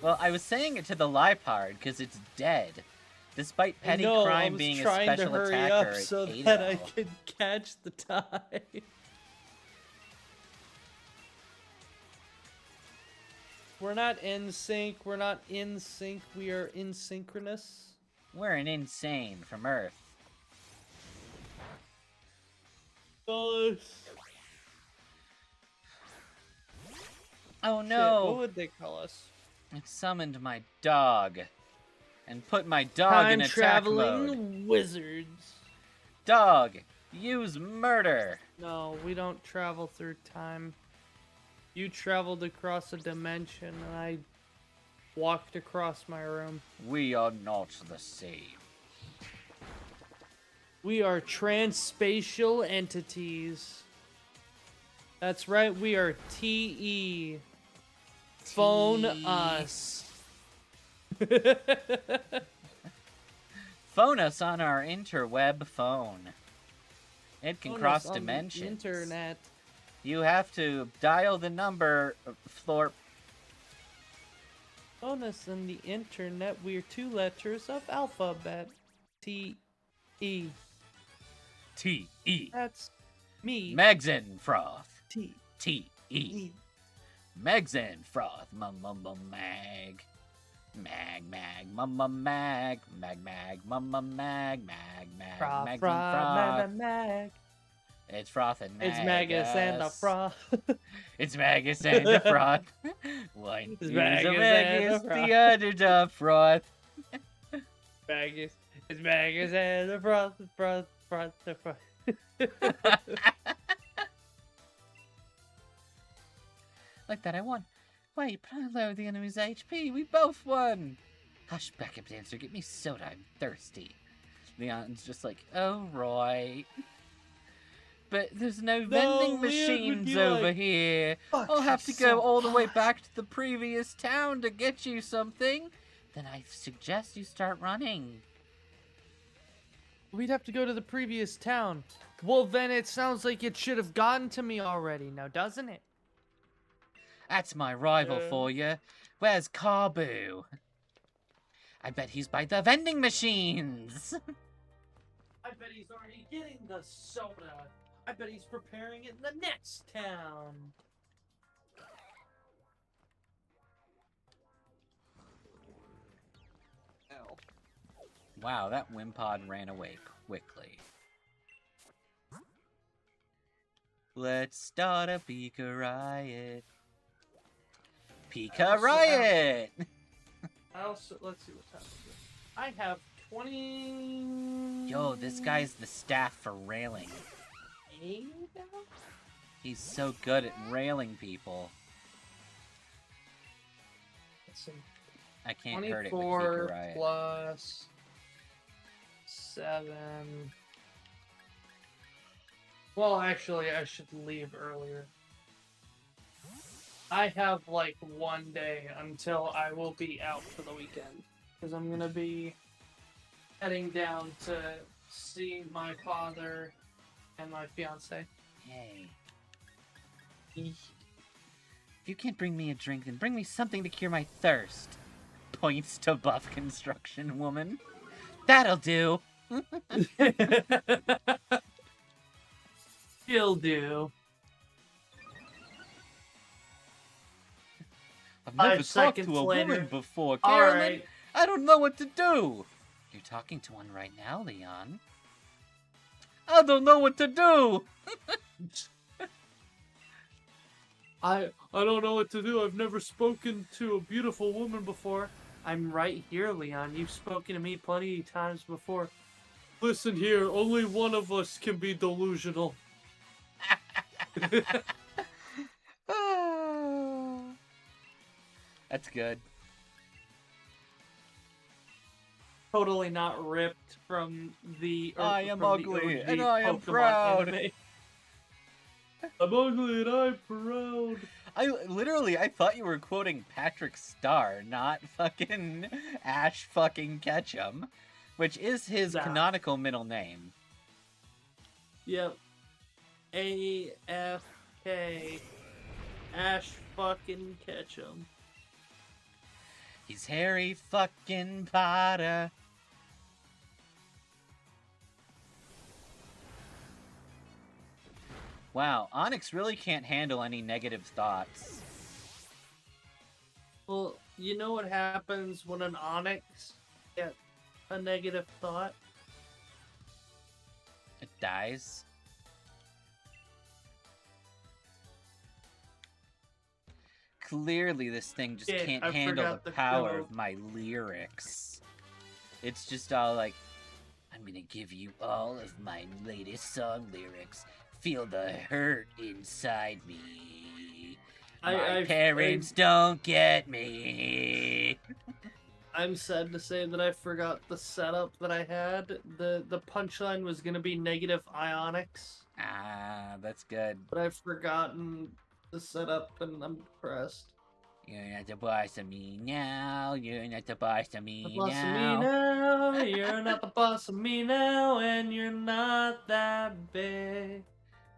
Well, I was saying it to the live part because it's dead. Despite petty crime being a special attacker, up so that I could catch the tide. We're not in sync. We're not in sync. We are insynchronous. We're an insane from Earth. Oh no! Shit, what would they call us? I summoned my dog. And put my dog in attack mode. Time-traveling wizards. Dog, use murder. No, we don't travel through time. You traveled across a dimension, and I walked across my room. We are not the same. We are transspatial entities. That's right, we are TE. Phone us. Phone us on our interweb phone. It can cross dimensions. Internet. You have to dial the number, Florp. Phone us on the internet. We're 2 letters of alphabet. T-E. T-E. That's me. Megxen Froth. T. T-E. Megxen Froth. Mag. Mumma mag. Mag. Mumma mag. Megxen Froth. Mag. It's Froth and Magus. It's Magus and a Froth. It's Magus and a Froth. One is a Magus, the other the Froth. Magus. It's Magus and a Froth. Froth. Like that, I won. Wait, but I lowered the enemy's HP. We both won. Hush, backup dancer. Get me soda. I'm thirsty. Leon's just like, oh, right. But there's no vending machines over here. I'll have to go all the way back to the previous town to get you something. Then I suggest you start running. We'd have to go to the previous town. Well, then it sounds like it should have gotten to me already now, doesn't it? That's my rival for you. Where's Carbu? I bet he's by the vending machines. I bet he's already getting the soda. I bet he's preparing it in the next town. Ow. Wow, that Wimpod ran away quickly. Let's start a Pika riot. Pika riot! I also, let's see what's happening. I have 20... Yo, this guy's the staff for railing. He's so good at railing people. Let's see. I can't hurt it with 24 Pika riot. plus 7. Well, actually, I should leave earlier. I have like one day until I will be out for the weekend. Because I'm going to be heading down to see my father and my fiance. Hey. If you can't bring me a drink, then bring me something to cure my thirst. Points to buff construction woman. That'll do. He'll do. I've never talked to a woman before, Carolyn. Right. I don't know what to do. You're talking to one right now, Leon. I don't know what to do. I don't know what to do. I've never spoken to a beautiful woman before. I'm right here, Leon. You've spoken to me plenty of times before. Listen here, only one of us can be delusional. That's good. Totally not ripped from the. I am from ugly, the OG and I am Pokemon proud. anime. I'm ugly and I'm proud. I thought you were quoting Patrick Star, not fucking Ash fucking Ketchum, which is his Nah. canonical middle name. Yep. AFK. Ash fucking Ketchum. He's Harry fucking Potter. Wow, Onyx really can't handle any negative thoughts. Well, you know what happens when an Onyx gets a negative thought? It dies. Clearly, this thing just Shit, can't I handle forgot the the power quote. of my lyrics. It's just all like, I'm gonna give you all of my latest song lyrics. Feel the hurt inside me. My parents don't get me. I'm sad to say that I forgot the setup that I had. The punchline was gonna be negative Ionics, Ah, that's good. but I've forgotten the setup and I'm depressed. You're not the boss of me now. You're not the boss of me The boss of me now. now, you're not the boss of me now, and you're not that big.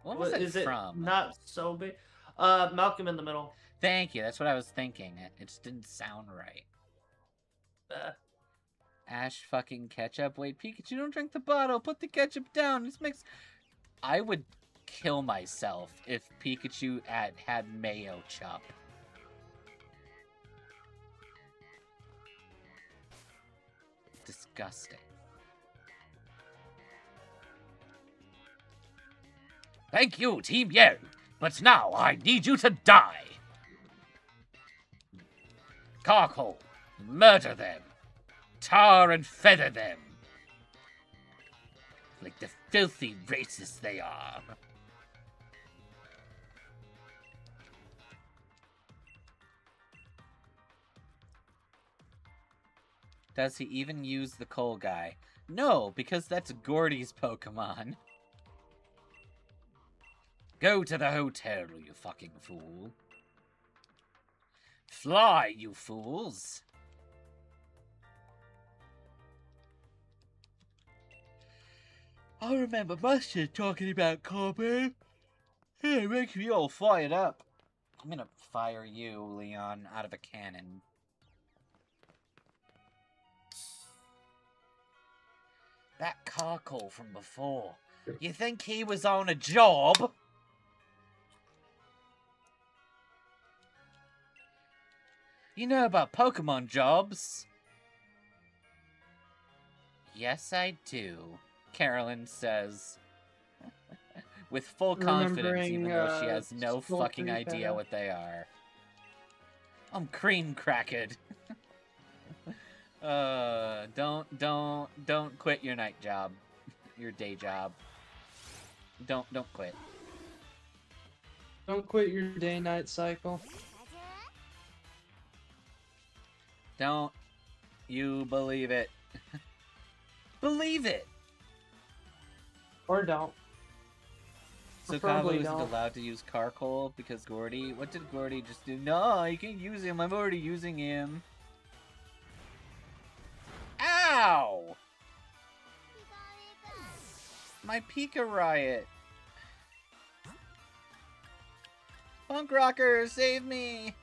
What was it Is it from? not so big? Malcolm in the Middle. Thank you. That's what I was thinking. It just didn't sound right. Ash fucking ketchup. Wait, Pikachu, don't drink the bottle. Put the ketchup down. This makes... I would kill myself if Pikachu had mayo chop. Disgusting. Thank you, Team Yell. But now I need you to die. Carcoal, murder them. Tar and feather them. Like the filthy racists they are. Does he even use the coal guy? No, because that's Gordy's Pokemon. Go to the hotel, you fucking fool. Fly, you fools. I remember Mustard talking about Cobra. It makes me all fired up. I'm gonna fire you, Leon, out of a cannon. That Carcoal from before. You think he was on a job? You know about Pokemon jobs? Yes, I do, Carolyn says. With full confidence, even though she has no fucking idea what they are. I'm cream crackered. Don't quit your night job. Your day job. Don't quit. Don't quit your day-night cycle. Don't you believe it. Believe it! Or don't. So Preferably Cabo isn't don't. allowed to use Carcoal because Gordy... What did Gordy just do? No, you can't use him. I'm already using him. Ow! My Pika Riot. Punk Rocker, save me!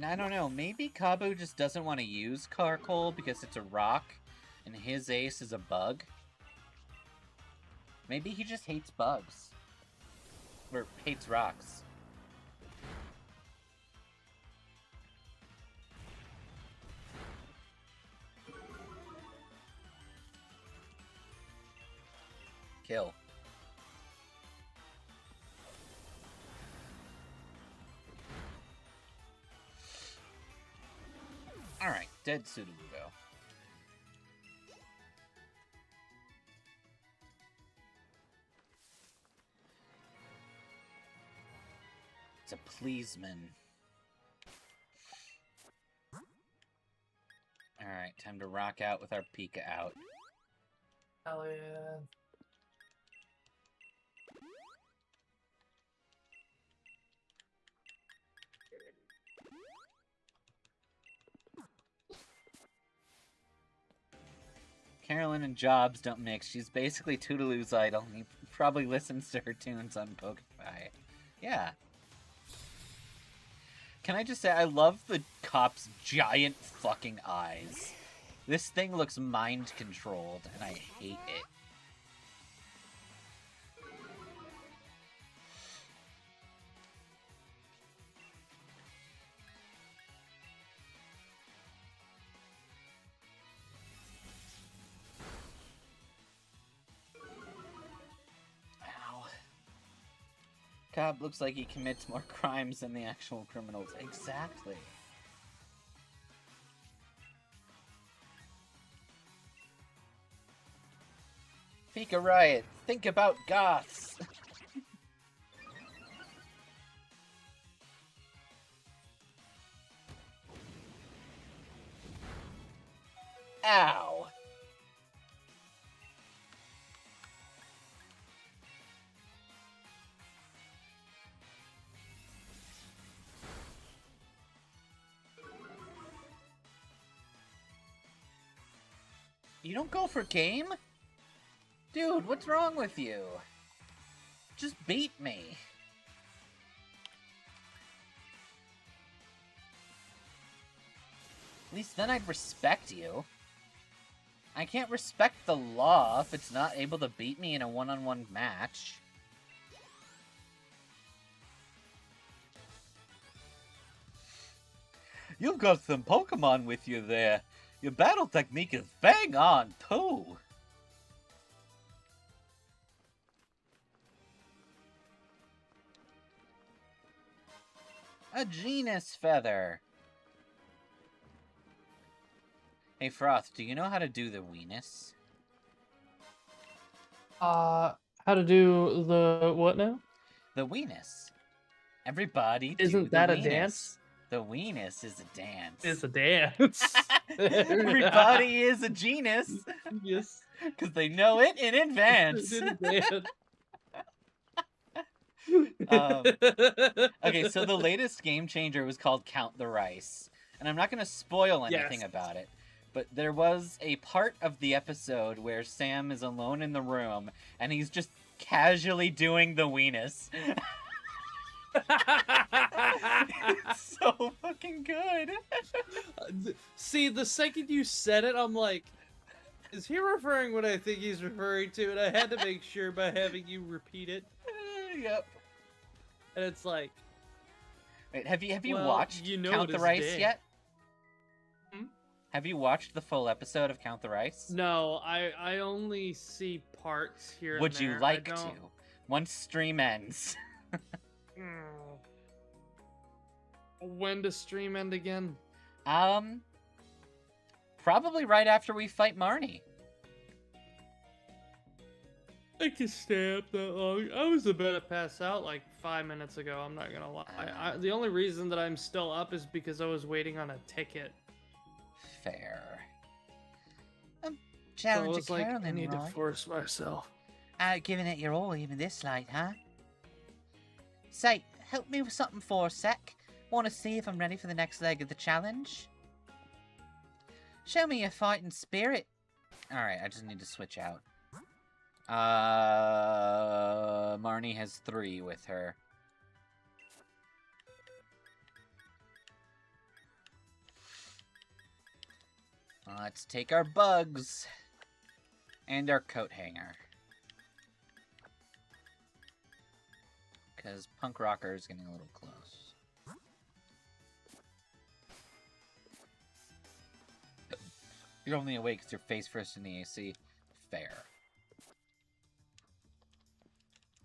I don't know, maybe Cabo just doesn't want to use Carcoal because it's a rock, and his ace is a bug. Maybe he just hates bugs. Or hates rocks. kill. Alright, dead Sudowoodo. It's a pleaseman. Alright, time to rock out with our Pika out. Hell yeah. Carolyn and Jobs don't mix. She's basically Toodaloo's idol. He probably listens to her tunes on Pokefy. Yeah. Can I just say, I love the cop's giant fucking eyes. This thing looks mind-controlled, and I hate it. Cop looks like he commits more crimes than the actual criminals. Exactly. Pika Riot, think about goths. Ow. You don't go for game? Dude, what's wrong with you? Just beat me. At least then I'd respect you. I can't respect the law if it's not able to beat me in a one-on-one match. You've got some Pokemon with you there. Your battle technique is bang on, too. A genus feather. Hey, Froth, do you know how to do the weenus? How to do the what now? The weenus. Everybody do Isn't the that a weenus. dance? The weenus is a dance. It's a dance. Everybody is a genus. Yes. Because they know it in advance. Okay, so the latest game changer was called Count the Rice. And I'm not going to spoil anything about it. But there was a part of the episode where Sam is alone in the room and he's just casually doing the weenus. It's so fucking good. See, the second you said it, I'm like, is he referring what I think he's referring to? And I had to make sure by having you repeat it. Yep. And it's like, wait, have you well, watched you know Count the this Rice day. yet? Hmm? Have you watched the full episode of Count the Rice? No, I only see parts here and Would there. you like to? Once stream ends. When does stream end again? Probably right after we fight Marnie. I can stay up that long. I was about to pass out like 5 minutes ago. I'm not gonna lie. The only reason that I'm still up is because I was waiting on a ticket. Fair. So I was like, I need to force myself. Out giving it your all even this late, huh? Say, help me with something for a sec. Want to see if I'm ready for the next leg of the challenge? Show me your fighting spirit. Alright, I just need to switch out. Marnie has 3 with her. Let's take our bugs. And our coat hanger. Because Punk Rocker is getting a little close. You're only awake because you're face first in the AC. Fair.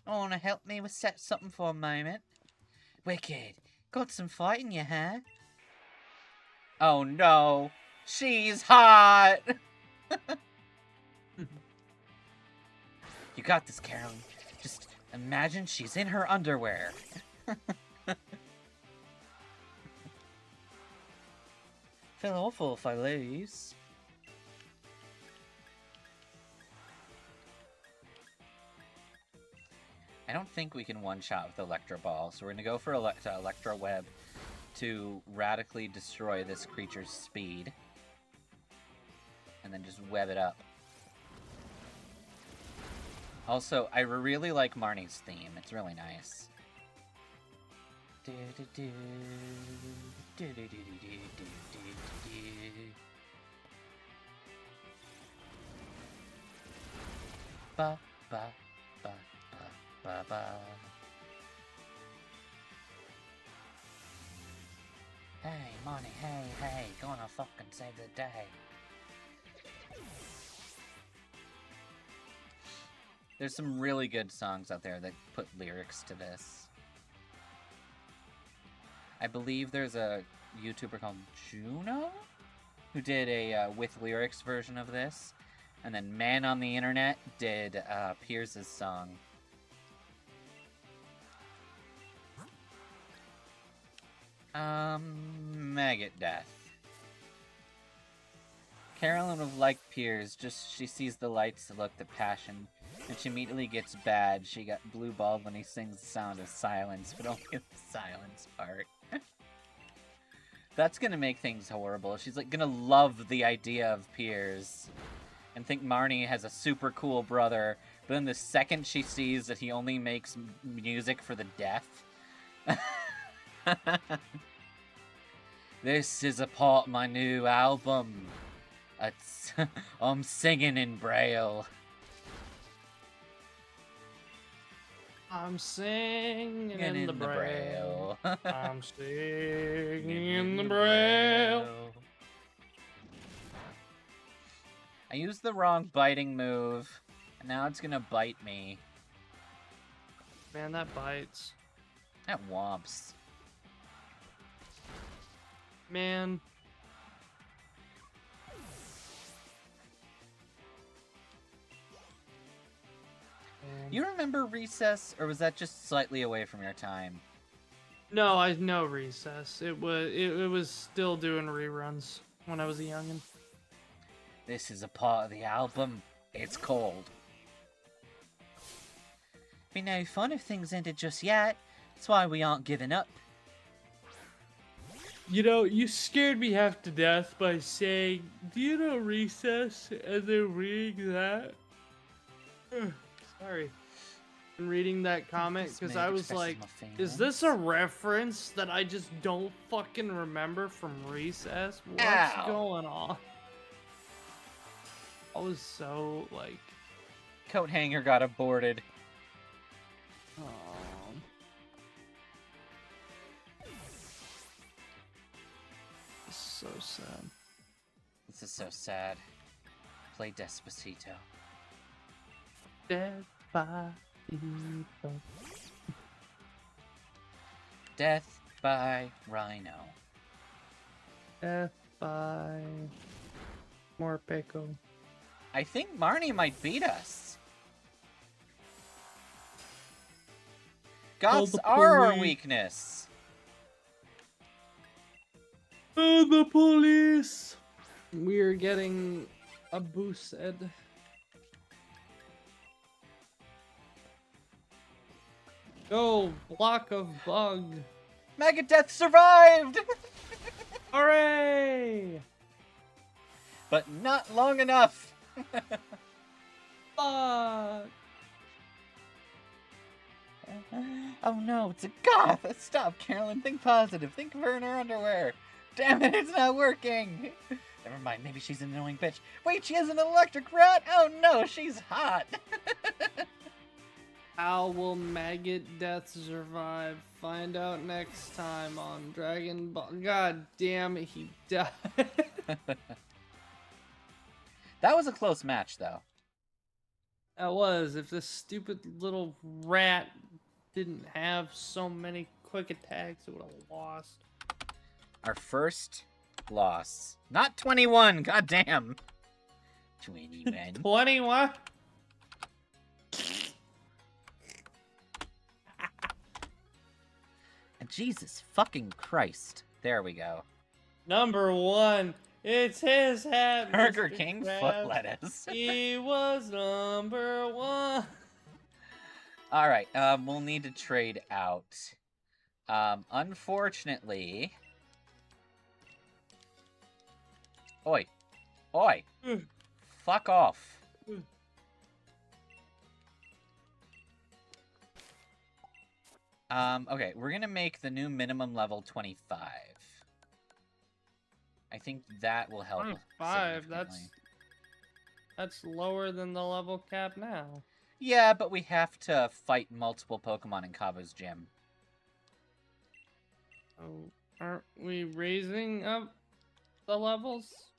Wanna help me with set something for a moment? Wicked. Got some fight in your hair. Oh no. She's hot! You got this, Carolyn. Just imagine she's in her underwear. Feel awful if I lose. I don't think we can one-shot with Electro Ball, so we're gonna go for Electro Web to radically destroy this creature's speed. And then just web it up. Also, I really like Marnie's theme. It's really nice. Ba ba ba ba ba ba. Hey, Marnie, hey, gonna fucking save the day. There's some really good songs out there that put lyrics to this. I believe there's a YouTuber called Juno who did a with lyrics version of this. And then Man on the Internet did Pierce's song. Maggot Death. Carolyn would have liked Piers, just she sees the lights to look the passion. And she immediately gets bad. She got blue-balled when he sings the sound of silence, but only the silence part. That's gonna make things horrible. She's like gonna love the idea of Piers. And think Marnie has a super cool brother. But then the second she sees that he only makes music for the deaf. This is a part of my new album. I'm singing in Braille. I'm singing in the Braille. I'm singing in the Braille. I used the wrong biting move, and now it's gonna bite me. Man, that bites. That womps. Man. You remember Recess, or was that just slightly away from your time? No, I know Recess. It was still doing reruns when I was a youngin'. This is a part of the album. It's called. Be no fun if things ended just yet. That's why we aren't giving up. You know, you scared me half to death by saying, do you know Recess? And then reading that. Sorry. And reading that comment, because I was like, is is this a reference that I just don't fucking remember from Recess? What's Ow. going on? I was so, like... Coat hanger got aborted. So sad. This is so sad. Play Despacito. Despacito. Death by Rhino. Death by... Morpeko. I think Marnie might beat us. Goths are our weakness. Oh, the police! We're getting a boosted. Go, block of bug. Megadeth survived! Hooray! But not long enough. Fuck! Oh no, it's a goth! Stop, Carolyn. Think positive. Think of her in her underwear. Damn it, it's not working! Never mind, maybe she's an annoying bitch. Wait, she has an electric rat? Oh no, she's hot! How will Maggot Death survive? Find out next time on Dragon Ball. God damn it, he died. That was a close match, though. I was. If this stupid little rat didn't have so many quick attacks, it would have lost. Our first loss. Not 21, goddamn. 21. 21? Jesus fucking Christ. There we go. Number 1. It's his hat, Burger Mr. King Krabs. foot lettuce. He was number 1. Alright, we'll need to trade out. Unfortunately... Oi. Oi. Fuck off. Okay, we're gonna make the new minimum level 25. I think that will help. 25, that's lower than the level cap now. Yeah, but we have to fight multiple Pokemon in Kabu's gym. Oh, aren't we raising up the levels?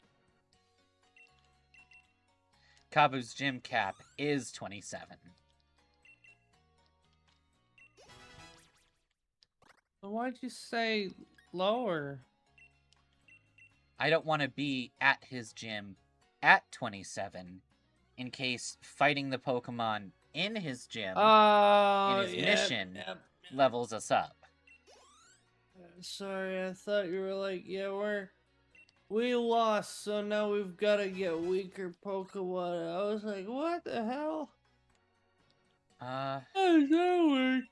Kabu's gym cap is 27. So why'd you say lower? I don't want to be at his gym at 27 in case fighting the Pokemon in his gym in his mission levels us up. Sorry, I thought you were like, yeah, we lost, so now we've got to get weaker Pokemon. I was like, what the hell? How does that work?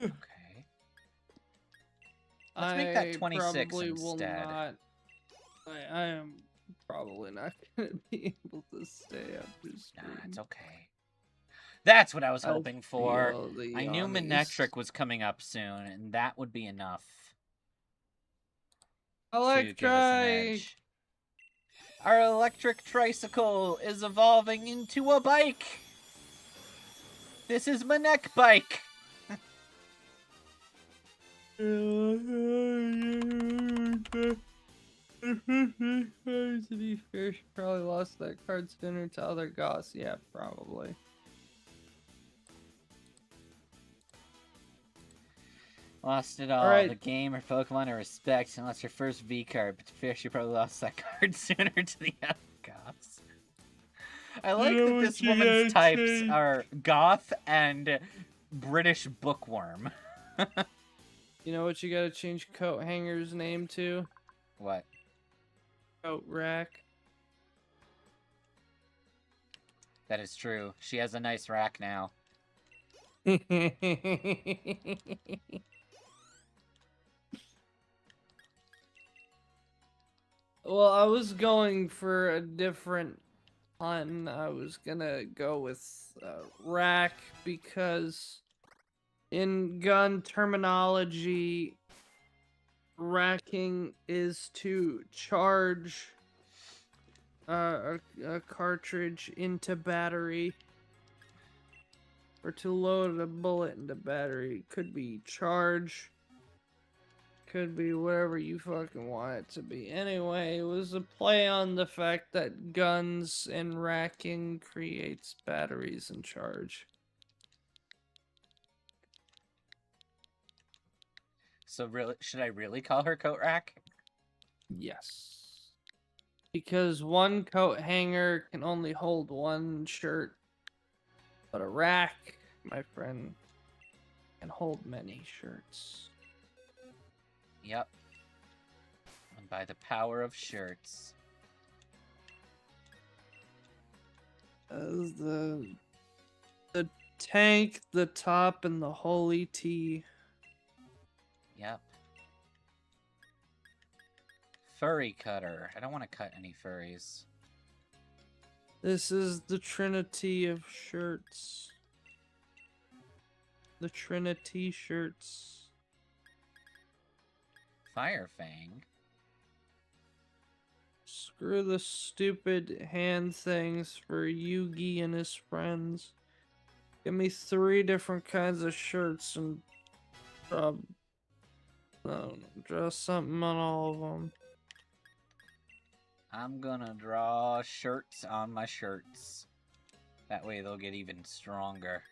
Okay. Let's make that 26 instead. I am probably not going to be able to stay up this Nah, it's okay. That's what I was I hoping for. feel the I knew yawnies. Manectric was coming up soon, and that would be enough to Electric! give us an edge. Our electric tricycle is evolving into a bike! This is Manek Bike! To be fair, she probably lost that card sooner to other goths. Yeah, probably. Lost it all. Alright. The game or Pokemon or respect, unless your first V card, but to be fair, she probably lost that card sooner to the other goths. I like that this woman's types are goth and British bookworm. You know what you gotta change Coat Hanger's name to? What? Coat Rack. That is true. She has a nice rack now. Well, I was going for a different pun. I was gonna go with rack because in gun terminology, racking is to charge a cartridge into battery, or to load a bullet into battery. Could be charge, could be whatever you fucking want it to be. Anyway, it was a play on the fact that guns and racking creates batteries and charge. So really, should I really call her Coat Rack? Yes. Because one coat hanger can only hold one shirt, but a rack, my friend, can hold many shirts. Yep. And by the power of shirts. As the tank, the top, and the holy tea. Yep. Furry cutter. I don't want to cut any furries. This is the trinity of shirts. The trinity shirts. Fire Fang. Screw the stupid hand things for Yugi and his friends. Give me 3 different kinds of shirts and draw something on all of them. I'm gonna draw shirts on my shirts. That way they'll get even stronger.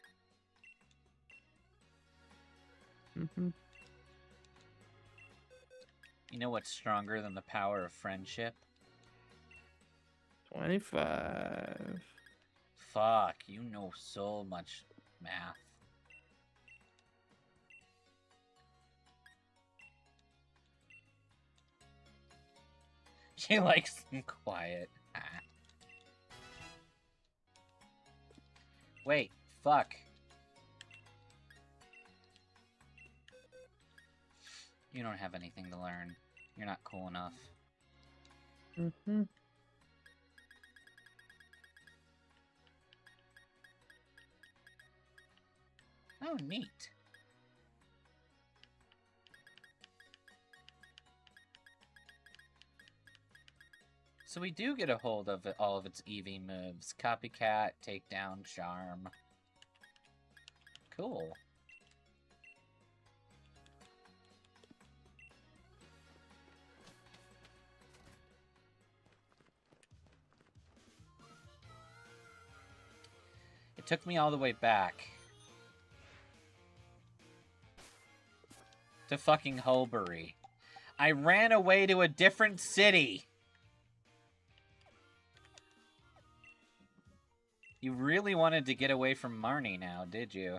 Mm-hmm. You know what's stronger than the power of friendship? 25. Fuck, you know so much math. She likes them quiet. Ah. Wait, fuck. You don't have anything to learn. You're not cool enough. Mm-hmm. Oh, neat. So we do get a hold of all of its EV moves. Copycat, Takedown, Charm. Cool. It took me all the way back to fucking Holbury. I ran away to a different city. You really wanted to get away from Marnie now, did you?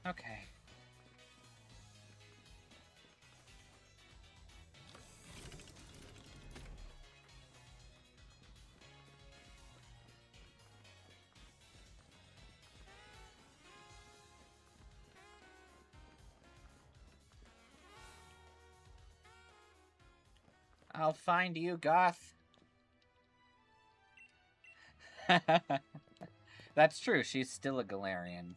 Okay. I'll find you, Goth. That's true, she's still a Galarian.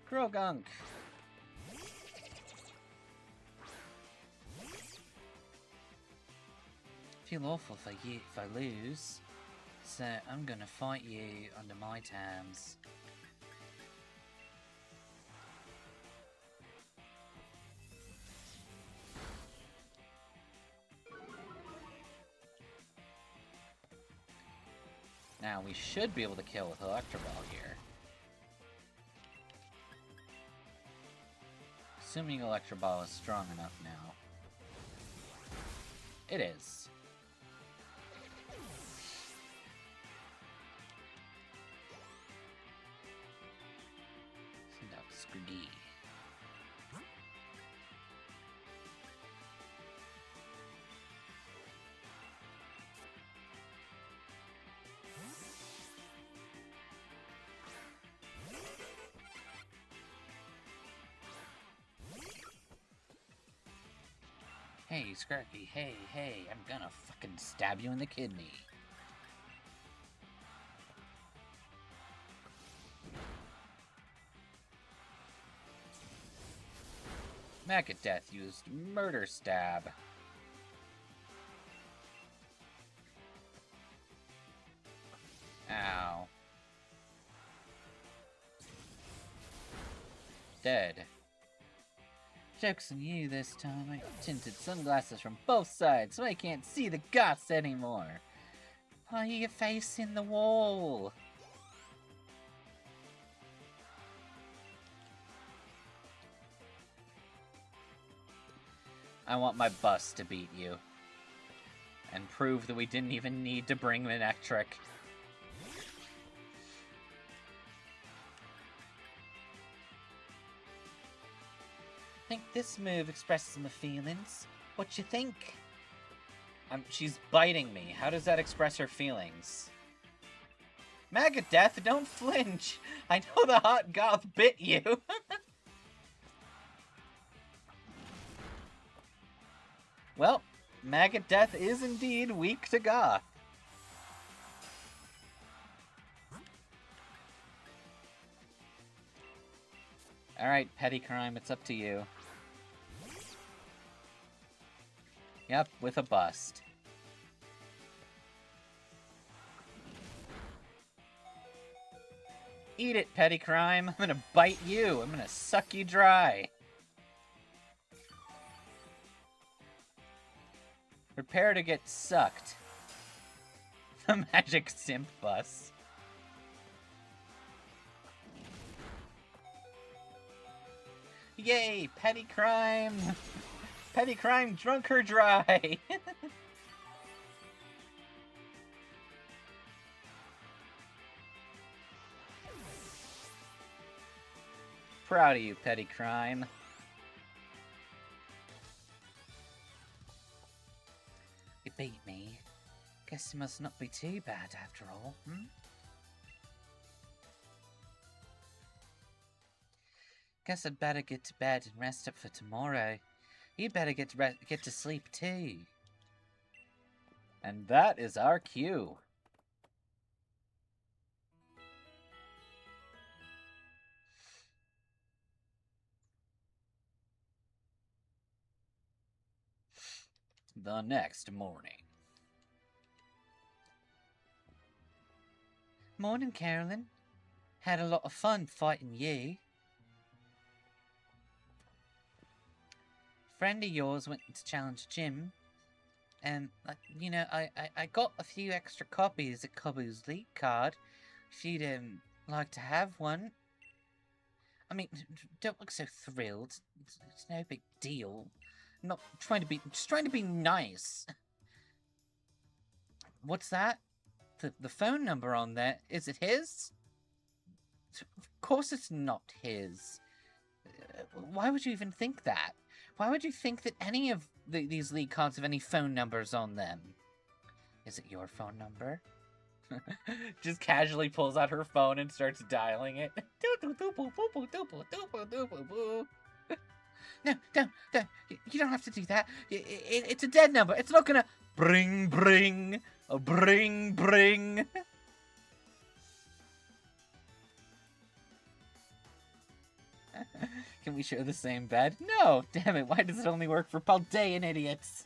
Krogunk. Feel awful for you if I lose, so I'm gonna fight you under my terms. Now, we should be able to kill with Electro Ball here. Assuming Electro Ball is strong enough now. It is. Send out Scree. Hey, Skrarky, hey, I'm gonna fucking stab you in the kidney. Megadeth used Murder Stab. Ow. Dead. Joke's on you this time. I tinted sunglasses from both sides so I can't see the goths anymore. Why are you facing the wall? I want my bus to beat you. And prove that we didn't even need to bring Electric. I think this move expresses my feelings. What you think? She's biting me. How does that express her feelings? Megadeth, don't flinch! I know the hot goth bit you! Well, Megadeth is indeed weak to goth. Alright, Petty Crime, it's up to you. Yep, with a bust. Eat it, petty crime. I'm gonna bite you. I'm gonna suck you dry. Prepare to get sucked. The magic simp bus. Yay, petty crime. Petty crime drunk her dry. Proud of you, petty crime. You beat me. Guess it must not be too bad after all, hmm? Guess I'd better get to bed and rest up for tomorrow. You better get to sleep too. And that is our cue. The next morning. Morning, Carolyn. Had a lot of fun fighting you. Friend of yours went to challenge Jim. And, you know, I got a few extra copies of Kabu's league card. If you'd, like to have one. I mean, don't look so thrilled. It's no big deal. I'm not trying to be, just trying to be nice. What's that? The phone number on there, is it his? Of course it's not his. Why would you even think that? Why would you think that any of these league cards have any phone numbers on them? Is it your phone number? Just casually pulls out her phone and starts dialing it. No, don't. You don't have to do that. It's a dead number. It's not gonna bring. Can we share the same bed? No! Damn it, why does it only work for Paldean idiots?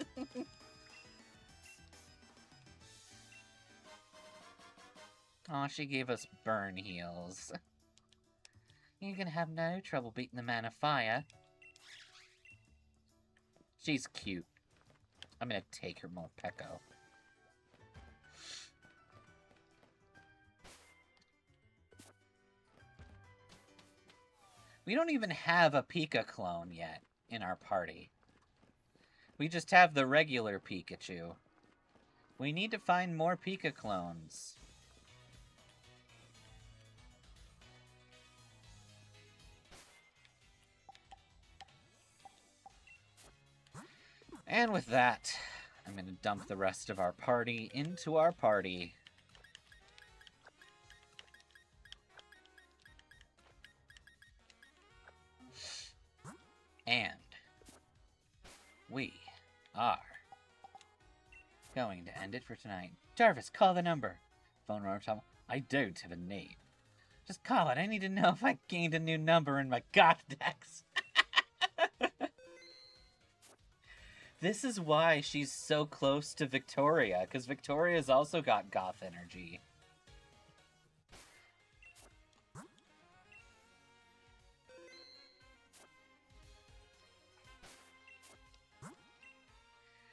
Aw, she gave us burn heals. You're gonna have no trouble beating the man of fire. She's cute. I'm gonna take her Morpeko. We don't even have a Pika clone yet in our party. We just have the regular Pikachu. We need to find more Pika clones. And with that, I'm going to dump the rest of our party into our party. And we are going to end it for tonight. Jarvis, call the number. Phone number. I don't have a name. Just call it. I need to know if I gained a new number in my goth decks. This is why she's so close to Victoria, because Victoria's also got goth energy.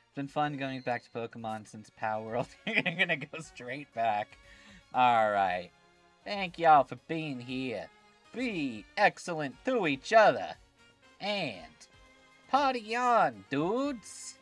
It's been fun going back to Pokemon since Power World. You're gonna go straight back. Alright. Thank y'all for being here. Be excellent to each other. And party on, dudes!